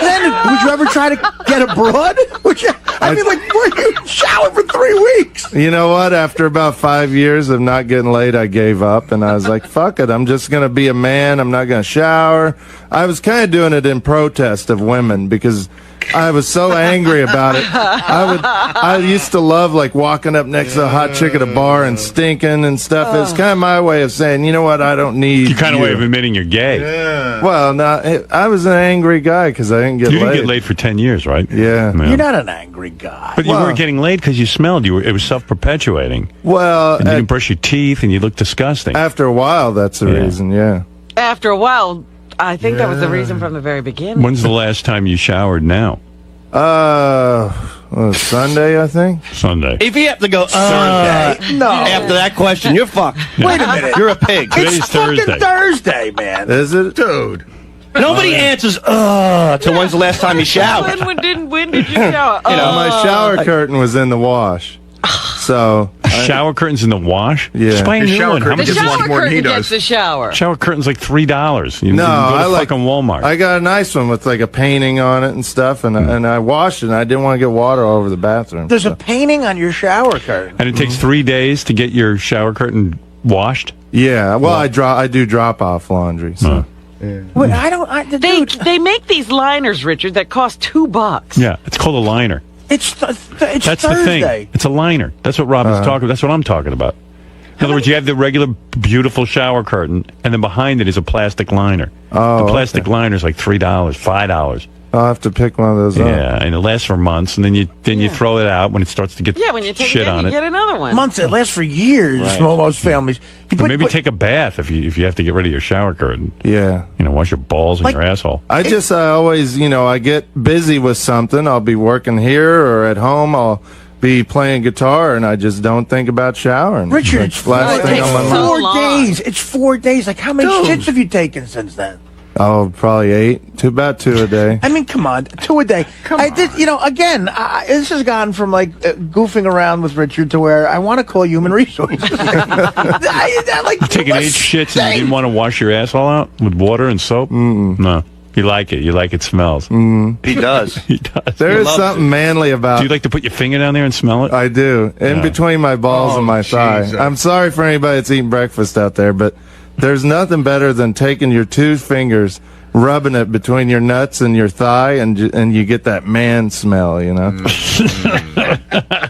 then, would you ever try to get abroad? I mean, like, where you shower for 3 weeks? You know what? After about 5 years of not getting laid, I gave up, and I was like, fuck it. I'm just going to be a man. I'm not going to shower. I was kind of doing it in protest of women because I was so angry about it. I used to love like walking up next to a hot chick at a bar and stinking and stuff. It's kind of my way of saying, you know what, I don't need Your kind of way of admitting you're gay. Well, no, I was an angry guy because I didn't get You laid. didn't get laid for 10 years, right? Yeah. You're not an angry guy. But you weren't getting laid because you smelled. It was self-perpetuating. Well, And you didn't brush your teeth, and you looked disgusting. after a while, that's the reason, yeah. After a while, I think that was the reason from the very beginning. When's the last time you showered now? Sunday, I think. Sunday. If you have to go, No. after that question, you're fucked. Wait a minute. You're a pig. It's fucking Thursday, man. Is it? Dude. Nobody answers, to when's the last time you showered. When did you shower? You know, my shower curtain was in the wash. So shower curtains in the wash? Yeah. Just buy a His new shower one. How curtain much The is shower curtain gets the shower. Shower curtain's like $3. You No, can go to I like fucking Walmart. I got a nice one with like a painting on it and stuff, and I washed it. And I didn't want to get water all over the bathroom. There's a painting on your shower curtain. And it takes 3 days to get your shower curtain washed? Yeah, well, I do drop off laundry. So. Wait, I don't. They make these liners, Richard, that cost $2. Yeah, it's called a liner. It's That's Thursday. the thing. It's a liner. That's what Robin's talking about. That's what I'm talking about. In other words, you have the regular beautiful shower curtain, and then behind it is a plastic liner. Oh, the plastic liner is like $3, $5. I'll have to pick one of those up. Yeah, and it lasts for months, and then you throw it out when it starts to get when you take shit it in, on you it. get another one. Months. It lasts for years. Right. Most families. Or maybe take a bath if you have to get rid of your shower curtain. Yeah. Wash your balls and your asshole. I always, I get busy with something. I'll be working here or at home. I'll be playing guitar, and I just don't think about showering. Richard, It's the last thing on my mind. 4 days. It's 4 days. Like, how many shits have you taken since then? Oh, probably 8. About 2 a day. I mean, come on, 2 a day. I did, again, this has gone from like goofing around with Richard to where I want to call human resources. You taking 8 shits and you didn't want to wash your asshole out with water and soap? No. You like it. You like it smells. He does. He does. There is something manly about. Do you like to put your finger down there and smell it? I do. In between my balls and my thigh. Jesus. I'm sorry for anybody that's eating breakfast out there, but there's nothing better than taking your 2 fingers, rubbing it between your nuts and your thigh, and you get that man smell, Mm.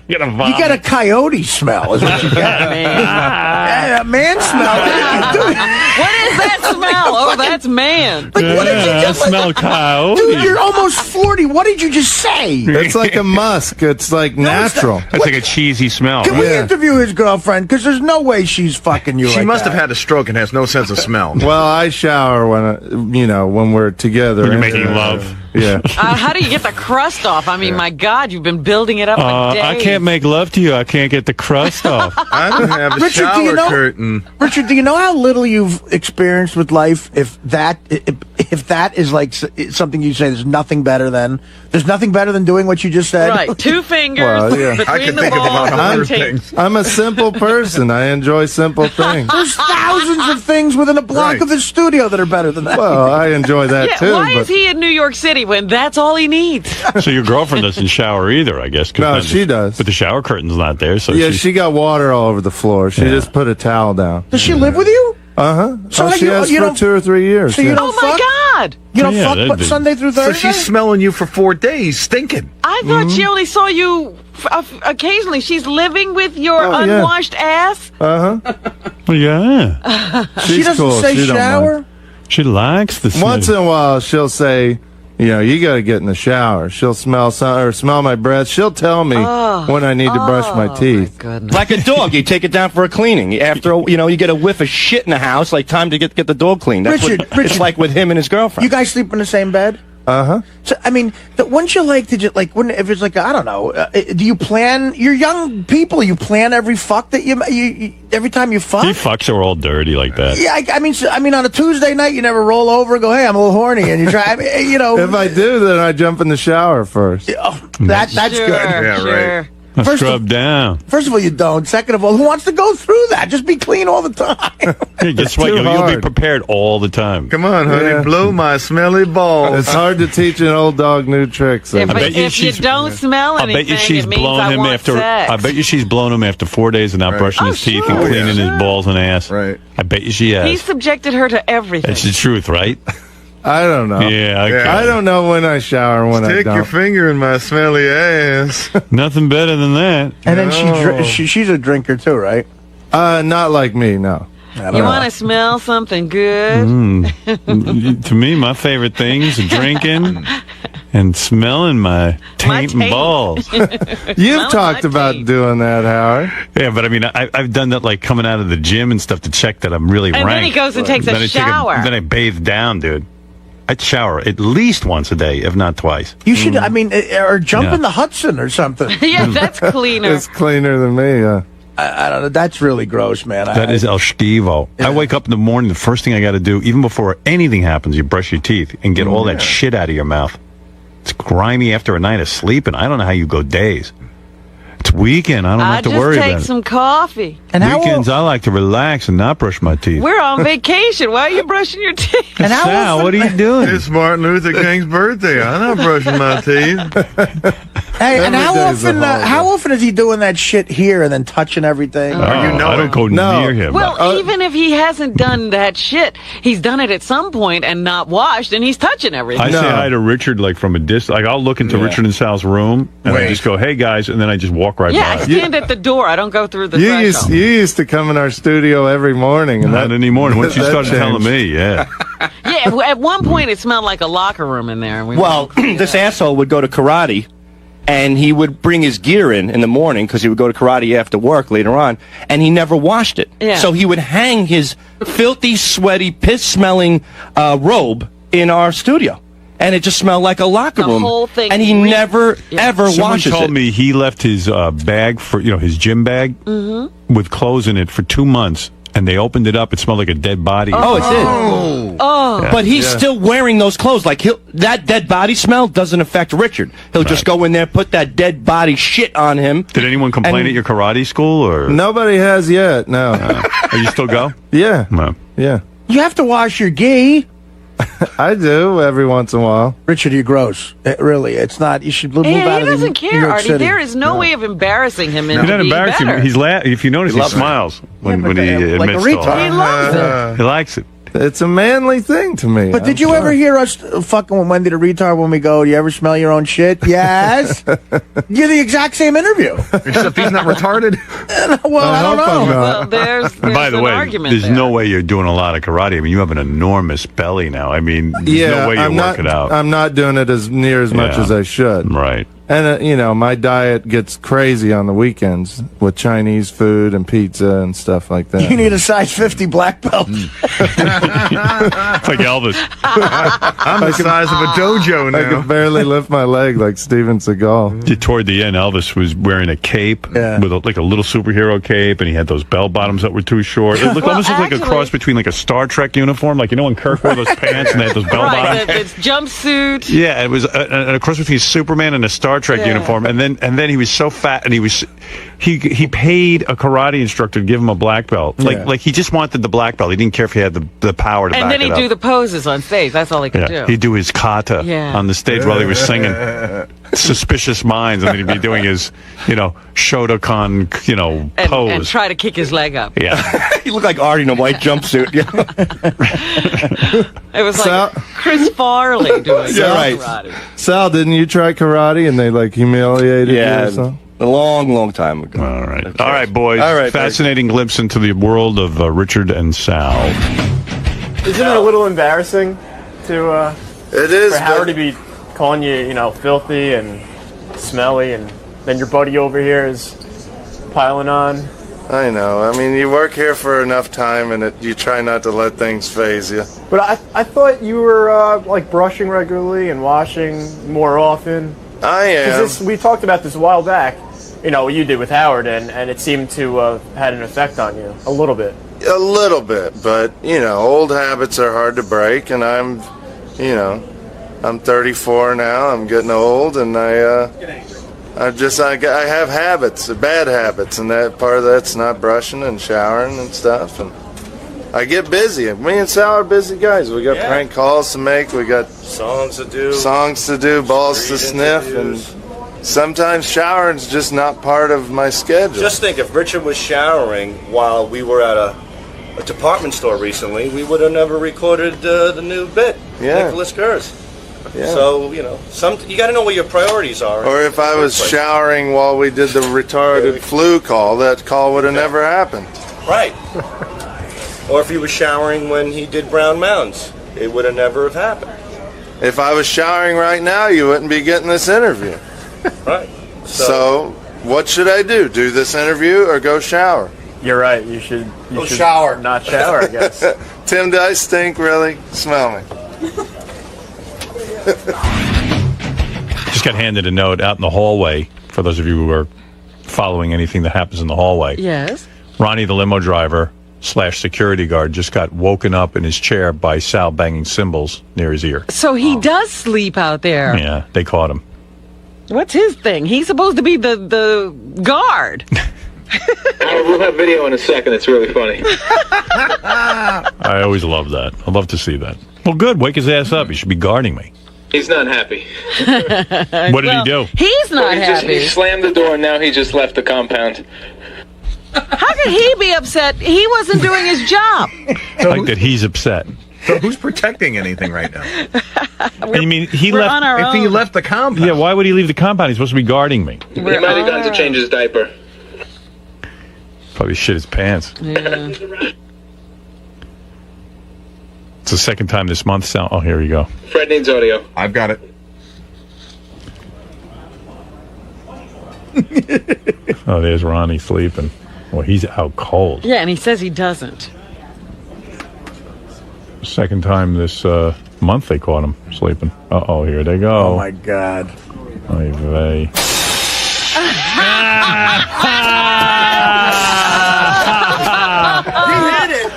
You get a coyote smell, is what you get. Yeah, a man smell. What is that smell? Oh, that's man. Like, what did you I just smell coyote. Dude, you're almost 40. What did you just say? It's like a musk. It's like natural. That's like a cheesy smell. Can we interview his girlfriend? Because there's no way she's fucking you. She like must that. have had a stroke and has no sense of smell. Well, I shower when we're together. When you're making love. Yeah. How do you get the crust off? I mean, my God, you've been building it up for days. I can't make love to you. I can't get the crust off. I don't have a Richard, shower curtain. Richard, do you know how little you've experienced with life? If that is like something you say, there's nothing better than doing what you just said. Right, 2 fingers Well, yeah. between I can the think of balls about and 100 the tape. things. I'm a simple person. I enjoy simple things. There's thousands of things within a block Right. of his studio that are better than that. Well, I enjoy that Yeah, too. why but is he in New York City when that's all he needs? So your girlfriend doesn't shower either, I guess. 'cause No, then she does. But the shower curtain's not there, so yeah, she got water all over the floor. She just put a towel down. Does she live with you? Uh-huh. So she has you for don't- 2 or 3 years. So you yeah. don't Oh my fuck? God! You don't Yeah, fuck but that'd Sunday through So Thursday? she's smelling you for 4 days, stinking. I thought she only saw you occasionally. She's living with your Oh, yeah. unwashed ass. Uh-huh. Yeah. She She's doesn't cool. say She don't shower? mind. She likes the smell. Once in a while, she'll say, you got to get in the shower. She'll smell my breath. She'll tell me when I need to brush my teeth. Like a dog, you take it down for a cleaning. After you get a whiff of shit in the house, like time to get the dog cleaned. That's Richard, what it's like with him and his girlfriend. You guys sleep in the same bed? Uh-huh. So, I mean, wouldn't you like to just, like, if it's like, I don't know, do you plan, you're young people, you plan every fuck that you every time you fuck? He fucks her all dirty like that. Yeah, I mean, on a Tuesday night, you never roll over and go, hey, I'm a little horny, and you try, If I do, then I jump in the shower first. that's Sure, good. Yeah, right. First Scrub down. First of all, you don't. Second of all, who wants to go through that? Just be clean all the time. Hey, guess what? too You'll be hard. prepared all the time. Come on, honey, Yeah. blow my smelly balls. It's hard to teach an old dog new tricks. If, bet you you she's- don't smell I anything, bet you she's it means blown I him want after. sex. I bet you she's blown him after 4 days of not Right. brushing Oh, his teeth and sure, cleaning his balls and ass. Right. I bet you she has. He subjected her to everything. That's the truth, right? I don't know. Yeah, okay. I don't know when I shower and when I Stick don't. your finger in my smelly ass. Nothing better than that. And then she's a drinker too, right? Not like me, no. You want to smell something good? To me, my favorite things are drinking and smelling my taint and balls. You've talked about doing that, Howard. Yeah, but I mean, I've done that like coming out of the gym and stuff to check that I'm really And rank. then he goes and takes a Then I shower. then I bathe down, dude. I'd shower at least once a day, if not twice. You should, I mean, or jump Yeah. in the Hudson or something. Yeah, that's cleaner. It's cleaner than me, yeah. I don't know. That's really gross, man. That is El Stivo. I wake up in the morning, the first thing I got to do, even before anything happens, you brush your teeth and get all that shit out of your mouth. It's grimy after a night of sleeping. I don't know how you go days. It's weekend. I don't have to worry I just take about some coffee. And Weekends, I like to relax and not brush my teeth. We're on vacation. Why are you brushing your teeth? And how Sal, often- what are you doing? It's Martin Luther King's birthday. I'm not brushing my teeth. Hey, and Every day's a holiday. how often is he doing that shit here and then touching everything? I don't go near him. Well, even if he hasn't done that shit, he's done it at some point and not washed, and he's touching everything. I say hi to Richard like from a distance. Like I'll look into Richard and Sal's room and I just go, "Hey guys," and then I just walk right Yeah, I by. stand at the door. I don't go through the You threshold. used to come in our studio every morning. And Not anymore. Once you that started telling changed. me, yeah. Yeah, at one point it smelled like a locker room in there. And we Well, this asshole would go to karate, and he would bring his gear in the morning because he would go to karate after work later on, and he never washed it. Yeah. So he would hang his filthy, sweaty, piss-smelling robe in our studio, and it just smelled like a locker The room. whole thing and he reeked. never, ever Someone washes told it. me he left his bag for his gym bag with clothes in it for 2 months, and they opened it up. It smelled like a dead body. Oh, it did. Oh. But he's still wearing those clothes. Like that dead body smell doesn't affect Richard. He'll just go in there, put that dead body shit on him. Did anyone complain And- at your karate school, or Nobody has yet, no. Are you still go? Yeah, No. yeah. You have to wash your gi. I do every once in a while. Richard, you're gross. Really, it's not. You should move And out he of doesn't New care, York Artie. City. There is no way of embarrassing him into You're not being embarrassing better. him. He's if you notice, he loves it. smiles when he like a admits to all retard. that. He loves it. He likes it. It's a manly thing to me. But did you ever hear us fucking with Wendy the retard when we go, "Do you ever smell your own shit?" Yes. You're the exact same interview. Except he's not retarded. Well, I don't know. Well, there's And by the an way, argument there's there. no way you're doing a lot of karate. I mean, you have an enormous belly now. I mean, there's Yeah, no way you work it out. I'm not doing it as near as much Yeah. as I should. Right. And, my diet gets crazy on the weekends with Chinese food and pizza and stuff like that. You need a size 50 black belt. It's like Elvis. I'm the size of a dojo I now. can barely lift my leg like Steven Seagal. Toward the end, Elvis was wearing a cape with like a little superhero cape, and he had those bell bottoms that were too short. It looked, Well, almost looked like a actually- cross between like a Star Trek uniform, like when Kirk wore those pants and they had those bell Right, bottoms. the jumpsuit. Yeah, it was a cross between Superman and a Star Trek uniform, and then he was so fat, and he paid a karate instructor to give him a black belt. Like he just wanted the black belt. He didn't care if he had the power to And back then it he'd up. do the poses on stage. That's all he could Yeah, do. he'd do his kata on the stage while he was singing Suspicious Minds, and then he'd be doing his, Shotokan, and pose. try to kick his leg up. Yeah. He looked like Artie in a white jumpsuit. It was Sal- like Chris Farley doing Yeah, right. karate. Sal, didn't you try karate and they humiliated you or something? A long, long time ago. All right. All right, boys. All right, Fascinating glimpse into the world of Richard and Sal. Isn't it a little embarrassing to It is. for Howard to be calling you, filthy and smelly, and then your buddy over here is piling on? I know. I mean, you work here for enough time, and you try not to let things faze you. But I thought you were brushing regularly and washing more often. I am. We talked about this a while back. What you did with Howard, and it seemed to have had an effect on you a little bit. A little bit, but old habits are hard to break, and I'm 34 now. I'm getting old, and I have habits, bad habits, and that part of that's not brushing and showering and stuff. And I get busy. Me and Sal are busy guys. We got prank calls to make. We got songs to do, balls to sniff, and sometimes showering's just not part of my schedule. Just think, if Richard was showering while we were at a a department store recently, we would have never recorded the new bit, Yeah. Nicholas Gers. Yeah. So, you know, you got to know what your priorities are. Or if I was showering while we did the retarded flu call, that call would have never happened. Right. Or if he was showering when he did Brown Mounds, it would have never have happened. If I was showering right now, you wouldn't be getting this interview. Right. So, what should I do? Do this interview or go shower? You're right. You should shower. not shower, I guess. Tim, do I stink really? Smell me. Just got handed a note out in the hallway, for those of you who are following anything that happens in the hallway. Yes. Ronnie, the limo driver / security guard, just got woken up in his chair by Sal banging cymbals near his ear. So he does sleep out there. Yeah, they caught him. What's his thing? He's supposed to be the guard. We'll have video in a second. It's really funny. I always love that. I love to see that. Well, good. Wake his ass up. He should be guarding me. He's not happy. What did he do? He's not happy. He slammed the door and now he just left the compound. How could he be upset? He wasn't doing his job. I like that he's upset. So who's protecting anything right now? You mean he we're left? on our If he own. left the compound. Yeah, why would he leave the compound? He's supposed to be guarding me. He might have gone to change his diaper. Probably shit his pants. Yeah. It's the second time this month. Sal. Oh, here you go. Fred needs audio. I've got it. Oh, there's Ronnie sleeping. Well, he's out cold. Yeah, and he says he doesn't. Second time this month they caught him sleeping. Uh-oh, here they go. Oh, my God. Oy vey. He hit it.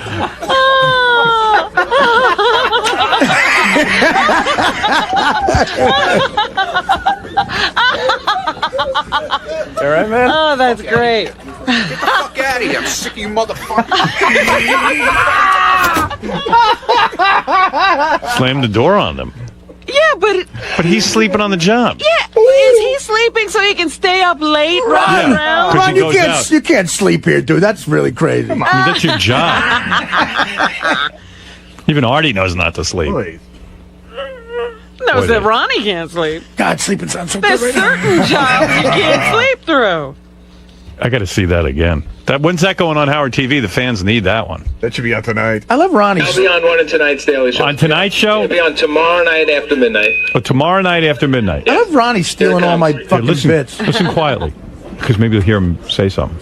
All right, man? Oh, that's great. Fuck out of here. I'm sick of you motherfuckers. Slammed the door on them. Yeah, but he's sleeping on the job. yeah, is he sleeping so he can stay up late running around? Because he goes out. You can't sleep here, dude. That's really crazy. I mean, that's your job. Even Artie knows not to sleep. Knows Boy, that Ronnie can't sleep. God, sleeping sounds so There's good. certain jobs you can't sleep through. I got to see that again. When's that going on Howard TV? The fans need that one. That should be out tonight. I love Ronnie. I'll be on one of tonight's Daily Show. On tonight's show? It'll be on tomorrow night after midnight. Oh, tomorrow night after midnight. I love Ronnie stealing all my fucking listen, bits. Listen quietly, because maybe you'll hear him say something.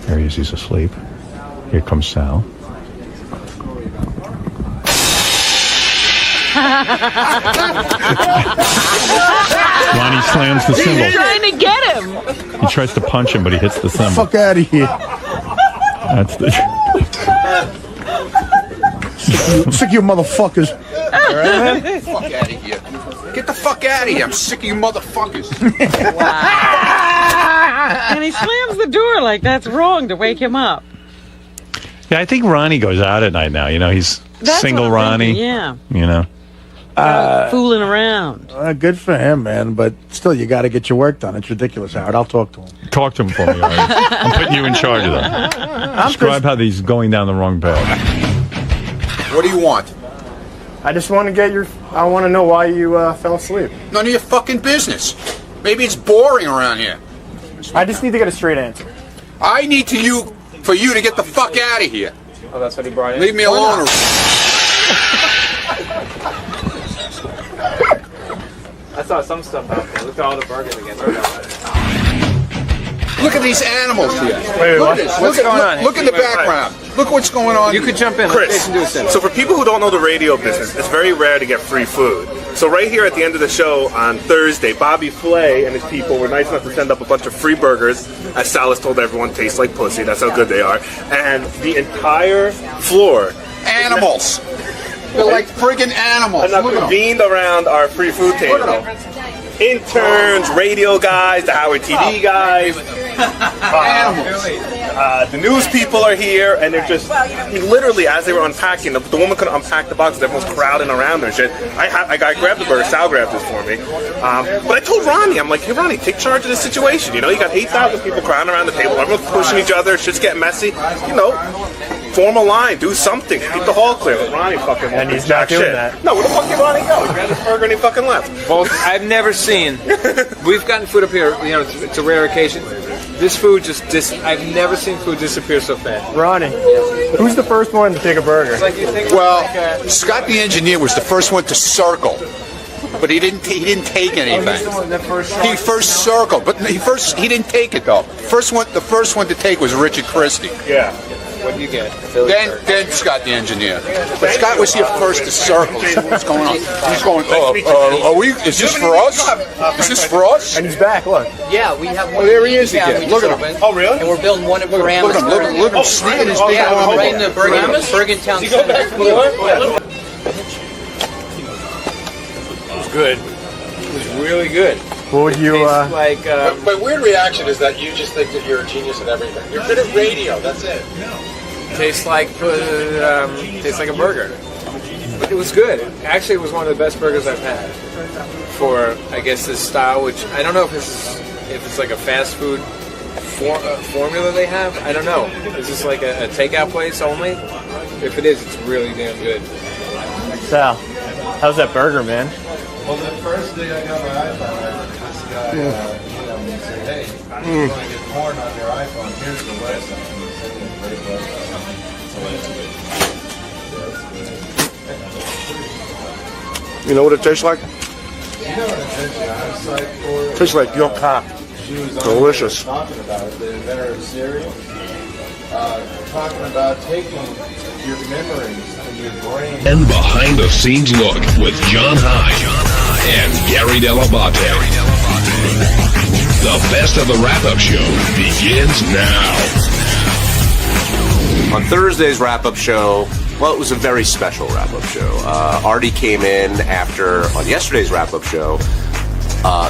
There he is. He's asleep. Here comes Sal. Ronnie slams the He's cymbal. trying to get him. He tries to punch him, but he hits the cymbal. Fuck out of here. That's the. Sick of you motherfuckers. All right, man? Fuck out of here. Get the fuck out of here. I'm sick of you motherfuckers. And he slams the door like that's wrong to wake him up. Yeah, I think Ronnie goes out at night now. You know, he's That's single what I'm Ronnie. thinking, yeah. You know. Fooling around. Good for him, man. But still, you got to get your work done. It's ridiculous, Howard. I'll talk to him. Talk to him for me, Artie. I'm putting you in charge of that. Describe how he's going down the wrong path. What do you want? I just want to get I want to know why you fell asleep. None of your fucking business. Maybe it's boring around here. I just need to get a straight answer. I need for you to get the fuck out of here. Oh, that's what he brought in? Leave me alone. I saw some stuff out there. Look at all the burgers again. Look at these animals here. Wait, look what? at this. What's going on? Look in the background. Look what's going on. You could jump in. Chris, so for people who don't know the radio business, it's very rare to get free food. So right here at the end of the show on Thursday, Bobby Flay and his people were nice enough to send up a bunch of free burgers, as Salas told everyone, taste like pussy. That's how good they are. And the entire floor. Animals. They're like friggin' animals. And Look at them. convened around our free food table. Interns, radio guys, the Howard TV guys, the news people are here, and they're just literally as they were unpacking. The woman couldn't unpack the boxes; everyone's crowding around her and shit. I grabbed the burger. Sal grabbed this for me, but I told Ronnie, I'm like, hey Ronnie, take charge of this situation. You know, you got 8,000 people crowding around the table. Everyone's pushing each other. Shit's getting messy. You know. Form a line, do something, keep the hall clear. Ronnie fucking And he's not doing that. No, where the fuck did Ronnie go? He grabbed his burger and he fucking left. Well, I've never seen. We've gotten food up here. You know, it's a rare occasion. This food I've never seen food disappear so fast. Ronnie, who's the first one to take a burger? It's like you think Scott the engineer was the first one to circle, but he didn't take anything. He first circled, but he didn't take it though. The first one to take was Richard Christie. Yeah. What do you get? Then Scott the engineer. But Scott was here first to circle. What's going on? He's going. Are we? Is this for us? Is this for us? And he's back. Look. Yeah, we have one. Oh, there he is again. Look at him. Oh, really? And we're building one at Paramus. Look at him sneaking his big arm. Right in the Bergen Town Center. It was good. It was really good. What would you? Like. My weird reaction is that you just think that you're a genius at everything. You're good at radio. That's it. Tastes like a burger. It was good. Actually, it was one of the best burgers I've had for, I guess, this style. Which I don't know if it's like a fast food formula they have. I don't know. Is this like a takeout place only? If it is, it's really damn good. Sal, how's that burger, man? Well, the first day I got my iPhone, I just got emailed me and said, hey, if you want to get porn on your iPhone, here's the website. And he sent me a great website. You know what it tastes like? You know what it tastes like? I was like, It tastes like your cock. Delicious. Talking about it, the inventor of cereal, talking about taking your memories and your brain. And behind the scenes look with John High and Gary Dell'Abate. The best of the wrap-up show begins now. On Thursday's wrap-up show, well, it was a very special wrap-up show. Artie came in on yesterday's wrap-up show.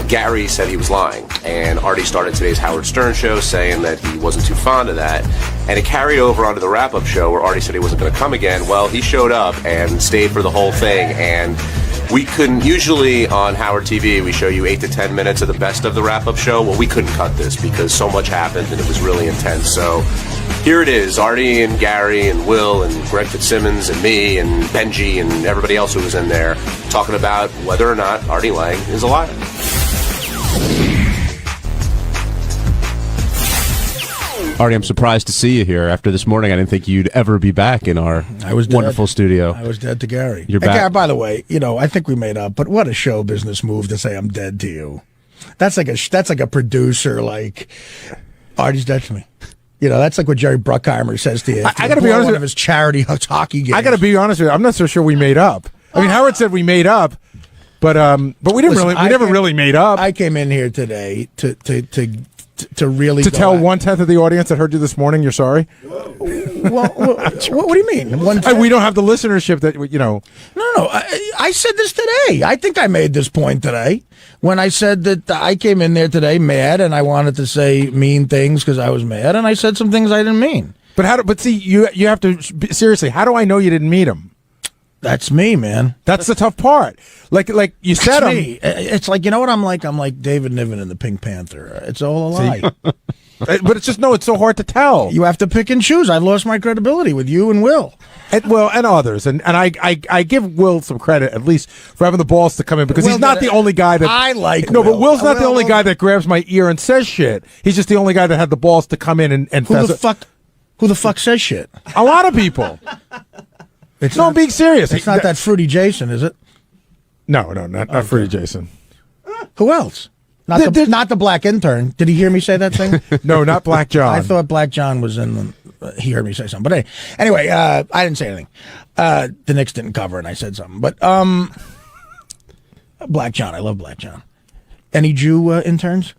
Gary said he was lying, and Artie started today's Howard Stern show saying that he wasn't too fond of that, and it carried over onto the wrap-up show where Artie said he wasn't going to come again. Well, he showed up and stayed for the whole thing, and we couldn't, usually on Howard TV, we show you 8 to 10 minutes of the best of the wrap-up show. Well, we couldn't cut this because so much happened and it was really intense. So here it is, Artie and Gary and Will and Greg Fitzsimmons and me and Benji and everybody else who was in there talking about whether or not Artie Lang is a liar. Artie, I'm surprised to see you here. After this morning, I didn't think you'd ever be back in our wonderful studio. I was dead to Gary. You're Hey, back. Gary, by the way, I think we made up, but what a show business move to say I'm dead to you. That's like a producer, like, Artie's dead to me. That's like what Jerry Bruckheimer says to you. I got to be honest one with of his charity hockey games. I got to be honest with you. I'm not so sure we made up. I mean, Howard said we made up, but we didn't really. We never really made up. I came in here today to really tell 1/10 of the audience that heard you this morning you're sorry. Well, what do you mean? We don't have the listenership that No. I said this today. I think I made this point today when I said that I came in there today mad and I wanted to say mean things because I was mad, and I said some things I didn't mean. But see, you have to seriously. How do I know you didn't meet him? That's me, man. That's the tough part. Like you said, me. It's like, you know what I'm like? I'm like David Niven in the Pink Panther. It's all a lie. But it's just it's so hard to tell. You have to pick and choose. I've lost my credibility with you and Will. And others. And I give Will some credit, at least, for having the balls to come in, because he's not the only guy that... I like No, Will. but Will's not the only guy that grabs my ear and says shit. He's just the only guy that had the balls to come in and Who the fuck says shit? A lot of people. I'm being serious. It's not that Fruity Jason, is it? No, not Fruity Jason. Who else? Not the black intern. Did he hear me say that thing? No, not Black John. I thought Black John was in he heard me say something. But anyway, I didn't say anything. The Knicks didn't cover, and I said something. But Black John, I love Black John. Any Jew interns?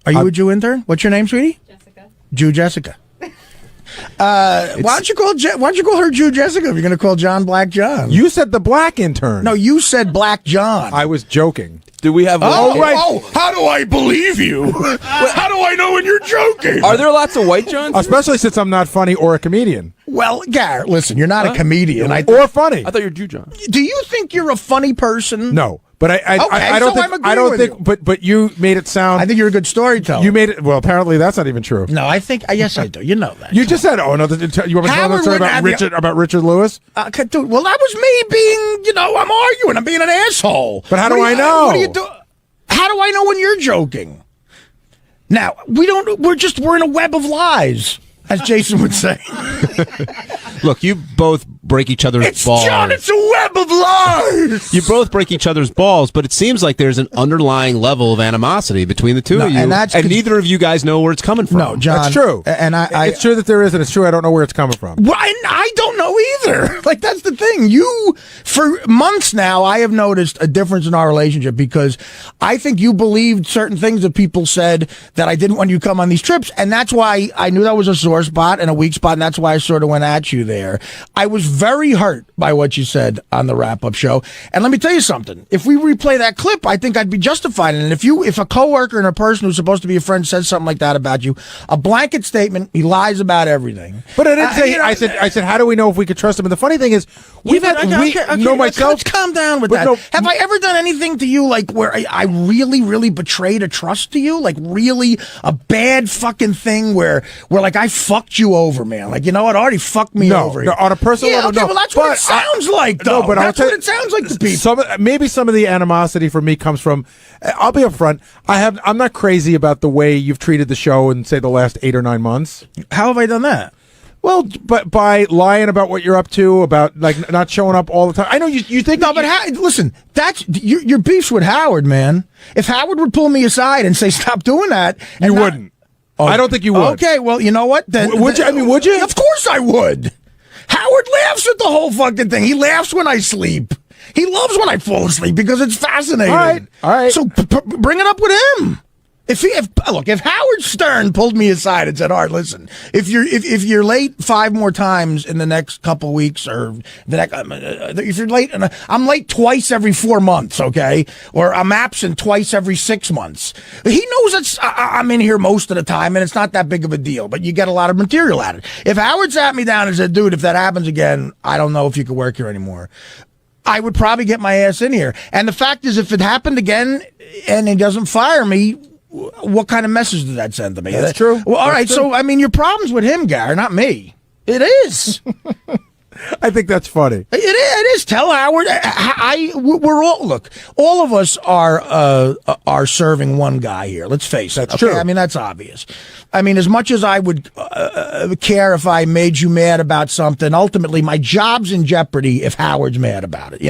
Are you a Jew intern? What's your name, sweetie? Jessica. Jew Jessica. Why don't you call her Jew Jessica if you're going to call John Black John? You said the black intern. No, you said Black John. I was joking. Do we have? Right. How do I believe you? How do I know when you're joking? Are there lots of white Johns? Especially since I'm not funny or a comedian. Well, Garrett, listen, you're not a comedian. Or funny. I thought you were Jew John. Do you think you're a funny person? No, But I don't think. I don't think. But you made it sound. I think you're a good storyteller. You made it. Well, apparently that's not even true. No, I think. Yes, I do. You know that. You just said, "Oh no." You want me to tell the story about Richard Lewis? Dude, well, that was me being. I'm arguing. I'm being an asshole. But how do I know? What do you do? How do I know when you're joking? Now we don't. We're in a web of lies, as Jason would say. Look, you both break each other's balls. John, it's a web of lies. You both break each other's balls, but it seems like there's an underlying level of animosity between the two of you, and neither of you guys know where it's coming from. No, John, that's true. And it's true that there is, and it's true I don't know where it's coming from. Well, I don't know either. Like, that's the thing. For months now, I have noticed a difference in our relationship because I think you believed certain things that people said that I didn't want you to come on these trips, and that's why I knew that was a sore spot and a weak spot, and that's why I sort of went at you there. I was very hurt by what you said on the wrap-up show, and let me tell you something. If we replay that clip, I think I'd be justified. And if a coworker and a person who's supposed to be a friend says something like that about you, a blanket statement, he lies about everything. But I didn't say. I said, how do we know if we could trust him? And the funny thing is, let's calm down with that. No, have I ever done anything to you like where I really, really betrayed a trust to you? Like really a bad fucking thing where like I fucked you over, man. Like, you know what? Artie fucked me over. No, on a personal level, okay, no. well, that's what it sounds like, though. No, but that's what it sounds like to people. Maybe some of the animosity from me comes from. I'll be upfront. I'm not crazy about the way you've treated the show in, say, the last 8 or 9 months. How have I done that? Well, but by lying about what you're up to, about like not showing up all the time. I know you think. No, but listen, that's your beef's with Howard, man. If Howard would pull me aside and say stop doing that, you wouldn't. I don't think you would. Okay, well, you know what? Then, would you? I mean, would you? Of course I would. Howard laughs at the whole fucking thing. He laughs when I sleep. He loves when I fall asleep because it's fascinating. All right. So bring it up with him. If Howard Stern pulled me aside and said, "Art, listen, if you're late 5 more times in the next couple weeks, or if you're late, and I'm late twice every 4 months, okay, or I'm absent twice every 6 months, he knows that I'm in here most of the time, and it's not that big of a deal. But you get a lot of material at it. If Howard sat me down and said, "Dude, if that happens again, I don't know if you could work here anymore," I would probably get my ass in here. And the fact is, if it happened again and he doesn't fire me, what kind of message did that send to me? That's true. Well, all right. So, I mean, your problem's with him, Gary, not me. It is. I think that's funny. It is. Tell Howard. We're all of us are serving one guy here. Let's face it. That's true. I mean, that's obvious. I mean, as much as I would care if I made you mad about something, ultimately my job's in jeopardy if Howard's mad about it,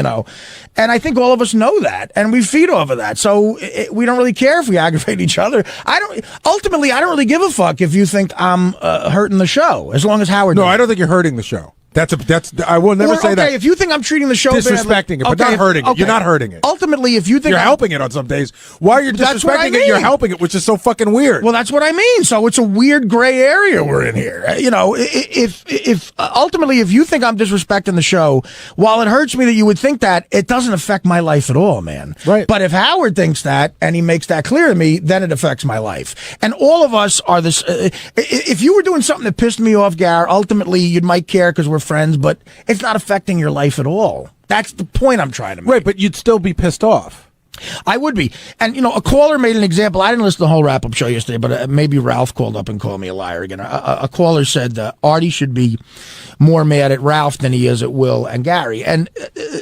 And I think all of us know that, and we feed off of that. So we don't really care if we aggravate each other. I don't really give a fuck if you think I'm hurting the show, as long as Howard. No, I don't think you're hurting the show. I will never say that. If you think I'm treating the show disrespecting it, but not hurting it. You're not hurting it. Ultimately, if you think you're helping it on some days, while you're disrespecting it, you're helping it, which is so fucking weird. Well, that's what I mean. So it's a weird gray area we're in here. If ultimately, if you think I'm disrespecting the show, while it hurts me that you would think that, it doesn't affect my life at all, man. Right. But if Howard thinks that and he makes that clear to me, then it affects my life. And all of us are this. If you were doing something that pissed me off, Gar, ultimately you might care because we're friends, but it's not affecting your life at all. That's the point I'm trying to make. Right, but you'd still be pissed off. I would be. And, a caller made an example. I didn't listen to the whole wrap-up show yesterday, but maybe Ralph called up and called me a liar again. A caller said Artie should be more mad at Ralph than he is at Will and Gary. And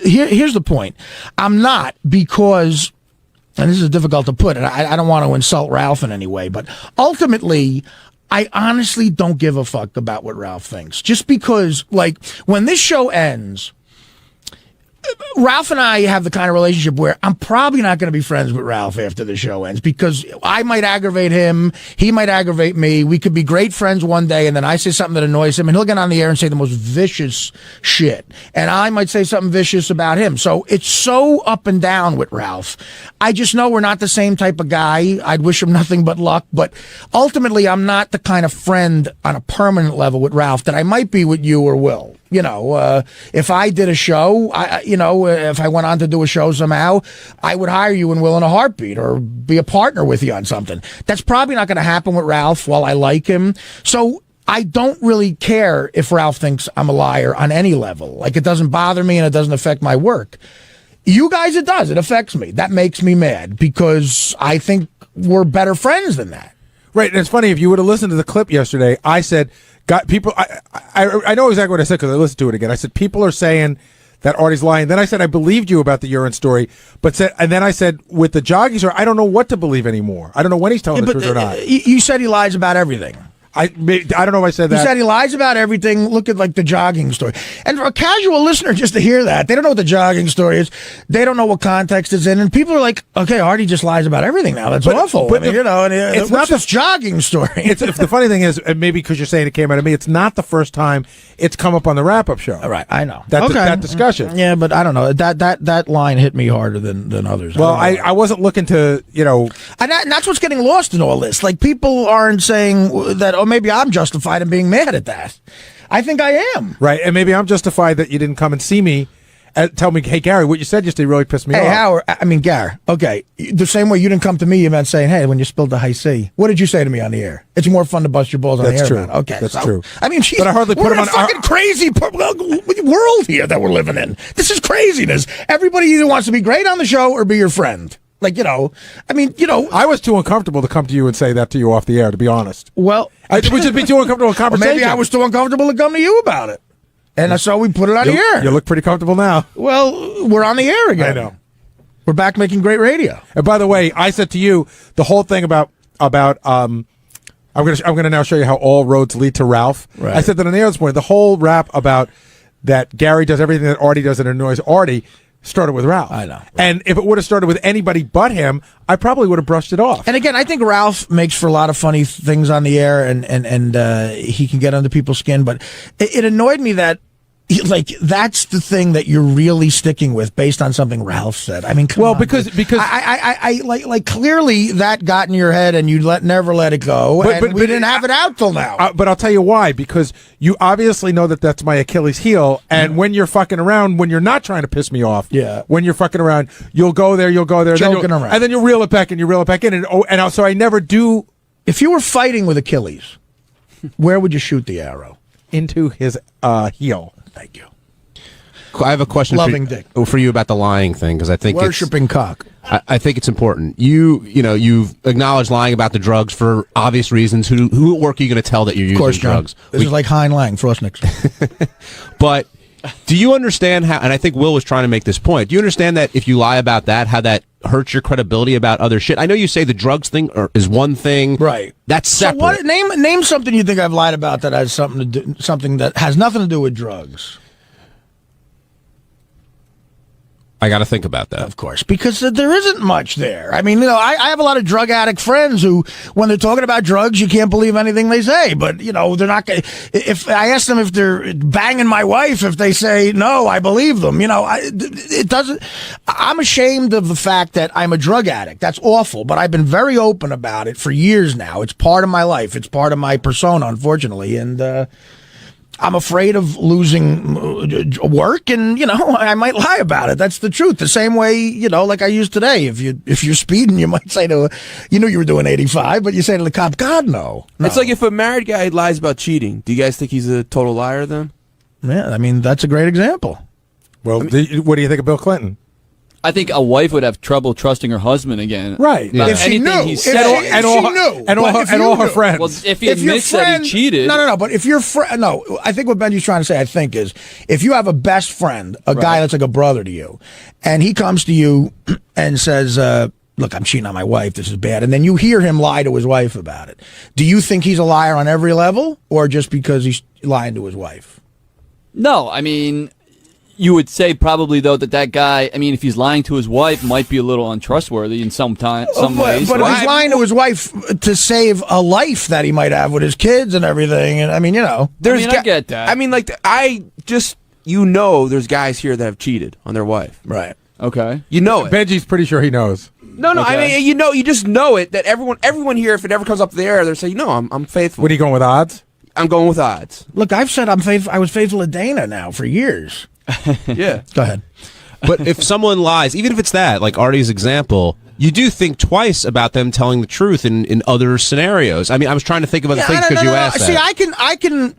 here's the point. I'm not, because, and this is difficult to put, and I don't want to insult Ralph in any way, but ultimately, I honestly don't give a fuck about what Ralph thinks. Just because, like, when this show ends, Ralph and I have the kind of relationship where I'm probably not going to be friends with Ralph after the show ends, because I might aggravate him, he might aggravate me. We could be great friends one day, and then I say something that annoys him, and he'll get on the air and say the most vicious shit. And I might say something vicious about him. So it's so up and down with Ralph. I just know we're not the same type of guy. I'd wish him nothing but luck. But ultimately, I'm not the kind of friend on a permanent level with Ralph that I might be with you or Will. If I did a show, if I went on to do a show somehow, I would hire you and Will in a heartbeat, or be a partner with you on something. That's probably not going to happen with Ralph while I like him. So I don't really care if Ralph thinks I'm a liar on any level. Like, it doesn't bother me and it doesn't affect my work. You guys, it does. It affects me. That makes me mad because I think we're better friends than that. Right, and it's funny, if you would have listened to the clip yesterday, I said, people, I know exactly what I said because I listened to it again. I said, people are saying that Artie's lying. Then I said, I believed you about the urine story, and then I said, with the jogging story, I don't know what to believe anymore. I don't know when he's telling the truth or not. You said he lies about everything. I don't know if I said that. You said he lies about everything. Look at like the jogging story. And for a casual listener just to hear that, they don't know what the jogging story is. They don't know what context it's in. And people are like, okay, Artie just lies about everything now. That's awful. But it's not this jogging story. The funny thing is, and maybe because you're saying it came out of me, it's not the first time it's come up on the wrap-up show. All right, I know. That discussion. Yeah, but I don't know. That line hit me harder than others. Well, I wasn't looking to, And that's what's getting lost in all this. Like, people aren't saying that, maybe I'm justified in being mad at that. I think I am. Right, and maybe I'm justified that you didn't come and see me and tell me, hey, Gary, what you said yesterday really pissed me off. Hey, Howard, Gary, okay, the same way you didn't come to me, you meant saying, hey, when you spilled the high C, what did you say to me on the air? It's more fun to bust your balls on the air. That's true. Man. Okay, that's true. I mean, but I hardly put him on a fucking crazy world here that we're living in. This is craziness. Everybody either wants to be great on the show or be your friend. Like, I was too uncomfortable to come to you and say that to you off the air, to be honest. Well, it would just be too uncomfortable a conversation. Maybe I was too uncomfortable to come to you about it. And so we put it on the air. You look pretty comfortable now. Well, we're on the air again. I know. We're back making great radio. And by the way, I said to you, the whole thing about I'm gonna now show you how all roads lead to Ralph. Right. I said that on the air this morning, the whole rap about that Gary does everything that Artie does and annoys Artie started with Ralph. I know. Right. And if it would have started with anybody but him, I probably would have brushed it off. And again, I think Ralph makes for a lot of funny things on the air, and he can get under people's skin. But it annoyed me that, like, that's the thing that you're really sticking with based on something Ralph said. I mean, come on. because I like clearly that got in your head and you never let it go. But we didn't have it out till now. But I'll tell you why. Because you obviously know that that's my Achilles heel. And when you're fucking around, when you're not trying to piss me off, when you're fucking around, you'll go there, joking around, and then you'll reel it back and you reel it back in. And so I never do. If you were fighting with Achilles, where would you shoot the arrow? Into his heel. Thank you. I have a question for you about the lying thing, because I think worshipping cock. I think it's important. You've acknowledged lying about the drugs for obvious reasons. Who at work are you going to tell that you're using drugs? This is like Hein Lang, Frostniks. But do you understand how? And I think Will was trying to make this point. Do you understand that if you lie about that, how that hurts your credibility about other shit? I know you say the drugs thing is one thing, right? That's separate. So name something you think I've lied about that has something that has nothing to do with drugs. I got to think about that. Of course, because there isn't much there. I mean, I have a lot of drug addict friends who, when they're talking about drugs, you can't believe anything they say. But, they're not. If I ask them if they're banging my wife, if they say no, I believe them. It doesn't. I'm ashamed of the fact that I'm a drug addict. That's awful. But I've been very open about it for years now. It's part of my life. It's part of my persona, unfortunately. And I'm afraid of losing work, and I might lie about it. That's the truth. The same way, like I used today. If you're speeding, you might say you were doing 85, but you say to the cop, God, no. It's like if a married guy lies about cheating. Do you guys think he's a total liar then? Yeah, I mean that's a great example. Well, what do you think of Bill Clinton? I think a wife would have trouble trusting her husband again. Right. Not if she anything knew. he said. And all her friends. Well, if he admits that he cheated. No. But if your friend, I think what Benji's trying to say, is if you have a best friend, a guy that's like a brother to you, and he comes to you and says, look, I'm cheating on my wife, this is bad, and then you hear him lie to his wife about it, do you think he's a liar on every level, or just because he's lying to his wife? No, I mean, you would say probably, though, that guy, I mean, if he's lying to his wife, might be a little untrustworthy in some ways. But if he's lying to his wife to save a life that he might have with his kids and everything, and I get that. I mean, there's guys here that have cheated on their wife. Right. Okay. You know it. Benji's pretty sure he knows. No, okay. I mean, you just know it, that everyone here, if it ever comes up there, they're saying, I'm faithful. What are you going with, odds? I'm going with odds. Look, I've said I'm faithful. I was faithful to Dana now for years. Yeah. Go ahead. But if someone lies, even if it's that, like Artie's example, you do think twice about them telling the truth in other scenarios. I mean, I was trying to think of other things because you asked that. See, I can,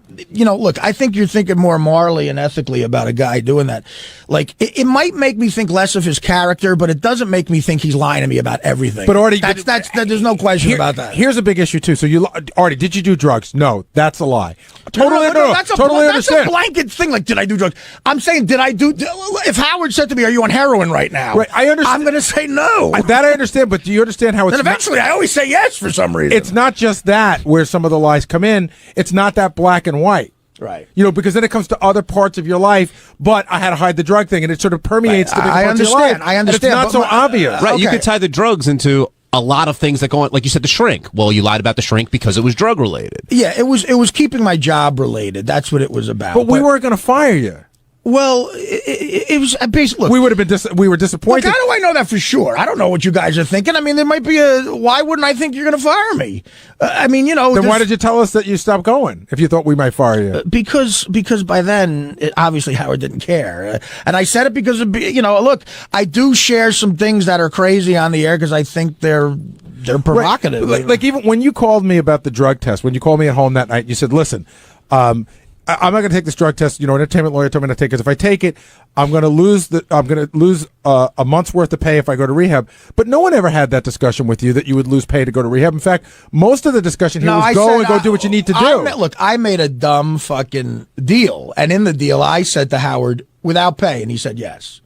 look, I think you're thinking more morally and ethically about a guy doing that. Like, it might make me think less of his character, but it doesn't make me think he's lying to me about everything. But Artie, there's no question about that. Here's a big issue too. So Artie, did you do drugs? No, that's a lie. Totally, That's understand. a blanket thing. Like, did I do drugs? I'm saying, if Howard said to me, "Are you on heroin right now?" Right, I understand. I'm going to say no. That I understand, but do you understand how it's? Then eventually, I always say yes for some reason. It's not just that where some of the lies come in. It's not that black and white. Right. Because then it comes to other parts of your life, but I had to hide the drug thing, and it sort of permeates the big parts of your life. I understand. And it's not so obvious. Right, okay. you could tie the drugs into a lot of things that go on, like you said, the shrink. Well, you lied about the shrink because it was drug related. Yeah, it was keeping my job related. That's what it was about. But we weren't going to fire you. Well, it was basically. Look, we would have been. We were disappointed. Look, how do I know that for sure? I don't know what you guys are thinking. I mean, there might be why wouldn't I think you're going to fire me? Then why did you tell us that you stopped going if you thought we might fire you? Because by then, obviously Howard didn't care, and I said it because of look, I do share some things that are crazy on the air because I think they're provocative. Right. Like even when you called me about the drug test, when you called me at home that night, you said, "Listen, I'm not going to take this drug test. An entertainment lawyer told me to take it. If I take it, I'm going to lose a month's worth of pay if I go to rehab." But no one ever had that discussion with you that you would lose pay to go to rehab. In fact, most of the discussion here was go do what you need to do. I made a dumb fucking deal, and in the deal, I said to Howard, "Without pay," and he said yes.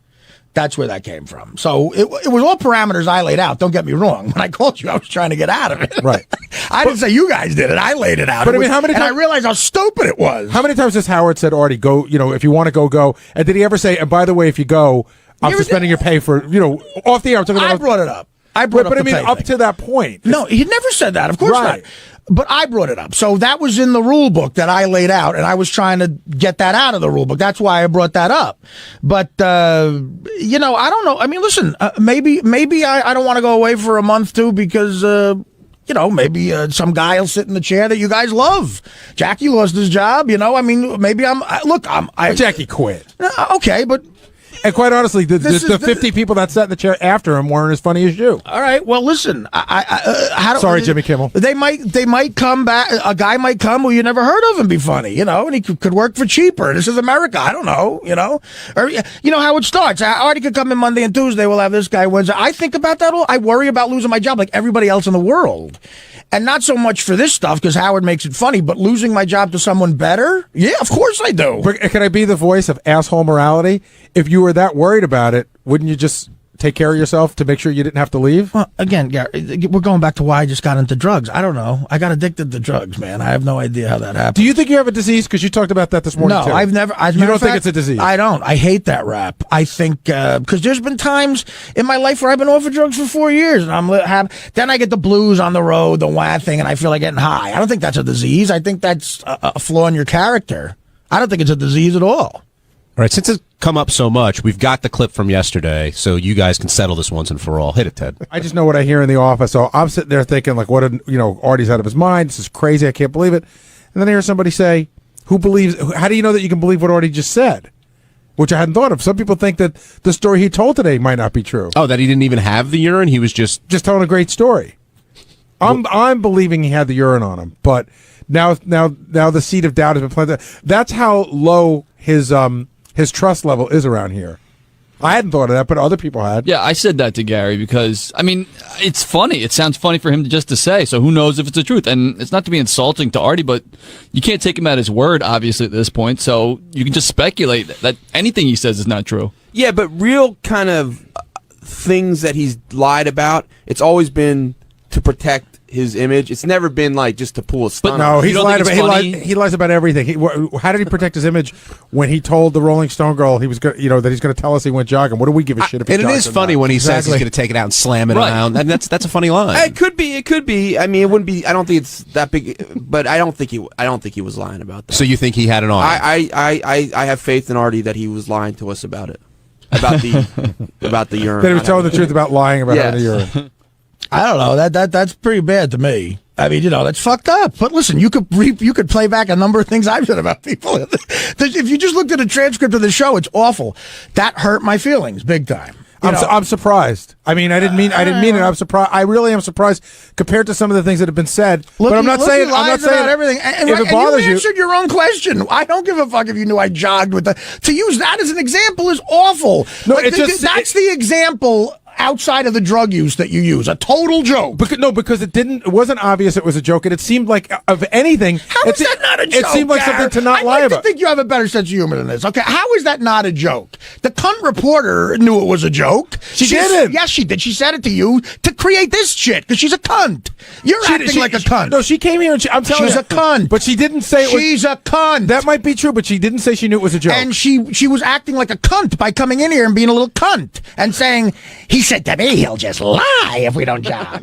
That's where that came from. So it was all parameters I laid out. Don't get me wrong. When I called you, I was trying to get out of it. Right. I didn't say you guys did it. I laid it out. But how many times? And I realized how stupid it was. How many times has Howard said, "Artie, go, if you want to go." And did he ever say, "And by the way, if you go, I'm suspending your pay for, off the air"? I brought it up. Up to that point. No, he never said that. Of course not. But I brought it up. So that was in the rule book that I laid out, and I was trying to get that out of the rule book. That's why I brought that up. But, I don't know. I mean, listen, maybe I don't want to go away for a month, too, because, maybe some guy will sit in the chair that you guys love. Jackie lost his job, maybe Jackie quit. Okay, but... And quite honestly, the 50 people that sat in the chair after him weren't as funny as you. All right. Well, listen. Sorry, Jimmy Kimmel. They might come back. A guy might come who you never heard of and be funny, and he could work for cheaper. This is America. I don't know, Or how it starts. Artie could come in Monday and Tuesday. We'll have this guy Wednesday. I think about that all. I worry about losing my job like everybody else in the world. And not so much for this stuff because Howard makes it funny, but losing my job to someone better? Yeah, of course I do. Can I be the voice of asshole morality? If you were that worried about it, wouldn't you just take care of yourself to make sure you didn't have to leave? Well, again, Gary, we're going back to why I just got into drugs. I don't know. I got addicted to drugs, man. I have no idea how that happened. Do you think you have a disease? Because you talked about that this morning, No, too. I've never. You don't think it's a disease? I don't. I hate that rap. I think, because there's been times in my life where I've been off of drugs for 4 years, and then I get the blues on the road, the wah thing, and I feel like getting high. I don't think that's a disease. I think that's a flaw in your character. I don't think it's a disease at all. All right, since it's come up so much, we've got the clip from yesterday, so you guys can settle this once and for all. Hit it, Ted. I just know what I hear in the office, so I'm sitting there thinking, like, Artie's out of his mind. This is crazy. I can't believe it. And then I hear somebody say, how do you know that you can believe what Artie just said? Which I hadn't thought of. Some people think that the story he told today might not be true. Oh, that he didn't even have the urine? He was just telling a great story. I'm believing he had the urine on him, but now the seed of doubt has been planted. That's how low his trust level is around here. I hadn't thought of that, but other people had. Yeah, I said that to Gary because, it's funny. It sounds funny for him just to say, so who knows if it's the truth. And it's not to be insulting to Artie, but you can't take him at his word, obviously, at this point. So you can just speculate that anything he says is not true. Yeah, but real kind of things that he's lied about, it's always been to protect his image. It's never been like just to pull a stunt. No, he lies about everything. How did he protect his image when he told the Rolling Stone girl he was that he's going to tell us he went jogging? What do we give a shit if he And it is funny when he says he's going to take it out and slam it around. And that's a funny line. It could be. It wouldn't be. I don't think it's that big, but I don't think he was lying about that. So you think he had it on? I have faith in Artie that he was lying to us about it, about the urine. That he was telling the truth about lying about having the urine. I don't know. That's pretty bad to me. That's fucked up. But listen, you could play back a number of things I've said about people. If you just looked at a transcript of the show, it's awful. That hurt my feelings big time. I'm surprised. I mean, I didn't mean it. I'm surprised. I really am surprised compared to some of the things that have been said. But I'm not saying everything. And if it bothers you answered your own question. I don't give a fuck if you knew I jogged with the. To use that as an example is awful. No, that's the example. Outside of the drug use that you use, a total joke. Because it wasn't obvious it was a joke, and it seemed like, of anything, how is that not a joke? It seemed like something to not lie about. I think you have a better sense of humor than this. Okay, how is that not a joke? The cunt reporter knew it was a joke. She did. Yes, she did. She said it to you to create this shit because she's a cunt. You're acting like a cunt. No, she came here and I'm telling you, she's a cunt. But she didn't say it was. She's a cunt. That might be true, but she didn't say she knew it was a joke. And she was acting like a cunt by coming in here and being a little cunt and saying, he said to me, he'll just lie if we don't jog.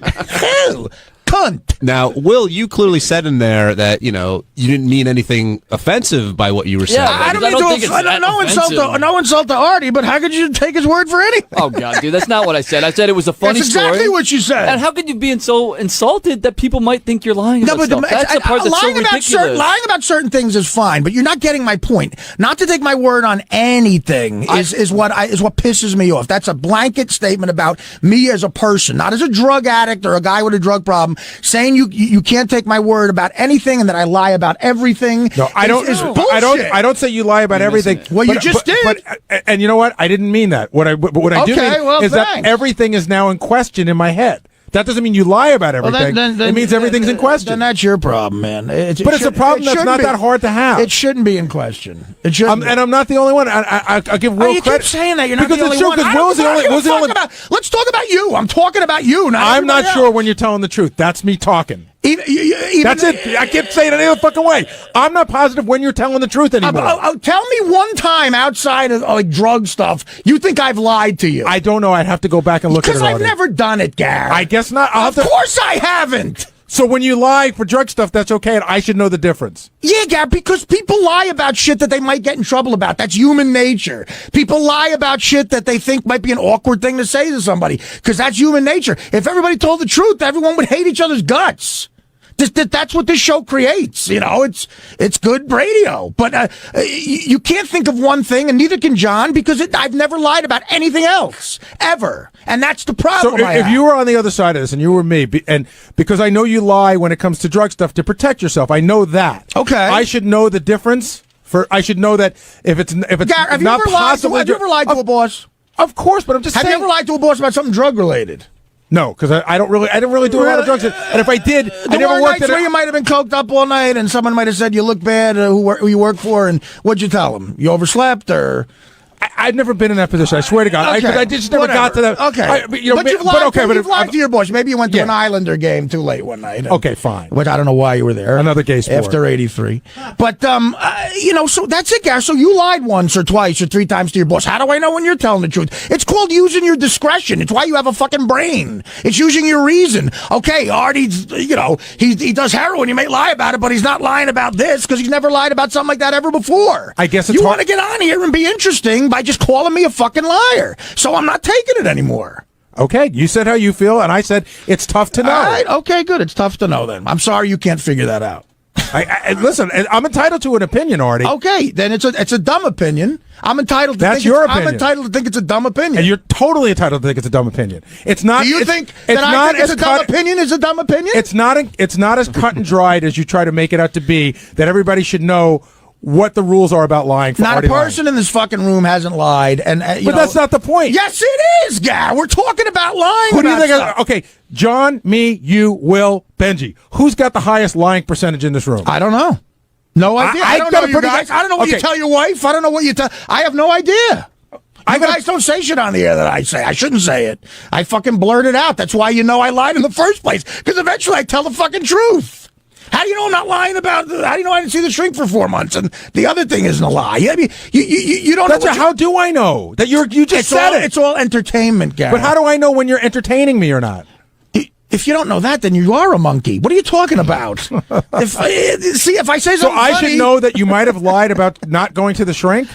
Cunt. Now, Will, you clearly said in there that, you didn't mean anything offensive by what you were saying. I don't mean to no insult to Artie, but how could you take his word for anything? Oh, God, dude, that's not what I said. I said it was a funny That's story. exactly what you said. And how could you be so insulted that people might think you're lying about stuff? That's the part that's so ridiculous. Lying about certain things is fine, but you're not getting my point. Not to take my word on anything is what pisses me off. That's a blanket statement about me as a person, not as a drug addict or a guy with a drug problem. Saying you can't take my word about anything and that I lie about everything. No, I don't. I don't say you lie about everything. Well, you just did. And you know what? I didn't mean that. What I do mean is that everything is now in question in my head. That doesn't mean you lie about everything. Then, it means everything's in question. Then that's your problem, man. It's a problem that's not that hard to have. It shouldn't be in question. It shouldn't. And I'm not the only one. I'll give Will you credit. Keep saying that. You're not because the only one. Because Will's the only one. Let's talk about you. I'm talking about you. I'm not sure when you're telling the truth. That's me talking. That's it. I can't say it any other fucking way. I'm not positive when you're telling the truth anymore. Tell me one time outside of like drug stuff you think I've lied to you. I don't know. I'd have to go back and look at it. Because I've never done it, Gary. I guess not. Of course I haven't. So when you lie for drug stuff, that's okay, and I should know the difference. Yeah, Gary, because people lie about shit that they might get in trouble about. That's human nature. People lie about shit that they think might be an awkward thing to say to somebody, because that's human nature. If everybody told the truth, everyone would hate each other's guts. That's what this show creates. It's good radio. But you can't think of one thing, and neither can John, because I've never lied about anything else, ever. And that's the problem. So if you were on the other side of this, and you were me, and because I know you lie when it comes to drug stuff to protect yourself, I know that. Okay. I should know the difference. I should know that if it's Gary, have not possible. Have you ever lied to a boss? Of course, but I'm just saying. Have you ever lied to a boss about something drug related? No, because I didn't really do a lot of drugs, and if I did, I never worked at it. You might have been coked up all night, and someone might have said you look bad. Who you work for, and what'd you tell them? You overslept, or? I've never been in that position. I swear to God. Okay. I just never got to that. Okay. But you've lied to your boss. Maybe you went to an Islander game too late one night. Okay, fine. Which I don't know why you were there. Another gay sport. After 83. But, so that's it, Gary. So you lied once or twice or three times to your boss. How do I know when you're telling the truth? It's called using your discretion. It's why you have a fucking brain. It's using your reason. Okay, Artie's, he does heroin. He may lie about it, but he's not lying about this because he's never lied about something like that ever before. I guess you want to get on here and be interesting by just calling me a fucking liar. So I'm not taking it anymore. Okay, you said how you feel, and I said it's tough to know. All right, okay, good. It's tough to know then. I'm sorry you can't figure that out. Listen, I'm entitled to an opinion, Artie. Okay, then it's a dumb opinion. I'm entitled to That's your opinion. I'm entitled to think it's a dumb opinion. And you're totally entitled to think it's a dumb opinion. It's not. Do you think that I think it's a dumb opinion is a dumb opinion? It's not as cut and dried as you try to make it out to be, that everybody should know what the rules are about lying for Not Artie a person in this fucking room hasn't lied, and but that's not the point. Yes, it is, Gary. We're talking about lying. Who do you think? Okay, John, me, you, Will, Benji. Who's got the highest lying percentage in this room? I don't know. No idea. I don't know you guys. I don't know what you tell your wife. I don't know what you tell. I have no idea. You guys don't say shit on the air that I say. I shouldn't say it. I fucking blurt it out. That's why you know I lied in the first place, because eventually I tell the fucking truth. How do you know I'm not lying about? How do you know I didn't see the shrink for 4 months and the other thing isn't a lie? I mean, you don't know. How do I know that you just said it? It's all entertainment, Gary. But how do I know when you're entertaining me or not? If you don't know that, then you are a monkey. What are you talking about? If I say something I should know that you might have lied about not going to the shrink.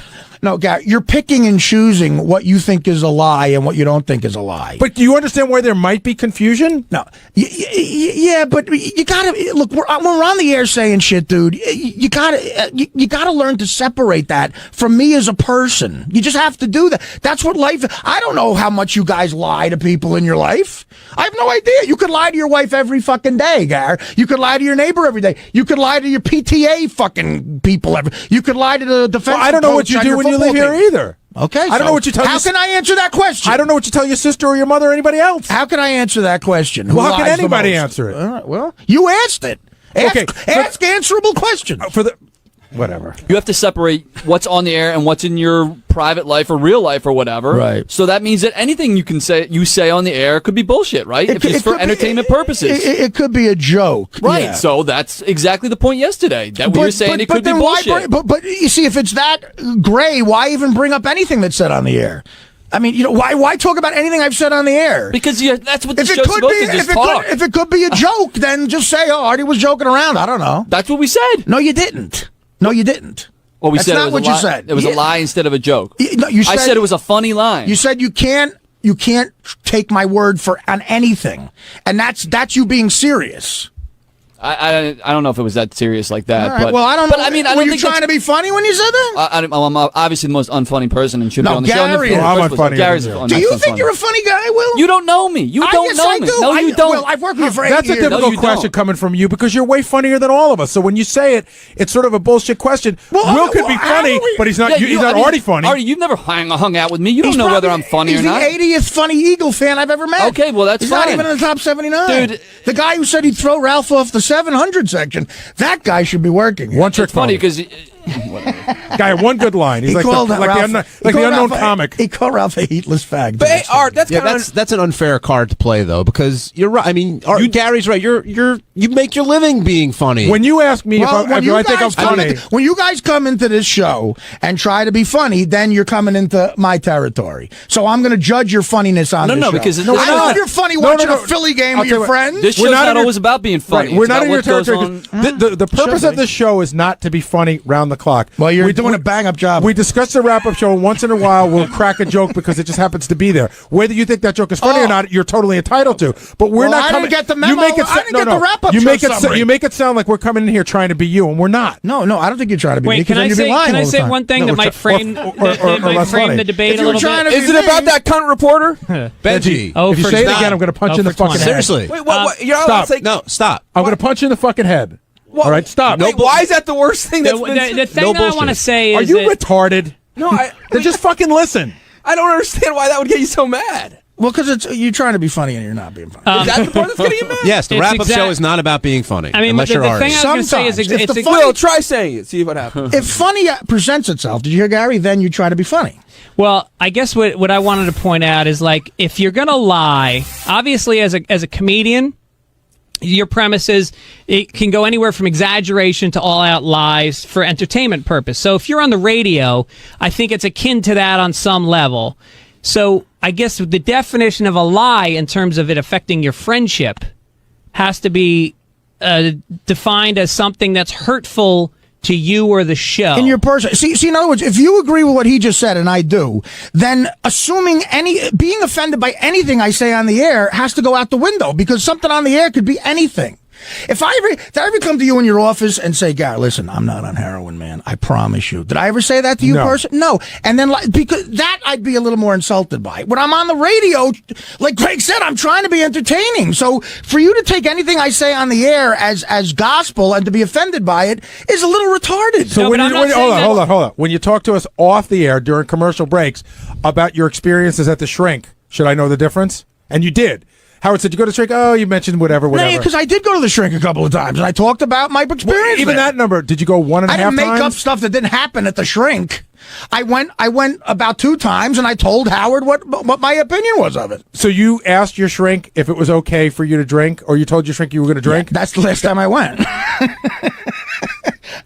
No, Gary, you're picking and choosing what you think is a lie and what you don't think is a lie. But do you understand why there might be confusion? No. Yeah, but you gotta look. When we're on the air saying shit, dude, you gotta learn to separate that from me as a person. You just have to do that. That's what life. I don't know how much you guys lie to people in your life. I have no idea. You could lie to your wife every fucking day, Gary. You could lie to your neighbor every day. You could lie to your PTA fucking people every. You could lie to the defense. Well, I don't know what you do when you leave here either. Okay, I don't know what you tell. How can I answer that question? I don't know what you tell your sister or your mother or anybody else. How can I answer that question? Well, how can anybody answer it? All right, well, you asked it. Ask answerable questions. For the whatever. You have to separate what's on the air and what's in your private life or real life or whatever. Right. So that means that anything you say on the air could be bullshit, right? If it's for entertainment purposes. It could be a joke. Right. Yeah. So that's exactly the point yesterday. That we were saying it could be bullshit. But you see, if it's that gray, why even bring up anything that's said on the air? I mean, why talk about anything I've said on the air? Because that's what the show's supposed to just talk. If it could be a joke, then just say, "Oh, Artie was joking around." I don't know. That's what we said. No, you didn't. No, you didn't. Well, we That's said not it was what a lie. you said. It was a lie instead of a joke. No, you said, I said it was a funny line. You said you can't take my word on anything, and that's you being serious. I don't know if it was that serious like that. All right, But, well, I don't but know. I mean, I were don't you think trying to be funny when you said that? I'm obviously the most unfunny person and should be No, on the show. Gary is. I'm unfunny. Gary's Do you think you're a funny guy, Will? You don't know me. You don't yes, know I me. do. No, you don't. Will, I've worked with you for 8 That's a years. difficult you question don't. coming from you because you're way funnier than all of us. So when you say it, it's sort of a bullshit question. Will could be funny, but he's not. Yeah, He's not already funny. Artie, you've never hung out with me. You don't He's know whether probably- I'm funny or he's not. the 80th funny Eagle fan I've ever met. Okay, well, that's he's fine. not even in the top 79. Dude. The guy who said he'd throw Ralph off the 700 section, that guy should be working. One trick It's funny pony. because Guy had one good line. He's He like called the Ralph- unknown Ralph comic. He called Ralph a heatless fag. But hey, Art, that's kind of that's an unfair card to play though, because you're right. I mean, Gary's right. You make your living being funny. When you ask me Well, if when you I think I'm guys come funny, into- when you guys come into this show and try to be funny, then you're coming into my territory. So I'm going to judge your funniness on No, this no, show. because I know you're funny watching a Philly game I'll with tell your you what, friends. this We're show's not not in your- always about being funny. right, we're It's not about in your what goes territory. on. The purpose of this show is not to be funny round the clock. Well, you're doing a bang-up job. We discuss the wrap-up show, and once in a while we'll crack a joke because it just happens to be there. Whether you think that joke is funny or not, you're totally entitled to. But we're Well, not I coming. didn't get the memo. You make it. I didn't get the wrap-up You show make it. summary. You make it sound like we're coming in here trying to be you, and we're not. No, I don't think you're trying to be me. Wait, 'cause can then I you'd be say lying can I all the say time. one thing that might frame less funny. the debate If a you were little trying bit? to Is it about that cunt reporter? Benji, Oh, if you for say it 20. again, I'm going to punch Oh, you in the for fucking 20. head. seriously. Wait, what? You're not allowed to say. No, stop. I'm going to punch you in the fucking head. All right, stop. Wait, why is that the worst thing that's been The said? thing No that I want to bullshit. say is Are you that retarded? No, Then just fucking listen. I don't understand why that would get you so mad. Well, because you're trying to be funny and you're not being funny. Is that the part that's getting you mad? Yes, the It's wrap-up exact- show is not about being funny. I mean, unless the you're thing Artie. I was going to say is Sometimes. If it's the a- funny- Will, try saying it. See what happens. If funny presents itself, did you hear Gary? Then you try to be funny. Well, I guess what I wanted to point out is like if you're going to lie, obviously as a comedian, your premise is it can go anywhere from exaggeration to all-out lies for entertainment purpose. So if you're on the radio, I think it's akin to that on some level. So I guess the definition of a lie in terms of it affecting your friendship has to be defined as something that's hurtful to you or the show. In your person. See, in other words, if you agree with what he just said, and I do, then being offended by anything I say on the air has to go out the window because something on the air could be anything. If I ever come to you in your office and say, Gary, listen, I'm not on heroin, man. I promise you. Did I ever say that to you, No. person? No. And then, because that I'd be a little more insulted by. When I'm on the radio, like Greg said, I'm trying to be entertaining. So for you to take anything I say on the air as gospel and to be offended by it is a little retarded. So hold on. When you talk to us off the air during commercial breaks about your experiences at the Shrink, should I know the difference? And you did. Howard said, you go to Shrink? Oh, you mentioned whatever. No, because I did go to the Shrink a couple of times, and I talked about my experience. Well, even there. that number, did you go 1.5 times? I didn't make up stuff that didn't happen at the Shrink. I went about 2 times, and I told Howard what my opinion was of it. So you asked your Shrink if it was okay for you to drink, or you told your Shrink you were going to drink? Yeah, that's the last time I went.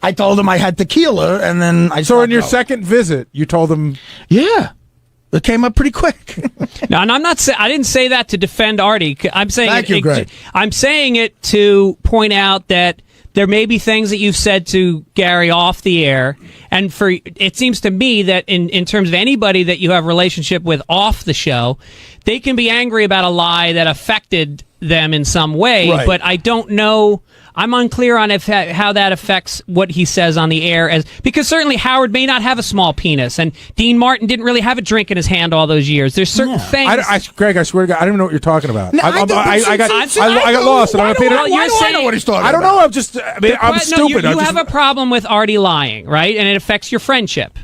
I told him I had tequila, and then I. So in your second visit, you told him, yeah. It came up pretty quick. No, and I didn't say that to defend Artie. I'm saying Thank you, Greg. I'm saying it to point out that There may be things that you've said to Gary off the air, and it seems to me that in terms of anybody that you have a relationship with off the show, they can be angry about a lie that affected them in some way, Right. but I don't know. I'm unclear on how that affects what he says on the air, because certainly Howard may not have a small penis, and Dean Martin didn't really have a drink in his hand all those years. There's certain things. Greg, I swear to God, I don't even know what you're talking about. No, I got lost. And Why I'm do I know what he's talking I don't know. I'm just. I'm stupid. You have a problem with Artie lying, right? And it affects your friendship,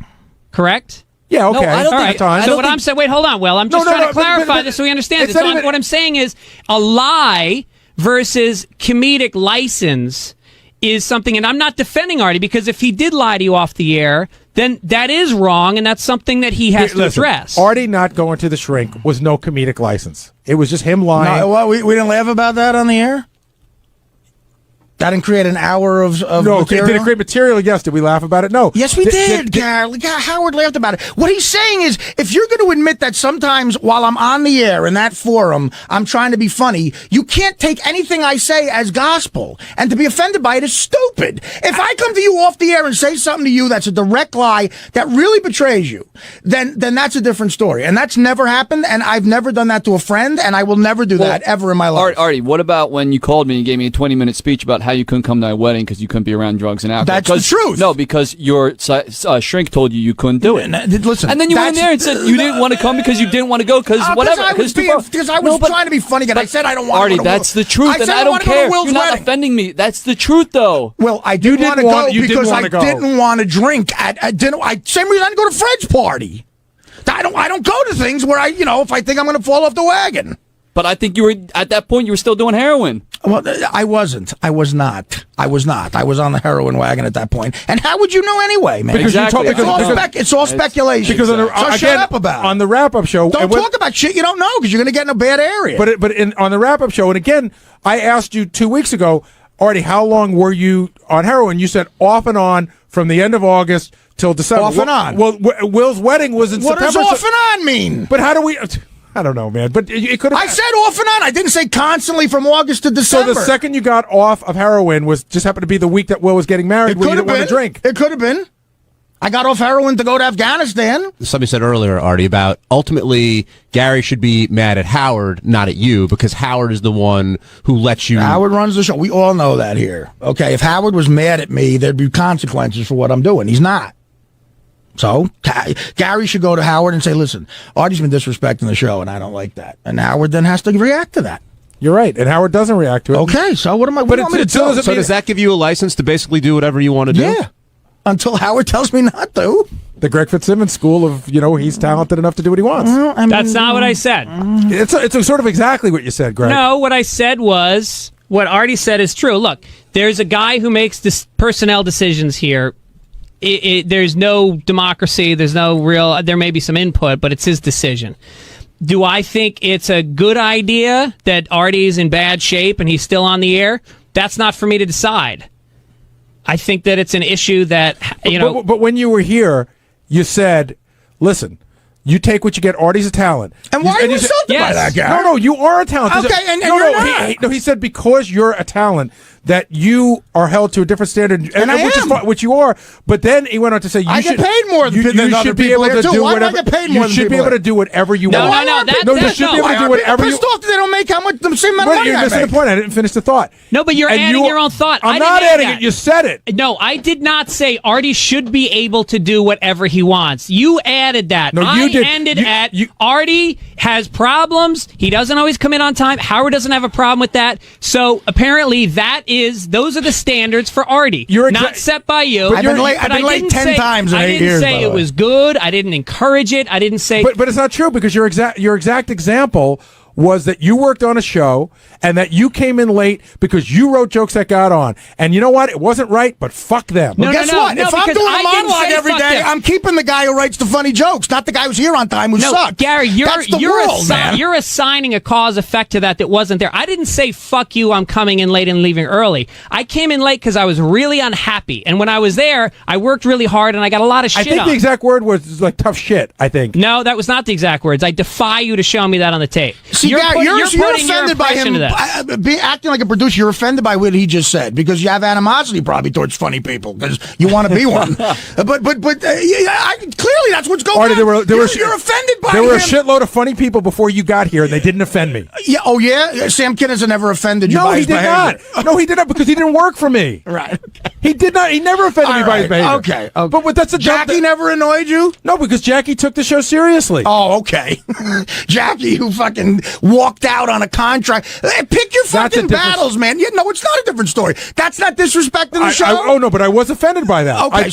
correct? Yeah, okay. No, I don't think, Time. so what I'm saying, wait, hold on, Will. I'm just trying to clarify this so we understand this. So what I'm saying is a lie versus comedic license is something, and I'm not defending Artie, because if he did lie to you off the air, then that is wrong, and that's something that he has to address. Artie not going to the shrink was no comedic license. It was just him lying. No, what, we didn't laugh about that on the air? That didn't create an hour of material? Did it create material? Yes. Did we laugh about it? No. Yes, we did, Gary. Howard laughed about it. What he's saying is, if you're going to admit that sometimes while I'm on the air in that forum, I'm trying to be funny, you can't take anything I say as gospel. And to be offended by it is stupid. If I come to you off the air and say something to you that's a direct lie that really betrays you, then that's a different story. And that's never happened, and I've never done that to a friend, and I will never do that ever in my life. Artie, what about when you called me and gave me a 20-minute speech about how you couldn't come to my wedding because you couldn't be around drugs and alcohol? That's the truth. No, because your shrink told you couldn't do it. Listen, and then you went in there and said you didn't want to come because you didn't want to go because whatever. Because I was trying to be funny, and I said I don't want Artie, to go to that's the truth, and I don't care. You're not offending me. That's the truth, though. Well, I didn't want to go because I didn't want to drink at dinner. Same reason I didn't go to Fred's party. I don't go to things where if I think I'm going to fall off the wagon. But I think you were, at that point, you were still doing heroin. Well, I wasn't. I was not. I was on the heroin wagon at that point. And how would you know anyway, man? Because it's all speculation. Because shut up about it. On the wrap-up show, don't talk about shit you don't know, because you're going to get in a bad area. But on the wrap-up show, and again, I asked you 2 weeks ago, Artie, how long were you on heroin? You said off and on from the end of August till December. Off and on. Well, Will's wedding was in September. What does off and on mean? But how do we? I don't know, man. But it could have. I said off and on. I didn't say constantly from August to December. So the second you got off of heroin was just happened to be the week that Will was getting married, where you didn't want to drink. It could have been. I got off heroin to go to Afghanistan. Somebody said earlier, Artie, about ultimately Gary should be mad at Howard, not at you, because Howard is the one who lets you. Howard runs the show. We all know that here. Okay, if Howard was mad at me, there'd be consequences for what I'm doing. He's not. So Gary should go to Howard and say, listen, Artie's been disrespecting the show, and I don't like that. And Howard then has to react to that. You're right, and Howard doesn't react to it. Okay, so what am I? What do you want me to do? So does that give you a license to basically do whatever you want to do? Yeah, until Howard tells me not to. The Greg Fitzsimmons school of, he's talented enough to do what he wants. That's not what I said. It's sort of exactly what you said, Greg. No, what I said was, what Artie said is true. Look, there's a guy who makes personnel decisions here. There's no democracy. There's no real. There may be some input, but it's his decision. Do I think it's a good idea that Artie's in bad shape and he's still on the air? That's not for me to decide. I think that it's an issue that But when you were here, you said, "Listen, you take what you get. Artie's a talent." And why are you insulted by that guy? No, you are a talent. Okay, and you're not. He said because you're a talent that you are held to a different standard, and I am. Which you are. But then he went on to say, I get paid more than other people here too. Why do I get paid more? You should be able to do whatever you want. You should be able to do whatever you want. Pissed off that they don't make the same amount of money. You're missing the point. I didn't finish the thought. No, but you're adding your own thought. I'm not adding it. You said it. No, I did not say Artie should be able to do whatever he wants. You added that. No, you did. I ended at Artie has problems. He doesn't always come in on time. Howard doesn't have a problem with that. So apparently those are the standards for Artie. Not set by you. I've been late 10 times in 8 years. I didn't say it was good. I didn't encourage it. I didn't say. But it's not true, because your exact example was that you worked on a show and that you came in late because you wrote jokes that got on. And you know what? It wasn't right, but fuck them. Well, guess what? If I'm doing a monologue every day, I'm keeping the guy who writes the funny jokes, not the guy who's here on time who sucks. Gary, man. You're assigning a cause effect to that wasn't there. I didn't say, fuck you, I'm coming in late and leaving early. I came in late because I was really unhappy. And when I was there, I worked really hard and I got a lot of shit I think the exact word was like tough shit, I think. No, that was not the exact words. I defy you to show me that on the tape. See, You're Gary, put- you're you're putting your offended by impression him of this. acting like a producer. You're offended by what he just said because you have animosity probably towards funny people because you want to be one. But clearly that's what's going Artie, on. You're offended by There him. were a shitload of funny people before you got here, and they didn't offend me. Yeah. Oh, yeah? Sam Kinison never offended you No, by he his did behavior. not. No, he did not because he didn't work for me. Right. He did not. He never offended me by his behavior. Okay. But that's a Jackie never annoyed you? No, because Jackie took the show seriously. Oh, okay. Jackie, who fucking walked out on a contract. Hey, pick your fucking battles, man. Yeah, no, it's not a different story. That's not disrespecting the show. Oh, no, but I was offended by that. Okay,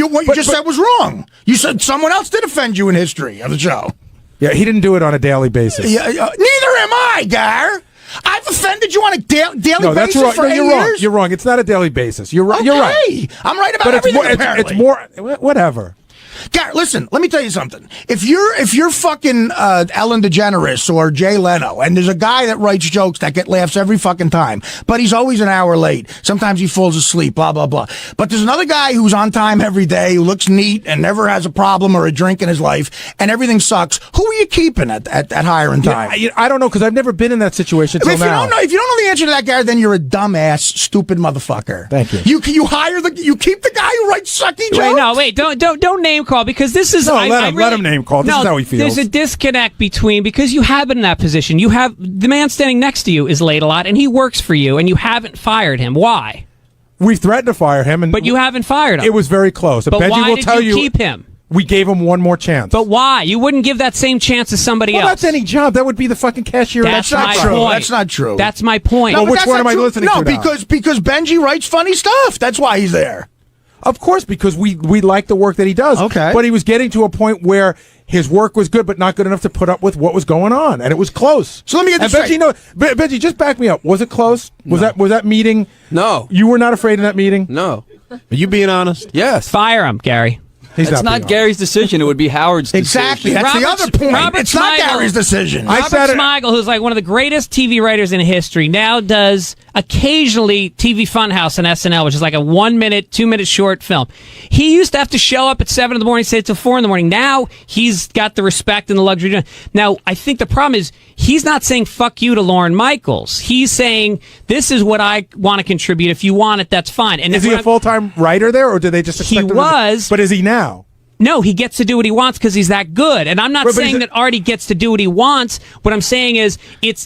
what you just said was wrong. You said someone else did offend you in history of the show. Yeah, he didn't do it on a daily basis. Yeah, neither am I, Gar. I've offended you on a daily No, that's basis wrong. for No, 8 you're years. wrong. You're wrong. It's not a daily basis. You're right. Okay. You're right. I'm right about but it's everything, more, apparently. it's more. Whatever. Gar, listen, let me tell you something. If you're fucking Ellen DeGeneres or Jay Leno, and there's a guy that writes jokes that get laughs every fucking time, but he's always an hour late. Sometimes he falls asleep, blah, blah, blah. But there's another guy who's on time every day, who looks neat and never has a problem or a drink in his life, and everything sucks. Who are you keeping at hiring time? I don't know because I've never been in that situation until now. If you don't know the answer to that, Gary, then you're a dumbass, stupid motherfucker. Thank you. You keep the guy who writes sucky jokes. Wait, don't name call because this is. No, let him name call. This is how he feels. There's a disconnect between because you have been in that position. You have the man standing next to you is late a lot, and he works for you, and you haven't fired him. Why? We threatened to fire him, but you haven't fired him. It was very close. But Benji why will did tell you keep him? We gave him one more chance. But why? You wouldn't give that same chance to somebody else. That's any job. That would be the fucking cashier. That's not my true. point. That's not true. That's my point. No, Well, but which that's one not am I true. listening no, to now? because Benji writes funny stuff. That's why he's there. Of course, because we like the work that he does. Okay. But he was getting to a point where his work was good, but not good enough to put up with what was going on, and it was close. So let me get this Benji, straight. no, Benji, just back me up. Was it close? Was that meeting? No. You were not afraid in that meeting? No. Are you being honest? Yes. Fire him, Gary. It's not Gary's decision. It would be Howard's Exactly. decision. That's the other point. It's not Gary's decision. Robert Smigel, who's like one of the greatest TV writers in history, now does occasionally TV Funhouse on SNL, which is like a 1 minute, 2 minute short film. He used to have to show up at 7 in the morning, stay till 4 in the morning. Now he's got the respect and the luxury. Now, I think the problem is he's not saying fuck you to Lorne Michaels. He's saying this is what I want to contribute. If you want it, that's fine. And is he a full-time writer there, or did they just expect him was. But is he now? No, he gets to do what he wants because he's that good. And I'm not But saying that Artie gets to do what he wants. What I'm saying is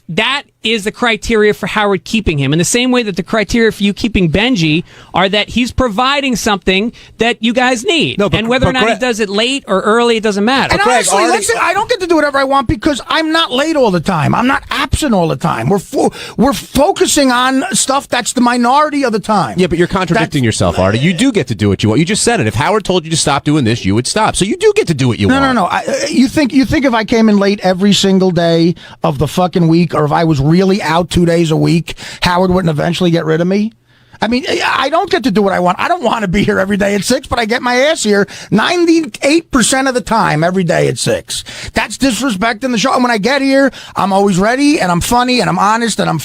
that is the criteria for Howard keeping him. In the same way that the criteria for you keeping Benji are that he's providing something that you guys need. And whether or not he does it late or early, it doesn't matter. And honestly, listen, I don't get to do whatever I want because I'm not late all the time. I'm not absent all the time. We're focusing on stuff that's the minority of the time. Yeah, but you're contradicting yourself, Artie. You do get to do what you want. You just said it. If Howard told you to stop doing this, you would stop. So you do get to do what you want. No. You think if I came in late every single day of the fucking week, or if I was really out 2 days a week, Howard wouldn't eventually get rid of me? I mean, I don't get to do what I want. I don't want to be here every day at 6, but I get my ass here 98% of the time every day at 6. That's disrespecting the show. And when I get here, I'm always ready, and I'm funny, and I'm honest, and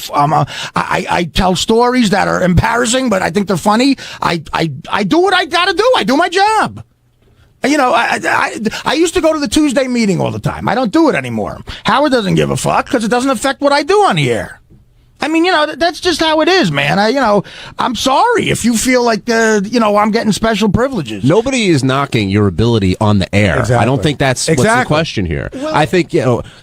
I tell stories that are embarrassing, but I think they're funny. I do what I got to do. I do my job. You know, I used to go to the Tuesday meeting all the time. I don't do it anymore. Howard doesn't give a fuck because it doesn't affect what I do on the air. I mean, you know, that's just how it is, man. I'm sorry if you feel like, I'm getting special privileges. Nobody is knocking your ability on the air. Exactly. I don't think that's what's the question here. I think,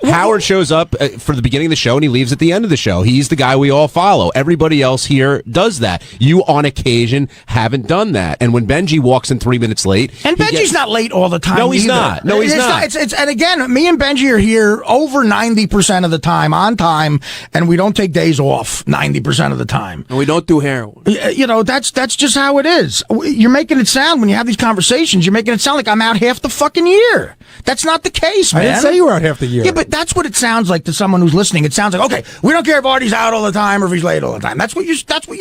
Howard shows up for the beginning of the show and he leaves at the end of the show. He's the guy we all follow. Everybody else here does that. You, on occasion, haven't done that. And when Benji walks in 3 minutes late... And Benji's not late all the time. No, he's either. not. No, he's not. And again, me and Benji are here over 90% of the time, on time, and we don't take days off 90% of the time. And we don't do heroin. You know, that's just how it is. You're making it sound, when you have these conversations, you're making it sound like I'm out half the fucking year. That's not the case, man. I didn't say you were out half the year. Yeah, but that's what it sounds like to someone who's listening. It sounds like, okay, we don't care if Artie's out all the time or if he's late all the time. That's what you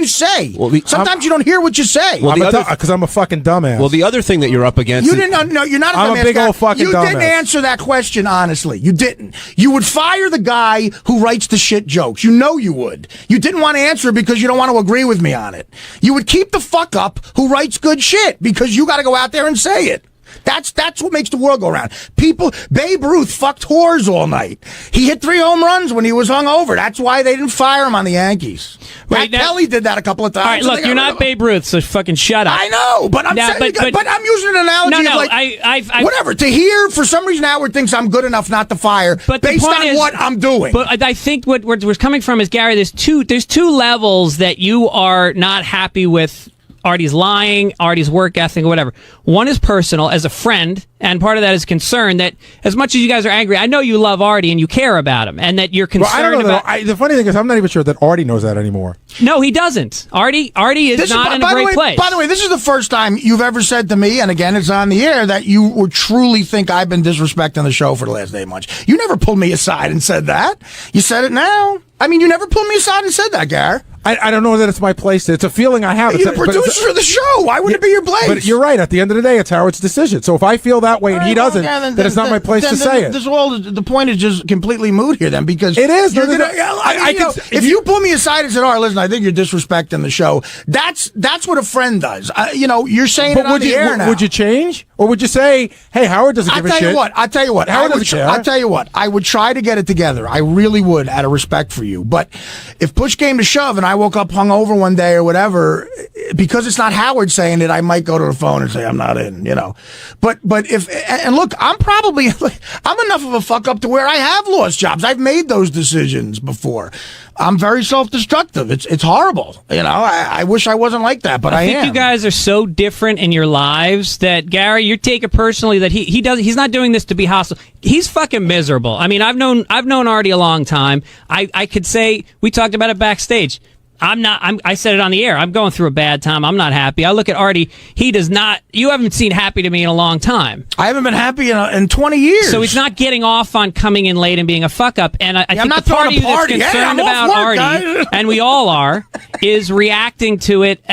say. Well, Sometimes you don't hear what you say. Well, because I'm a fucking dumbass. Well, the other thing that you're up against... You didn't. No, you're not a dumbass. I'm a big guy. old fucking You dumbass. didn't answer that question honestly. You didn't. You would fire the guy who writes the shit jokes. You know you would. You didn't want to answer it because you don't want to agree with me on it. You would keep the fuck up who writes good shit because you got to go out there and say it. That's what makes the world go round. Babe Ruth fucked whores all night. He hit 3 home runs when he was hungover. That's why they didn't fire him on the Yankees. Matt Kelly did that a couple of times. All right, look, you're not Babe Ruth, so fucking shut up. I know, but I'm saying, but I'm using an analogy of like whatever. To hear, for some reason, Howard thinks I'm good enough not to fire based on what I'm doing. But I think what we're coming from is, Gary, there's two levels that you are not happy with Artie's lying, Artie's work ethic, or whatever. One is personal, as a friend, and part of that is concern that as much as you guys are angry, I know you love Artie and you care about him, and that you're concerned I don't know about... the funny thing is, I'm not even sure that Artie knows that anymore. No, he doesn't. Artie is not in a great place. By the way, this is the first time you've ever said to me, and again, it's on the air, that you would truly think I've been disrespecting the show for the last 8 months. You never pulled me aside and said that. You said it now. I mean, you never pulled me aside and said that, Gary. I don't know that it's my place. It's a feeling I have. You're the producer of the show. Why would it be your place? But you're right. At the end of the day, it's Howard's decision. So if I feel that way and he doesn't, then it's not my place to say it. The point is just completely moot here, then, because it is. If you pull me aside and said, "All right, listen, I think you're disrespecting the show," that's what a friend does. You're saying it on the air now. Would you change, or would you say, "Hey, Howard doesn't give a shit"? I'll tell you what. Howard doesn't care. I'll tell you what. I would try to get it together. I really would, out of respect for you. But if push came to shove, and I woke up hungover one day or whatever, because it's not Howard saying it, I might go to the phone and say I'm not in, But if, and look, I'm enough of a fuck up to where I have lost jobs. I've made those decisions before. I'm very self-destructive. It's horrible. I wish I wasn't like that, but I am. I think you guys are so different in your lives that, Gary, you take it personally that he's not doing this to be hostile. He's fucking miserable. I mean, I've known Artie a long time. I could say, we talked about it backstage. I said it on the air. I'm going through a bad time. I'm not happy. I look at Artie. He does not. You haven't seen happy to me in a long time. I haven't been happy in 20 years. So he's not getting off on coming in late and being a fuck up. And I think the part of you that's concerned about Artie, and we all are, is reacting to it.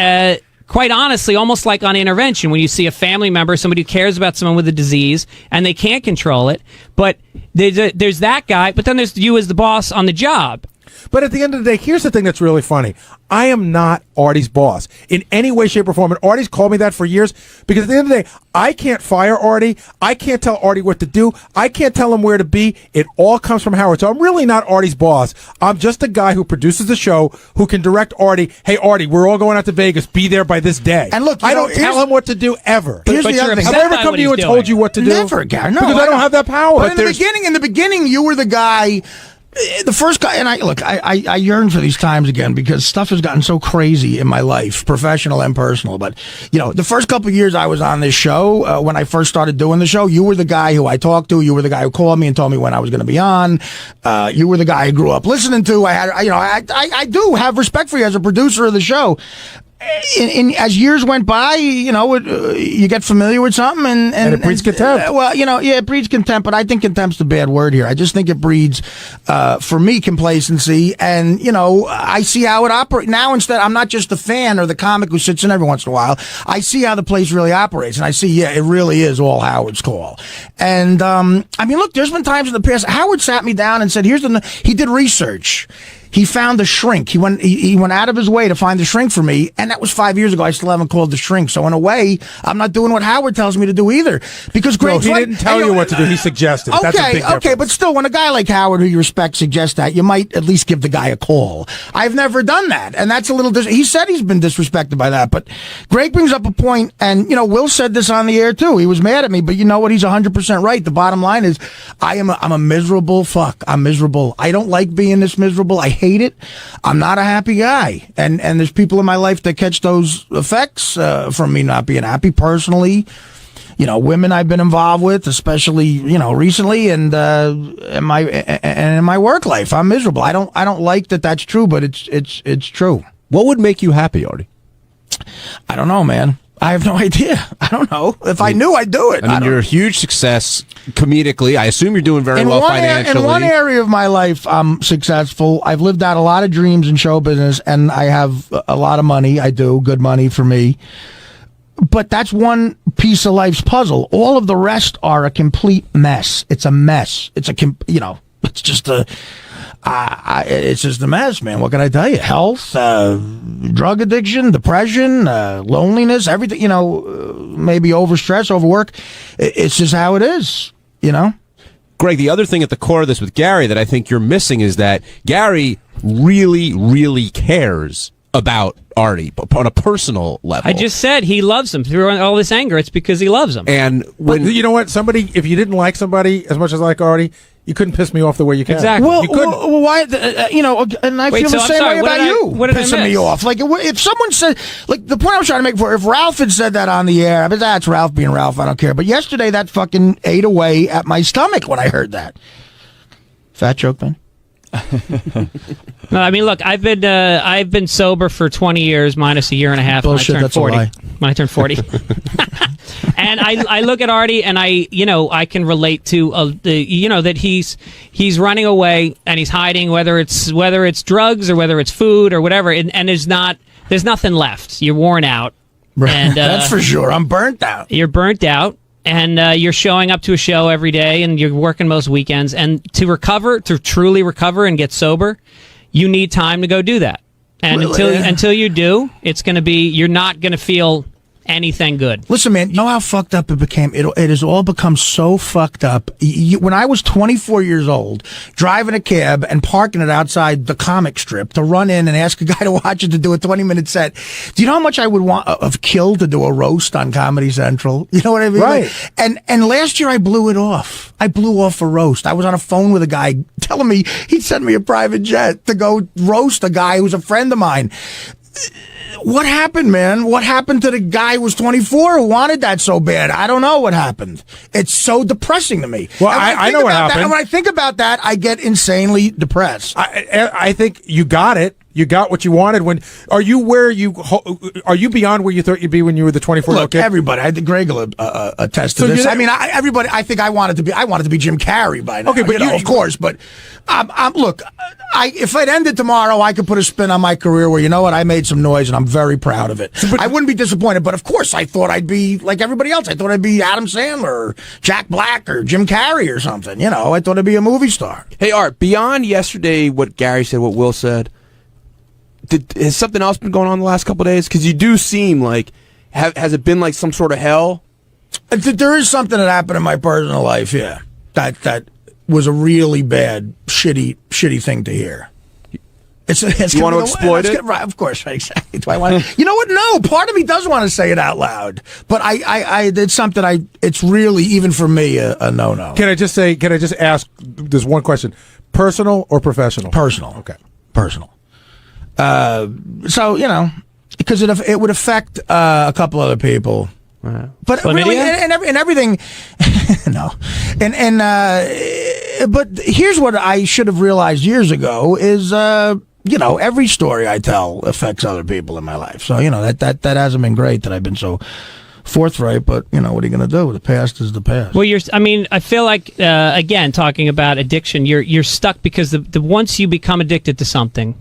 Quite honestly, almost like on intervention, when you see a family member, somebody who cares about someone with a disease, and they can't control it. But there's that guy, but then there's you as the boss on the job. But at the end of the day, here's the thing that's really funny. I am not Artie's boss in any way, shape, or form. And Artie's called me that for years, because at the end of the day, I can't fire Artie. I can't tell Artie what to do. I can't tell him where to be. It all comes from Howard. So I'm really not Artie's boss. I'm just a guy who produces the show, who can direct Artie. Hey, Artie, we're all going out to Vegas. Be there by this day. And look, I don't tell him what to do ever. Here's the other thing. Have I ever come to you and told you what to do? Never, Gary. No, because I don't have that power. But in the beginning, you were the guy. The first guy, and I yearn for these times again, because stuff has gotten so crazy in my life, professional and personal. But, the first couple of years I was on this show, when I first started doing the show, you were the guy who I talked to. You were the guy who called me and told me when I was going to be on. You were the guy I grew up listening to. I do have respect for you as a producer of the show. As years went by, you get familiar with something, and it breeds contempt. It breeds contempt, but I think contempt's a bad word here. I just think it breeds, for me, complacency, and I see how it operates now. Instead, I'm not just the fan or the comic who sits in every once in a while. I see how the place really operates, and I see, it really is all Howard's call. And look, there's been times in the past Howard sat me down and said, he did research. He found the shrink. He went out of his way to find the shrink for me, and that was 5 years ago. I still haven't called the shrink. So in a way, I'm not doing what Howard tells me to do either. Because Greg's he didn't tell you what to do. He suggested. That's a big difference. But still, when a guy like Howard, who you respect, suggests that, you might at least give the guy a call. I've never done that, and that's a little. He said he's been disrespected by that, but Greg brings up a point, and Will said this on the air too. He was mad at me, but you know what? He's 100% right. The bottom line is, I'm a miserable fuck. I'm miserable. I don't like being this miserable. I hate it. I'm not a happy guy, and there's people in my life that catch those effects from me not being happy personally. Women I've been involved with, especially recently, and in my work life, I'm miserable. I don't like that. That's true, but it's true. What would make you happy, Artie? I don't know, man. I have no idea. I don't know. If I knew, I'd do it. I mean, you're a huge success comedically. I assume you're doing very well financially. In one area of my life, I'm successful. I've lived out a lot of dreams in show business, and I have a lot of money. I do. Good money for me. But that's one piece of life's puzzle. All of the rest are a complete mess. It's a mess. It's just a... it's just a mess, man. What can I tell you? Health, drug addiction, depression, loneliness, everything, maybe overstress, overwork. It's just how it is, Greg, the other thing at the core of this with Gary that I think you're missing is that Gary really, really cares about Artie on a personal level. I just said he loves him. Through all this anger, it's because he loves him. And when you know what, if you didn't like somebody as much as I like Artie, you couldn't piss me off the way you can. Exactly. Well, you couldn't. why? And I feel the same way about you. What did I pissing me miss? off. Like if someone said, like the point I was trying to make before, if Ralph had said that on the air, I mean that's Ralph being Ralph. I don't care. But yesterday that fucking ate away at my stomach when I heard that. Fat joke, man. No, I mean, look, I've been sober for 20 years minus a year and a half. Bullshit, when I turned that's a 40. lie. When I turned 40. And I look at Artie and I can relate to that he's running away and he's hiding, whether it's drugs or whether it's food or whatever, and there's nothing left. You're worn out. And that's for sure. I'm burnt out. You're burnt out. And you're showing up to a show every day, and you're working most weekends. And to truly recover and get sober, you need time to go do that. And until you do, you're not going to feel anything good. Listen, man, you know how fucked up it became? It has all become so fucked up. When I was 24 years old, driving a cab and parking it outside the comic strip to run in and ask a guy to watch it to do a 20-minute set. Do you know how much I would have killed to do a roast on Comedy Central? You know what I mean? Right. And last year I blew it off. I blew off a roast. I was on a phone with a guy telling me he'd send me a private jet to go roast a guy who's a friend of mine. What happened, man? What happened to the guy who was 24 who wanted that so bad? I don't know what happened. It's so depressing to me. Well, I know what happened. And when I think about that, I get insanely depressed. I think you got it. You got what you wanted. Are you beyond where you thought you'd be when you were the 24-year-old kid? Everybody. I think Greg will attest to this. I mean, everybody. I think I wanted to be Jim Carrey by now. Okay, but of course. But look, if it ended tomorrow, I could put a spin on my career where, you know what, I made some noise and I'm very proud of it. I wouldn't be disappointed. But of course, I thought I'd be like everybody else. I thought I'd be Adam Sandler or Jack Black or Jim Carrey or something. I thought I'd be a movie star. Hey, Art, beyond yesterday, what Gary said, what Will said, has something else been going on the last couple of days? Because you do seem like, has it been like some sort of hell? There is something that happened in my personal life, yeah. That was a really bad, shitty thing to hear. You want to exploit it? Right, of course, exactly. Do I want to? You know what? No, part of me does want to say it out loud, but I it's something it's really, even for me, a no-no. Can I just ask, there's one question. Personal or professional? Personal. Okay. Personal. So, because it would affect a couple other people. But Chlamydia? really, and everything, no. But here's what I should have realized years ago is, every story I tell affects other people in my life. So, that hasn't been great that I've been so forthright, but what are you going to do? The past is the past. Well, I feel like again, talking about addiction, you're stuck because the once you become addicted to something,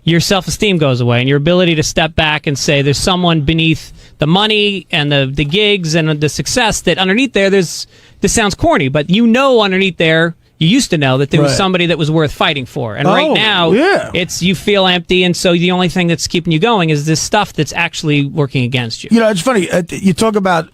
your self-esteem goes away, and your ability to step back and say there's someone beneath the money and the gigs and the success that underneath there, this sounds corny, but underneath there, you used to know that there was somebody that was worth fighting for. And right now, you feel empty, and so the only thing that's keeping you going is this stuff that's actually working against you. It's funny. You talk about,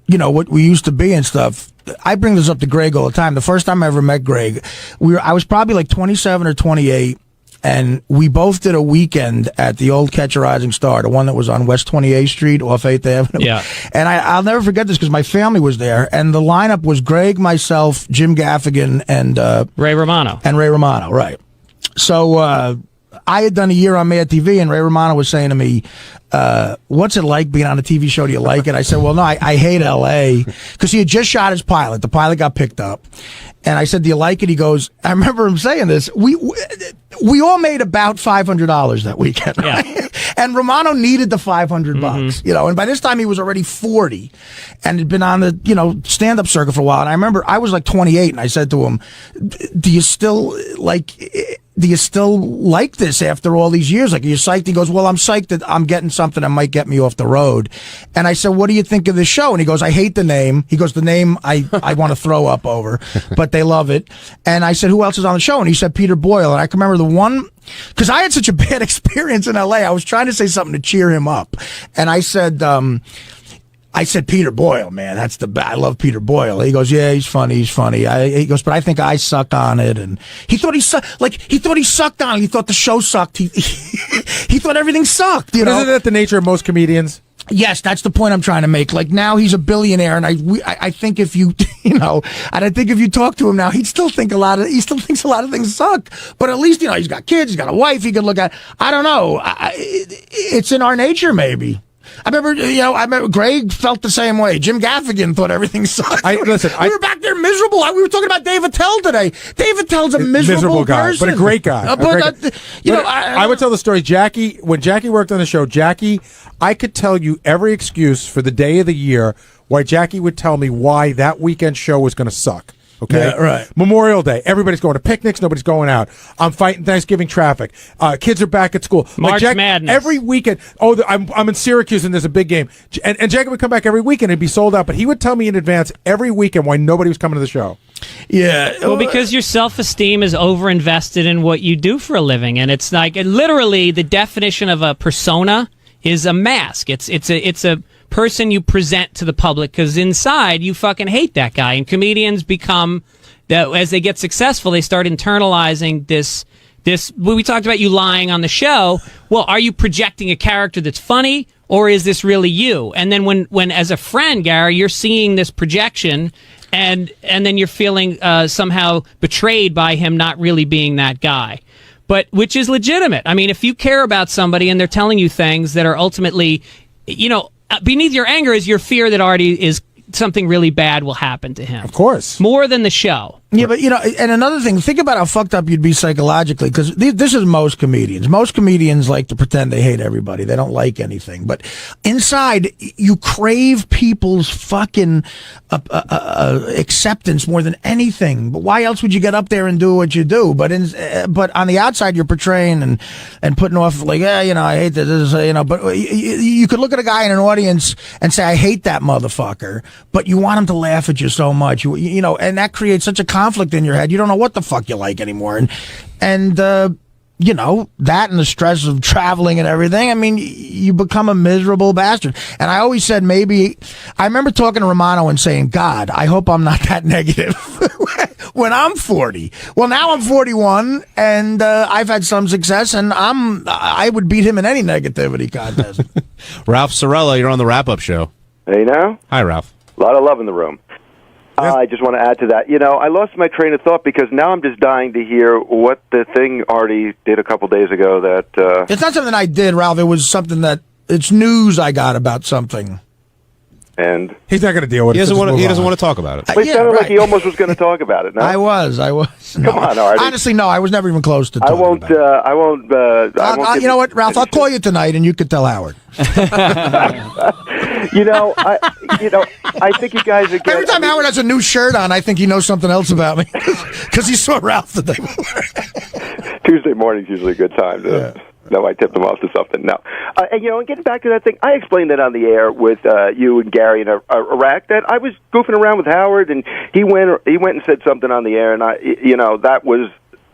what we used to be and stuff. I bring this up to Greg all the time. The first time I ever met Greg, I was probably like 27 or 28. And we both did a weekend at the old Catch a Rising Star, the one that was on West 28th Street off 8th Avenue. Yeah. And I'll never forget this because my family was there. And the lineup was Greg, myself, Jim Gaffigan, and Ray Romano. And Ray Romano, right. So I had done a year on Mad TV, and Ray Romano was saying to me, what's it like being on a TV show? Do you like it? I said, well, no, I hate L.A. because he had just shot his pilot. The pilot got picked up. And I said, do you like it? He goes, I remember him saying this. We all made about $500 that weekend, right? Yeah. And Romano needed the $500 bucks, and by this time he was already 40 and had been on the, stand-up circuit for a while. And I remember I was like 28 and I said to him, do you still like this after all these years? Like, are you psyched? He goes, well, I'm psyched that I'm getting something that might get me off the road. And I said, what do you think of the show? And he goes, I hate the name. He goes, the name I want to throw up over, but they love it. And I said, who else is on the show? And he said, Peter Boyle. And I can remember the one, because I had such a bad experience in L.A. I was trying to say something to cheer him up. And I said, Peter Boyle, man, I love Peter Boyle. He goes, yeah, he's funny. He goes, but I think I suck on it. And he thought he sucked on it. He thought the show sucked. He thought everything sucked, you know? Isn't that the nature of most comedians? Yes, that's the point I'm trying to make. Like, now he's a billionaire, and I think if you, and I think if you talk to him now, he still thinks a lot of things suck. But at least, he's got kids, he's got a wife, he can look at. I don't know. It's in our nature, maybe. I remember Greg felt the same way. Jim Gaffigan thought everything sucked. We were back there miserable. We were talking about Dave Attell today. Dave Attell's a miserable guy, person. but a great guy. I would tell the story. When Jackie worked on the show, I could tell you every excuse for the day of the year why Jackie would tell me why that weekend show was going to suck. Okay, yeah, right. Memorial Day, everybody's going to picnics, nobody's going out. I'm fighting Thanksgiving traffic. Kids are back at school. March Madness. Every weekend. Oh, I'm in Syracuse and there's a big game. And Jackie would come back every weekend and be sold out, but he wowould tell me in advance every weekend why nobody was coming to the show. Yeah. Well, because your self-esteem is over-invested in what you do for a living, and it's like literally the definition of a persona is a mask. It's a person you present to the public, because inside you fucking hate that guy. And comedians become that as they get successful, they start internalizing this. When we talked about you lying on the show, well, are you projecting a character that's funny, or is this really you? And then when as a friend, Gary, you're seeing this projection, and then you're feeling somehow betrayed by him not really being that guy. But which is legitimate. I mean, if you care about somebody and they're telling you things that are ultimately, beneath your anger is your fear that Artie is something really bad will happen to him. Of course. More than the show. Yeah, but, and another thing, think about how fucked up you'd be psychologically, because this is most comedians. Most comedians like to pretend they hate everybody. They don't like anything. But inside, you crave people's fucking acceptance more than anything. But why else would you get up there and do what you do? But on the outside, you're portraying and putting off, like, I hate this, but you could look at a guy in an audience and say, I hate that motherfucker, but you want him to laugh at you so much, and that creates such a conflict in your head. You don't know what the fuck you like anymore. And that and the stress of traveling and everything, I mean, you become a miserable bastard. And I always said, I remember talking to Romano and saying, God, I hope I'm not that negative when I'm 40. Well, now I'm 41 and I've had some success, and I would beat him in any negativity contest. Ralph Sorella, you're on the wrap-up show. Hey now. Hi, Ralph. A lot of love in the room. I just want to add to that. I lost my train of thought because now I'm just dying to hear what the thing Artie did a couple days ago that... It's not something I did, Ralph. It was something it's news I got about something. And he's not going to deal with it. He doesn't want to talk about it. But it sounded like he almost was going to talk about it. No? I was. Come on, Artie. Honestly, no. I was never even close to talking about it. I won't. You know what, Ralph? I'll call you tonight, and you could tell Howard. I think you guys are. Every time Howard has a new shirt on, I think he knows something else about me because he saw Ralph today. Tuesday morning's usually a good time to. Yeah. No, I tipped them off to something. No, and getting back to that thing, I explained that on the air with you and Gary in Iraq that I was goofing around with Howard, and he went and said something on the air, and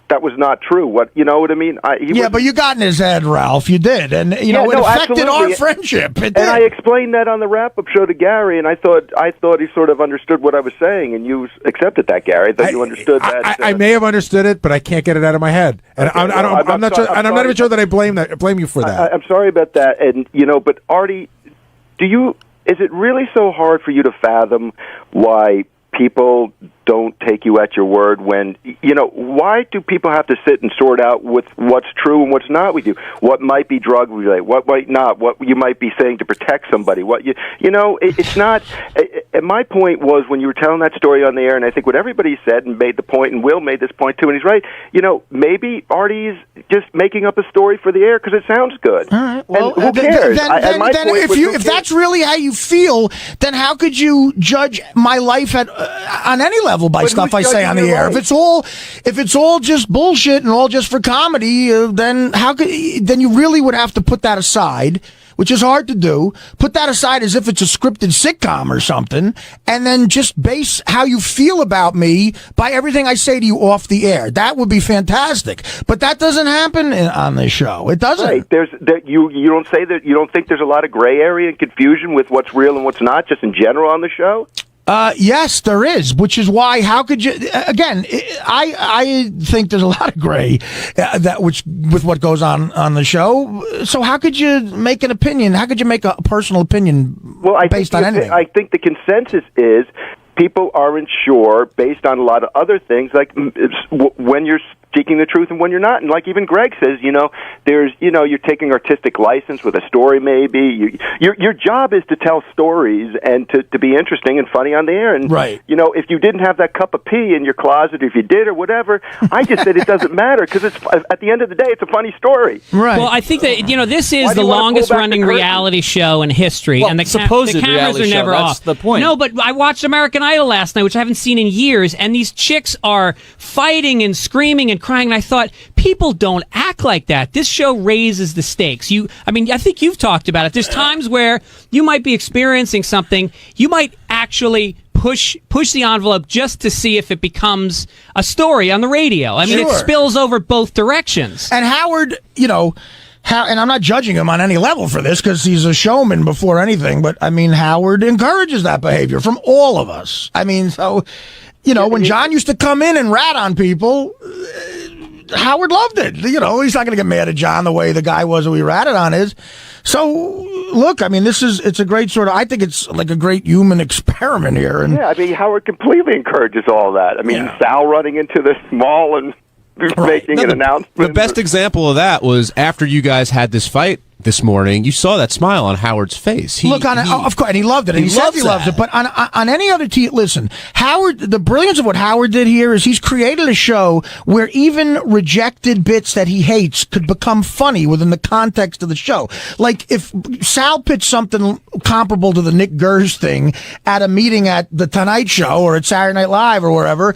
that was not true. What what I mean? But you got in his head, Ralph. You did, and it affected absolutely. Our friendship. And I explained that on the wrap-up show to Gary, and I thought he sort of understood what I was saying, and you accepted that, Gary. I thought you understood that. I may have understood it, but I can't get it out of my head, and okay, I'm not sure. And I'm not even sure that I blame you for that. I'm sorry about that, and but Artie, is it really so hard for you to fathom why people don't take you at your word when, why do people have to sit and sort out with what's true and what's not with you? What might be drug related, what might not, what you might be saying to protect somebody, it's not, and my point was when you were telling that story on the air, and I think what everybody said and made the point, and Will made this point too, and he's right, maybe Artie's just making up a story for the air because it sounds good. All right, well, and who cares? If that's really how you feel, then how could you judge my life on any level by stuff I say on the air? If it's all just bullshit and all just for comedy, then you really would have to put that aside. which is hard to do, put that aside as if it's a scripted sitcom or something, and then just base how you feel about me by everything I say to you off the air. That would be fantastic. But that doesn't happen on this show. It doesn't. Right. You don't say that. You don't think there's a lot of gray area and confusion with what's real and what's not, just in general on the show? Yes, there is, which is why, how could you, again, I think there's a lot of gray with what goes on the show. So how could you make an opinion? How could you make a personal opinion based on anything? I think the consensus is people aren't sure based on a lot of other things, like when you're seeking the truth and when you're not. And like even Greg says, you're taking artistic license with a story maybe. Your job is to tell stories and to be interesting and funny on the air. And, right. If you didn't have that cup of pee in your closet, or if you did or whatever, I just said it doesn't matter because at the end of the day, it's a funny story. Right. Well, I think that, this is the longest running reality show in history. Well, and the supposed cameras reality are never show, off. that's the point. No, but I watched American Idol last night, which I haven't seen in years, and these chicks are fighting and screaming and crying, and I thought, people don't act like that. This show raises the stakes. I think you've talked about it. There's times where you might be experiencing something, you might actually push the envelope just to see if it becomes a story on the radio. I mean, It spills over both directions. And Howard, and I'm not judging him on any level for this because he's a showman before anything, but Howard encourages that behavior from all of us. When John used to come in and rat on people, Howard loved it. He's not going to get mad at John the way the guy was who he ratted on is. So, look, it's a great I think it's like a great human experiment here. And Howard completely encourages all that. Sal running into the mall and making an announcement. The best example of that was after you guys had this fight this morning. You saw that smile on Howard's face. Of course, and he loved it. And he says he loves it. But on any other listen, Howard. The brilliance of what Howard did here is he's created a show where even rejected bits that he hates could become funny within the context of the show. Like if Sal pitched something comparable to the Nick Gers thing at a meeting at the Tonight Show or at Saturday Night Live or wherever,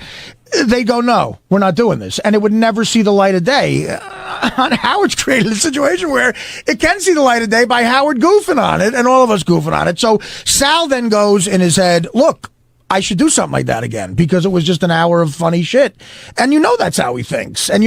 they go, no, we're not doing this. And it would never see the light of day. Howard's created a situation where it can see the light of day by Howard goofing on it and all of us goofing on it. So Sal then goes in his head, look, I should do something like that again because it was just an hour of funny shit. And that's how he thinks. And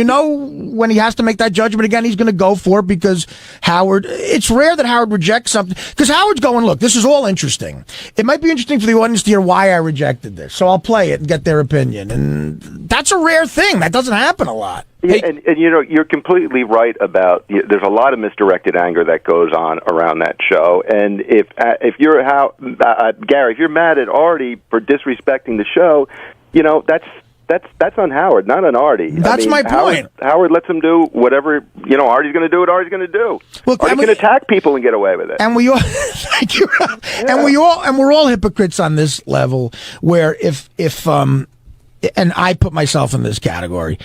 when he has to make that judgment again, he's going to go for it because Howard, it's rare that Howard rejects something because Howard's going, look, this is all interesting. It might be interesting for the audience to hear why I rejected this. So I'll play it and get their opinion. And that's a rare thing. That doesn't happen a lot. Yeah, and you're completely right about there's a lot of misdirected anger that goes on around that show. And if you're Gary, if you're mad at Artie for disrespecting the show, that's on Howard, not on Artie. That's my point. Howard lets him do whatever Artie's going to do. What Artie's going to do. Look, Artie can attack people and get away with it. And we all, thank you. Yeah. And we're all hypocrites on this level. Where if and I put myself in this category.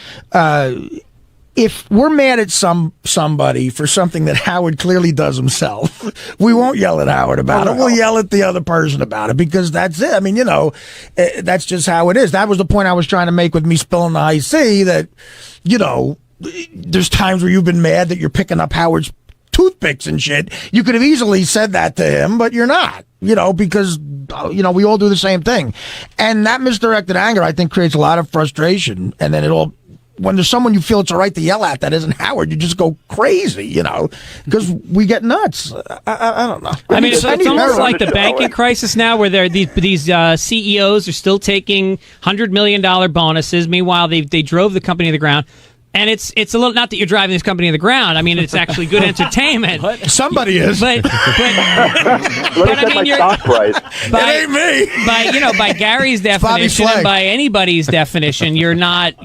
If we're mad at somebody for something that Howard clearly does himself, we won't yell at Howard about it. We'll yell at the other person about it because that's it. That's just how it is. That was the point I was trying to make with me spilling the high C that, there's times where you've been mad that you're picking up Howard's toothpicks and shit. You could have easily said that to him, but you're not, because, we all do the same thing. And that misdirected anger, I think, creates a lot of frustration. And then when there's someone you feel it's all right to yell at that isn't Howard, you just go crazy, because we get nuts. I don't know. It's almost like the banking crisis now where these CEOs are still taking $100 million bonuses. Meanwhile, they drove the company to the ground. And it's a little, not that you're driving this company to the ground. It's actually good entertainment. Somebody is. Let me check my stock price. It ain't me. By Gary's definition and by anybody's definition, you're not,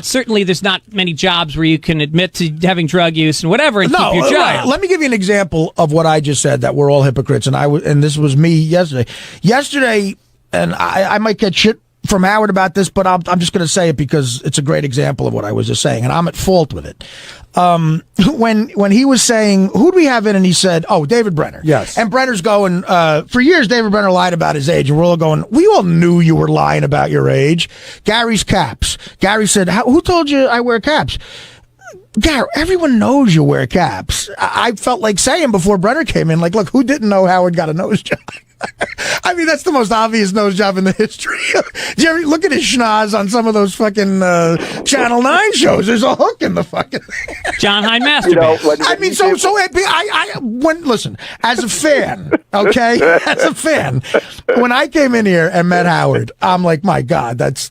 certainly there's not many jobs where you can admit to having drug use and whatever and keep your job. Right. Let me give you an example of what I just said, that we're all hypocrites. And this was me yesterday. And I might get shit from Howard about this, but I'm just going to say it because it's a great example of what I was just saying, and I'm at fault with it. When he was saying, who do we have in? And he said, David Brenner. Yes. And Brenner's going, for years, David Brenner lied about his age, and we're all going, we all knew you were lying about your age. Gary's caps. Gary said, who told you I wear caps? Gary, everyone knows you wear caps. I felt like saying before Brenner came in, like, look, who didn't know Howard got a nose job? I mean, that's the most obvious nose job in the history. Do you ever look at his schnoz on some of those fucking Channel 9 shows? There's a hook in the fucking John Hyde masturbates. I mean, listen, as a fan, okay, as a fan, when I came in here and met Howard, I'm like, my God, that's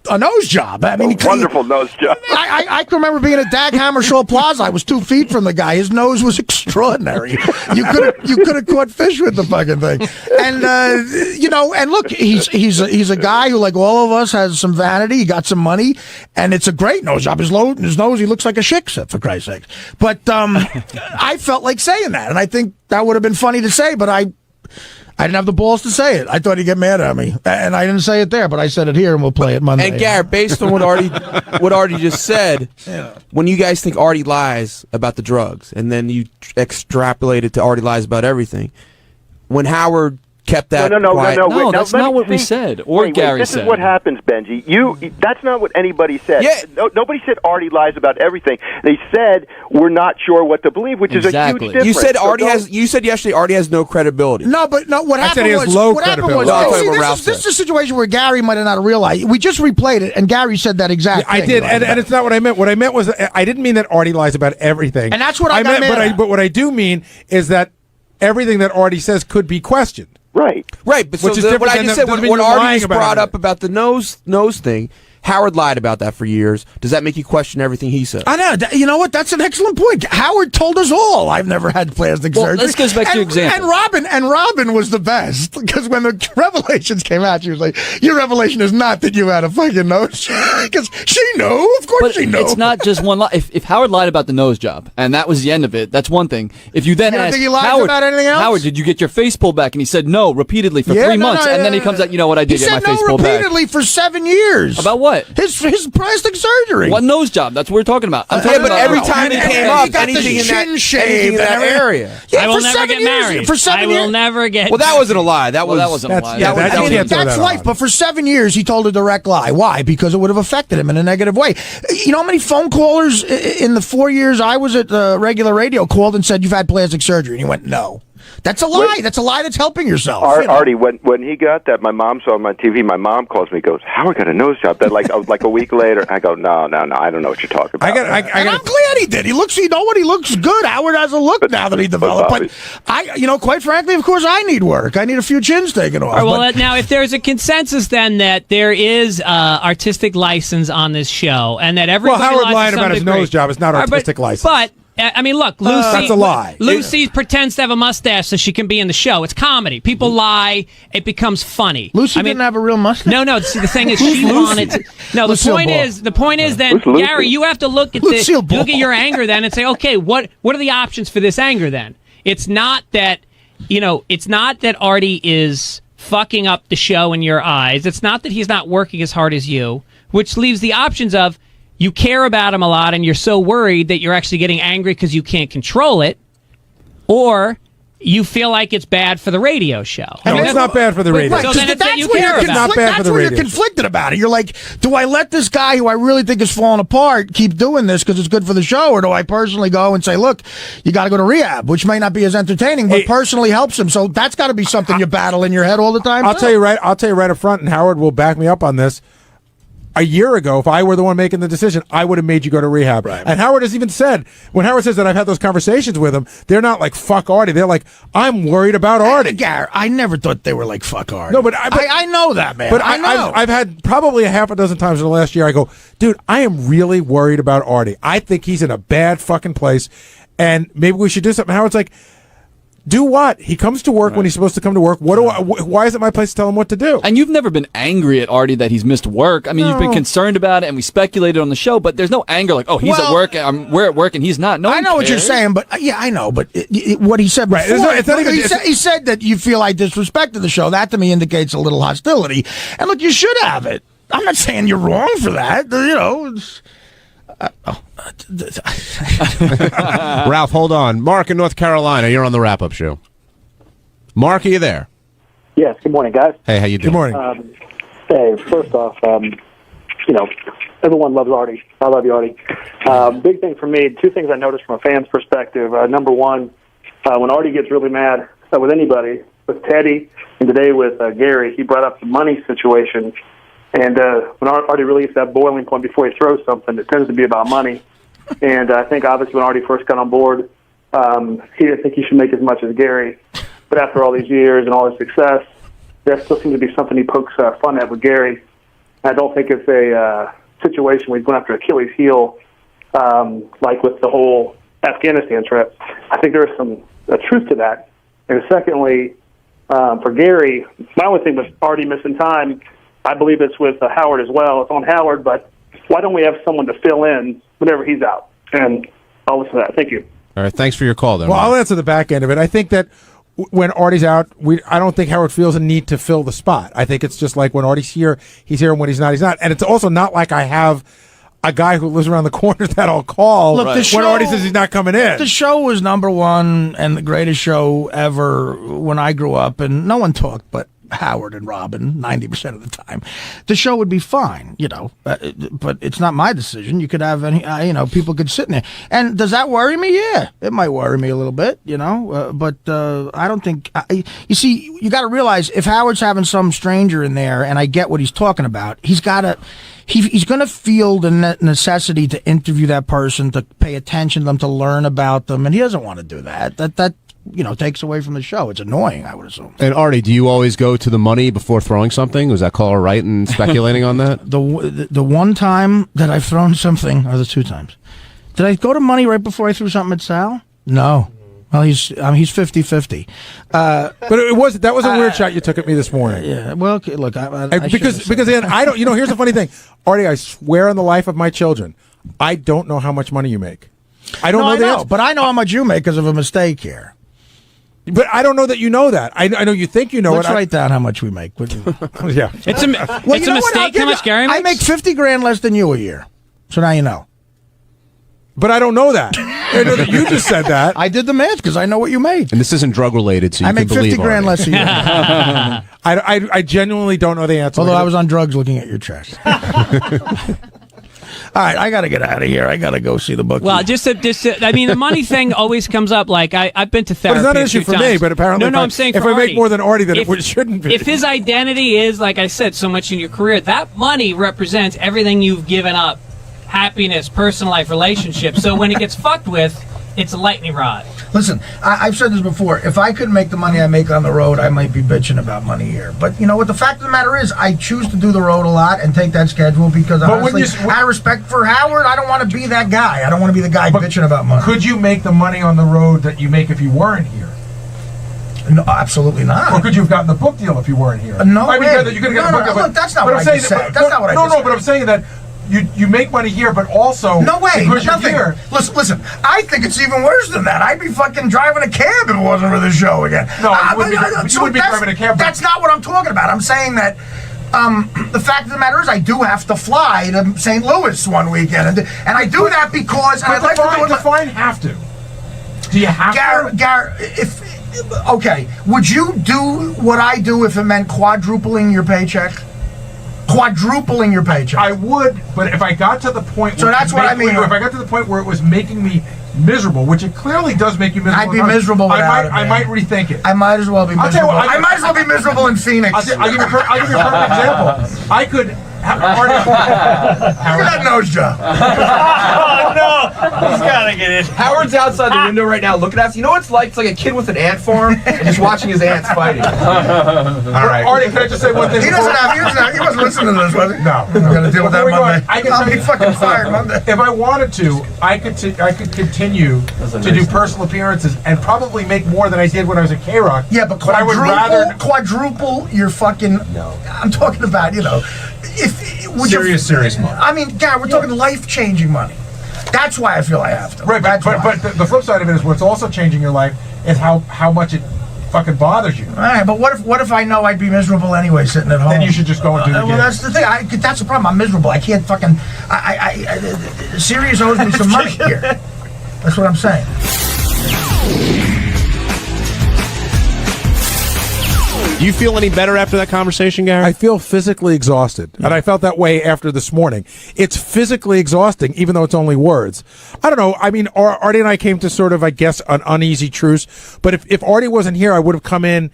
a nose job. I mean, wonderful nose job. I can remember being at Dag Hammarskjöld Plaza. I was 2 feet from the guy. His nose was extraordinary. You could have caught fish with the fucking thing. And and look, he's a guy who, like all of us, has some vanity. He got some money, and it's a great nose job. His nose, he looks like a shiksa, for Christ's sake. But I felt like saying that, and I think that would have been funny to say, but I didn't have the balls to say it. I thought he'd get mad at me, and I didn't say it there, but I said it here, and we'll play it Monday. And Garrett, based on what Artie just said, when you guys think Artie lies about the drugs, and then you extrapolate it to Artie lies about everything, when Howard kept that quiet, wait, that's not what we said, or Gary this said. This is what happens, Benji. That's not what anybody said. Yeah. Nobody said Artie lies about everything. They said we're not sure what to believe, which is a huge difference. You said You said yesterday Artie has no credibility. No, but no. What I said happened he has was low what happened credibility. was. No, I'm talking about Ralph This is a situation where Gary might have not realized. We just replayed it, and Gary said that exact thing. I did, and it's not what I meant. What I meant was I didn't mean that Artie lies about everything, and that's what I meant. at. But what I do mean is that everything that Artie says could be questioned. Right. Right, but Which is what I different just than said, when you Artie lying was about brought it. up about the nose thing, Howard lied about that for years. Does that make you question everything he said? I know. You know what? That's an excellent point. Howard told us all. I've never had plastic surgery. This goes back to your example. And Robin was the best, because when the revelations came out, she was like, "Your revelation is not that you had a fucking nose," because she knew. Of course, she knew. It's not just one lie. If Howard lied about the nose job, and that was the end of it, that's one thing. If you then You don't ask think he lied Howard, about anything else? Howard, did you get your face pulled back? And he said no repeatedly for Yeah, 3 no, months, no, and then he comes out, you know what, I did He get my said face no pulled back. repeatedly for 7 years. About what? His plastic surgery. What nose job? That's what we're talking about. I'm talking but about every time it came up, anything in that area. Yeah, I will for never 7 get years, married. For 7 I will years. never get. Well, that wasn't a lie. That wasn't a lie. That's life. But for 7 years, he told a direct lie. Why? Because it would have affected him in a negative way. You know how many phone callers in the 4 years I was at regular radio called and said, "You've had plastic surgery," and he went, "No." That's a lie. That's a lie that's helping yourself. Artie, when he got that, my mom saw him on TV. My mom calls me, goes, "Howard got a nose job." That like a week later, I go, "No, I don't know what you're talking about." And I'm glad he did. He looks. You know what? He looks good. Howard has a look now that he developed. But quite frankly, of course, I need work. I need a few chins taken off. All right, well, now, if there's a consensus then that there is artistic license on this show, and that everybody Howard lies to lying some about his degree. nose job is not All right, artistic license. But I mean, look, Lucy. That's a lie. Lucy pretends to have a mustache so she can be in the show. It's comedy. People lie. It becomes funny. Lucy didn't have a real mustache. No. See, the thing is, she wanted to. No, the point is then, Gary, you have to look at look at your anger then and say, okay, what are the options for this anger then? It's not that Artie is fucking up the show in your eyes. It's not that he's not working as hard as you, which leaves the options of you care about him a lot and you're so worried that you're actually getting angry because you can't control it, or you feel like it's bad for the radio show. No, it's not bad for the radio. So then it's that you where care you're about. Not bad for the You're radio. conflicted about it. You're like, do I let this guy who I really think is falling apart keep doing this because it's good for the show, or do I personally go and say, look, you got to go to rehab, which may not be as entertaining, but personally helps him. So that's got to be something you battle in your head all the time. I'll tell you right up front, and Howard will back me up on this. A year ago, if I were the one making the decision, I would have made you go to rehab. Right. And Howard has even said, when Howard says that I've had those conversations with him, they're not like, fuck Artie. They're like, I'm worried about Artie. Gary, I never thought they were like, fuck Artie. No, but I know that, man. But I know. I've had probably a half a dozen times in the last year, I go, dude, I am really worried about Artie. I think he's in a bad fucking place, and maybe we should do something. Howard's like, do what? He comes to work when he's supposed to come to work. Why is it my place to tell him what to do? And you've never been angry at Artie that he's missed work. I mean, you've been concerned about it, and we speculated on the show, but there's no anger like, oh, he's at work, we're at work, and he's not. No, I know what you're saying, but I know, but what he said before, he said that you feel I disrespected the show. That to me indicates a little hostility. And look, you should have it. I'm not saying you're wrong for that. You know. Ralph, hold on. Mark in North Carolina, you're on the wrap-up show. Mark, are you there? Yes. Good morning, guys. Hey, how you doing? Good morning. Hey, first off, everyone loves Artie. I love you, Artie. Big thing for me, two things I noticed from a fan's perspective. Number one, when Artie gets really mad with anybody, with Teddy, and today with Gary, he brought up the money situation. And when Artie really gets that boiling point before he throws something, it tends to be about money. And I think obviously when Artie first got on board, he didn't think he should make as much as Gary. But after all these years and all his success, there still seems to be something he pokes fun at with Gary. I don't think it's a situation where he's going after Achilles' heel, like with the whole Afghanistan trip. I think there is some truth to that. And secondly, for Gary, my only thing was Artie missing time. I believe it's with Howard as well. It's on Howard, but why don't we have someone to fill in whenever he's out? And I'll listen to that. Thank you. All right, thanks for your call, then. Well, I'll answer the back end of it. I think that when Artie's out, I don't think Howard feels a need to fill the spot. I think it's just like when Artie's here, he's here, and when he's not, he's not. And it's also not like I have a guy who lives around the corner that I'll call when Artie says he's not coming in. The show was number one and the greatest show ever when I grew up, and no one talked but Howard and Robin 90% of the time. The show would be fine, but it's not my decision. You could have any, people could sit in there. And does that worry me? Yeah, it might worry me a little bit, but I don't think. You see, you got to realize if Howard's having some stranger in there, and I get what he's talking about, he's got to. He's going to feel the necessity to interview that person, to pay attention to them, to learn about them, and he doesn't want to do that. That takes away from the show. It's annoying, I would assume. And Artie, do you always go to the money before throwing something? Was that caller right in speculating on that? The one time that I've thrown something, or the two times, did I go to money right before I threw something at Sal? No. Well, he's 50-50. But that was a weird shot you took at me this morning. Yeah. Well, okay, look, because then I don't. Here's the funny thing, Artie. I swear on the life of my children, I don't know how much money you make. I don't know the answer. But I know how much you make because of a mistake here. But I don't know that you know that. I know you think you know Let's it. write down how much we make. Yeah. It's a mistake how much Gary makes? I make $50,000 less than you a year. So now you know. But I don't know that. I know that you just said that. I did the math because I know what you made. And this isn't drug related, so you I make can believe $50,000 less a year. I genuinely don't know the answer. Although I was on drugs looking at your chest. All right, I got to get out of here. I got to go see the book. Well, I mean, the money thing always comes up. Like, I've been to therapy. But it's not an issue for me, but apparently I'm saying if for I Artie, make more than Artie, then it shouldn't be. If his identity is, like I said, so much in your career, that money represents everything you've given up. Happiness, personal life, relationships. So when it gets fucked with, it's a lightning rod. Listen, I've said this before. If I could make the money I make on the road, I might be bitching about money here. But you know what? The fact of the matter is, I choose to do the road a lot and take that schedule because honestly, out of respect for Howard, I don't want to be that guy. I don't want to be the guy bitching about money. Could you make the money on the road that you make if you weren't here? No, absolutely not. Or could you have gotten the book deal if you weren't here? No way. You could have gotten the book deal. Look, that's not what I just said. That's not what I just said. No, but I'm saying that you make money here, but also no way, because nothing. You're here. Listen. I think it's even worse than that. I'd be fucking driving a cab if it wasn't for the show again. No, you wouldn't be driving a cab. That's not what I'm talking about. I'm saying that the fact of the matter is, I do have to fly to St. Louis one weekend, and I do that because I'd like to define have to. Do you have to? Gary, okay, would you do what I do if it meant quadrupling your paycheck? Quadrupling your paycheck. I would, but if I got to the point so that's what I mean. If I got to the point where it was making me miserable, which it clearly does make you miserable. I'd be miserable without it. I might rethink it. I might as well be miserable. I might as well be miserable in Phoenix. I'll give you a perfect example. I could have Look at that nose job. Oh, no. He's got to get in. Howard's outside the window right now looking at us. You know what it's like? It's like a kid with an ant farm and just watching his ants fighting. All right. Artie, can I just say one thing? He wasn't listening to this, was he? No. I'm going to deal with that Monday. I'll be fucking fired Monday. If I wanted to, I could continue to do personal appearances and probably make more than I did when I was at K-Rock. Yeah, but I would rather quadruple your fucking... No. I'm talking about, serious money. I mean, God, we're talking life-changing money. That's why I feel I have to. Right, but the flip side of it is what's also changing your life is how much it fucking bothers you. All right, but what if I know I'd be miserable anyway sitting at home? Then you should just go and do the well, that's the thing. That's the problem. I'm miserable. I can't fucking... Sirius owes me some money here. That's what I'm saying. Do you feel any better after that conversation, Gary? I feel physically exhausted, and I felt that way after this morning. It's physically exhausting, even though it's only words. I don't know. I mean, Artie and I came to sort of, I guess, an uneasy truce. But if Artie wasn't here, I would have come in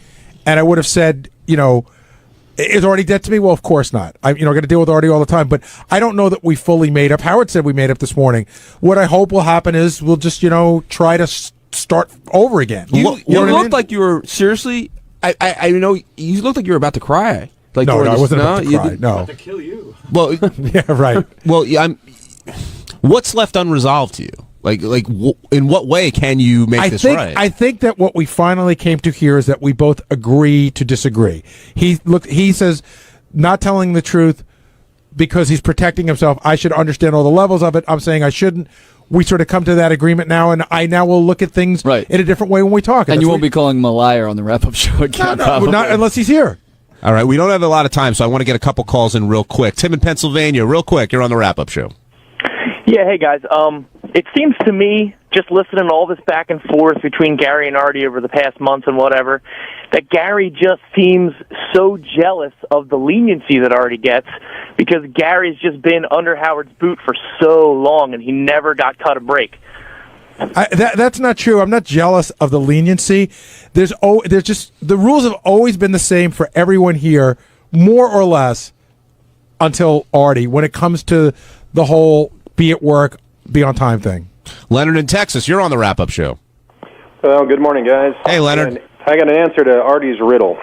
and I would have said, is Artie dead to me? Well, of course not. I'm going to deal with Artie all the time, but I don't know that we fully made up. Howard said we made up this morning. What I hope will happen is we'll just, try to start over again. You know what I looked mean? like you were seriously. I know you looked like you were about to cry. Like No, I wasn't about to you cry. did- No. To kill you. Well, Yeah, right. well, what's left unresolved to you? In what way can you make this right? I think that what we finally came to here is that we both agree to disagree. He says not telling the truth because he's protecting himself. I should understand all the levels of it. I'm saying I shouldn't. We sort of come to that agreement now, and I now will look at things in a different way when we talk. And you won't be calling him a liar on the wrap-up show again. Not unless he's here. All right, we don't have a lot of time, so I want to get a couple calls in real quick. Tim in Pennsylvania, real quick. You're on the wrap-up show. Yeah, hey guys. It seems to me, just listening to all this back and forth between Gary and Artie over the past months and whatever, that Gary just seems so jealous of the leniency that Artie gets because Gary's just been under Howard's boot for so long and he never got cut a break. That's not true. I'm not jealous of the leniency. There's just the rules have always been the same for everyone here, more or less, until Artie. When it comes to the whole be at work, be on time thing. Leonard in Texas, you're on the wrap-up show. Well, good morning, guys. Hey, Leonard. I got an answer to Artie's riddle.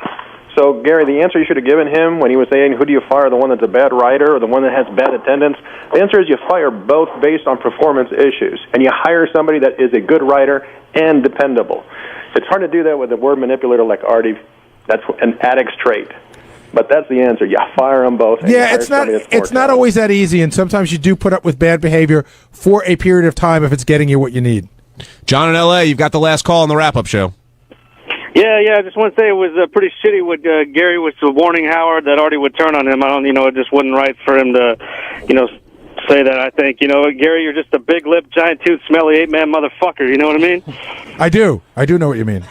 So, Gary, the answer you should have given him when he was saying, who do you fire, the one that's a bad writer or the one that has bad attendance? The answer is you fire both based on performance issues, and you hire somebody that is a good writer and dependable. It's hard to do that with a word manipulator like Artie. That's an addict's trait. But that's the answer. You fire them both. And Yeah, it's not always that easy, and sometimes you do put up with bad behavior for a period of time if it's getting you what you need. John in L.A., you've got the last call on the wrap-up show. Yeah, I just want to say it was pretty shitty what Gary was warning Howard that Artie would turn on him. I don't, it just wasn't right for him to, say that. I think, Gary, you're just a big lip, giant tooth, smelly 8-man motherfucker. You know what I mean? I do know what you mean.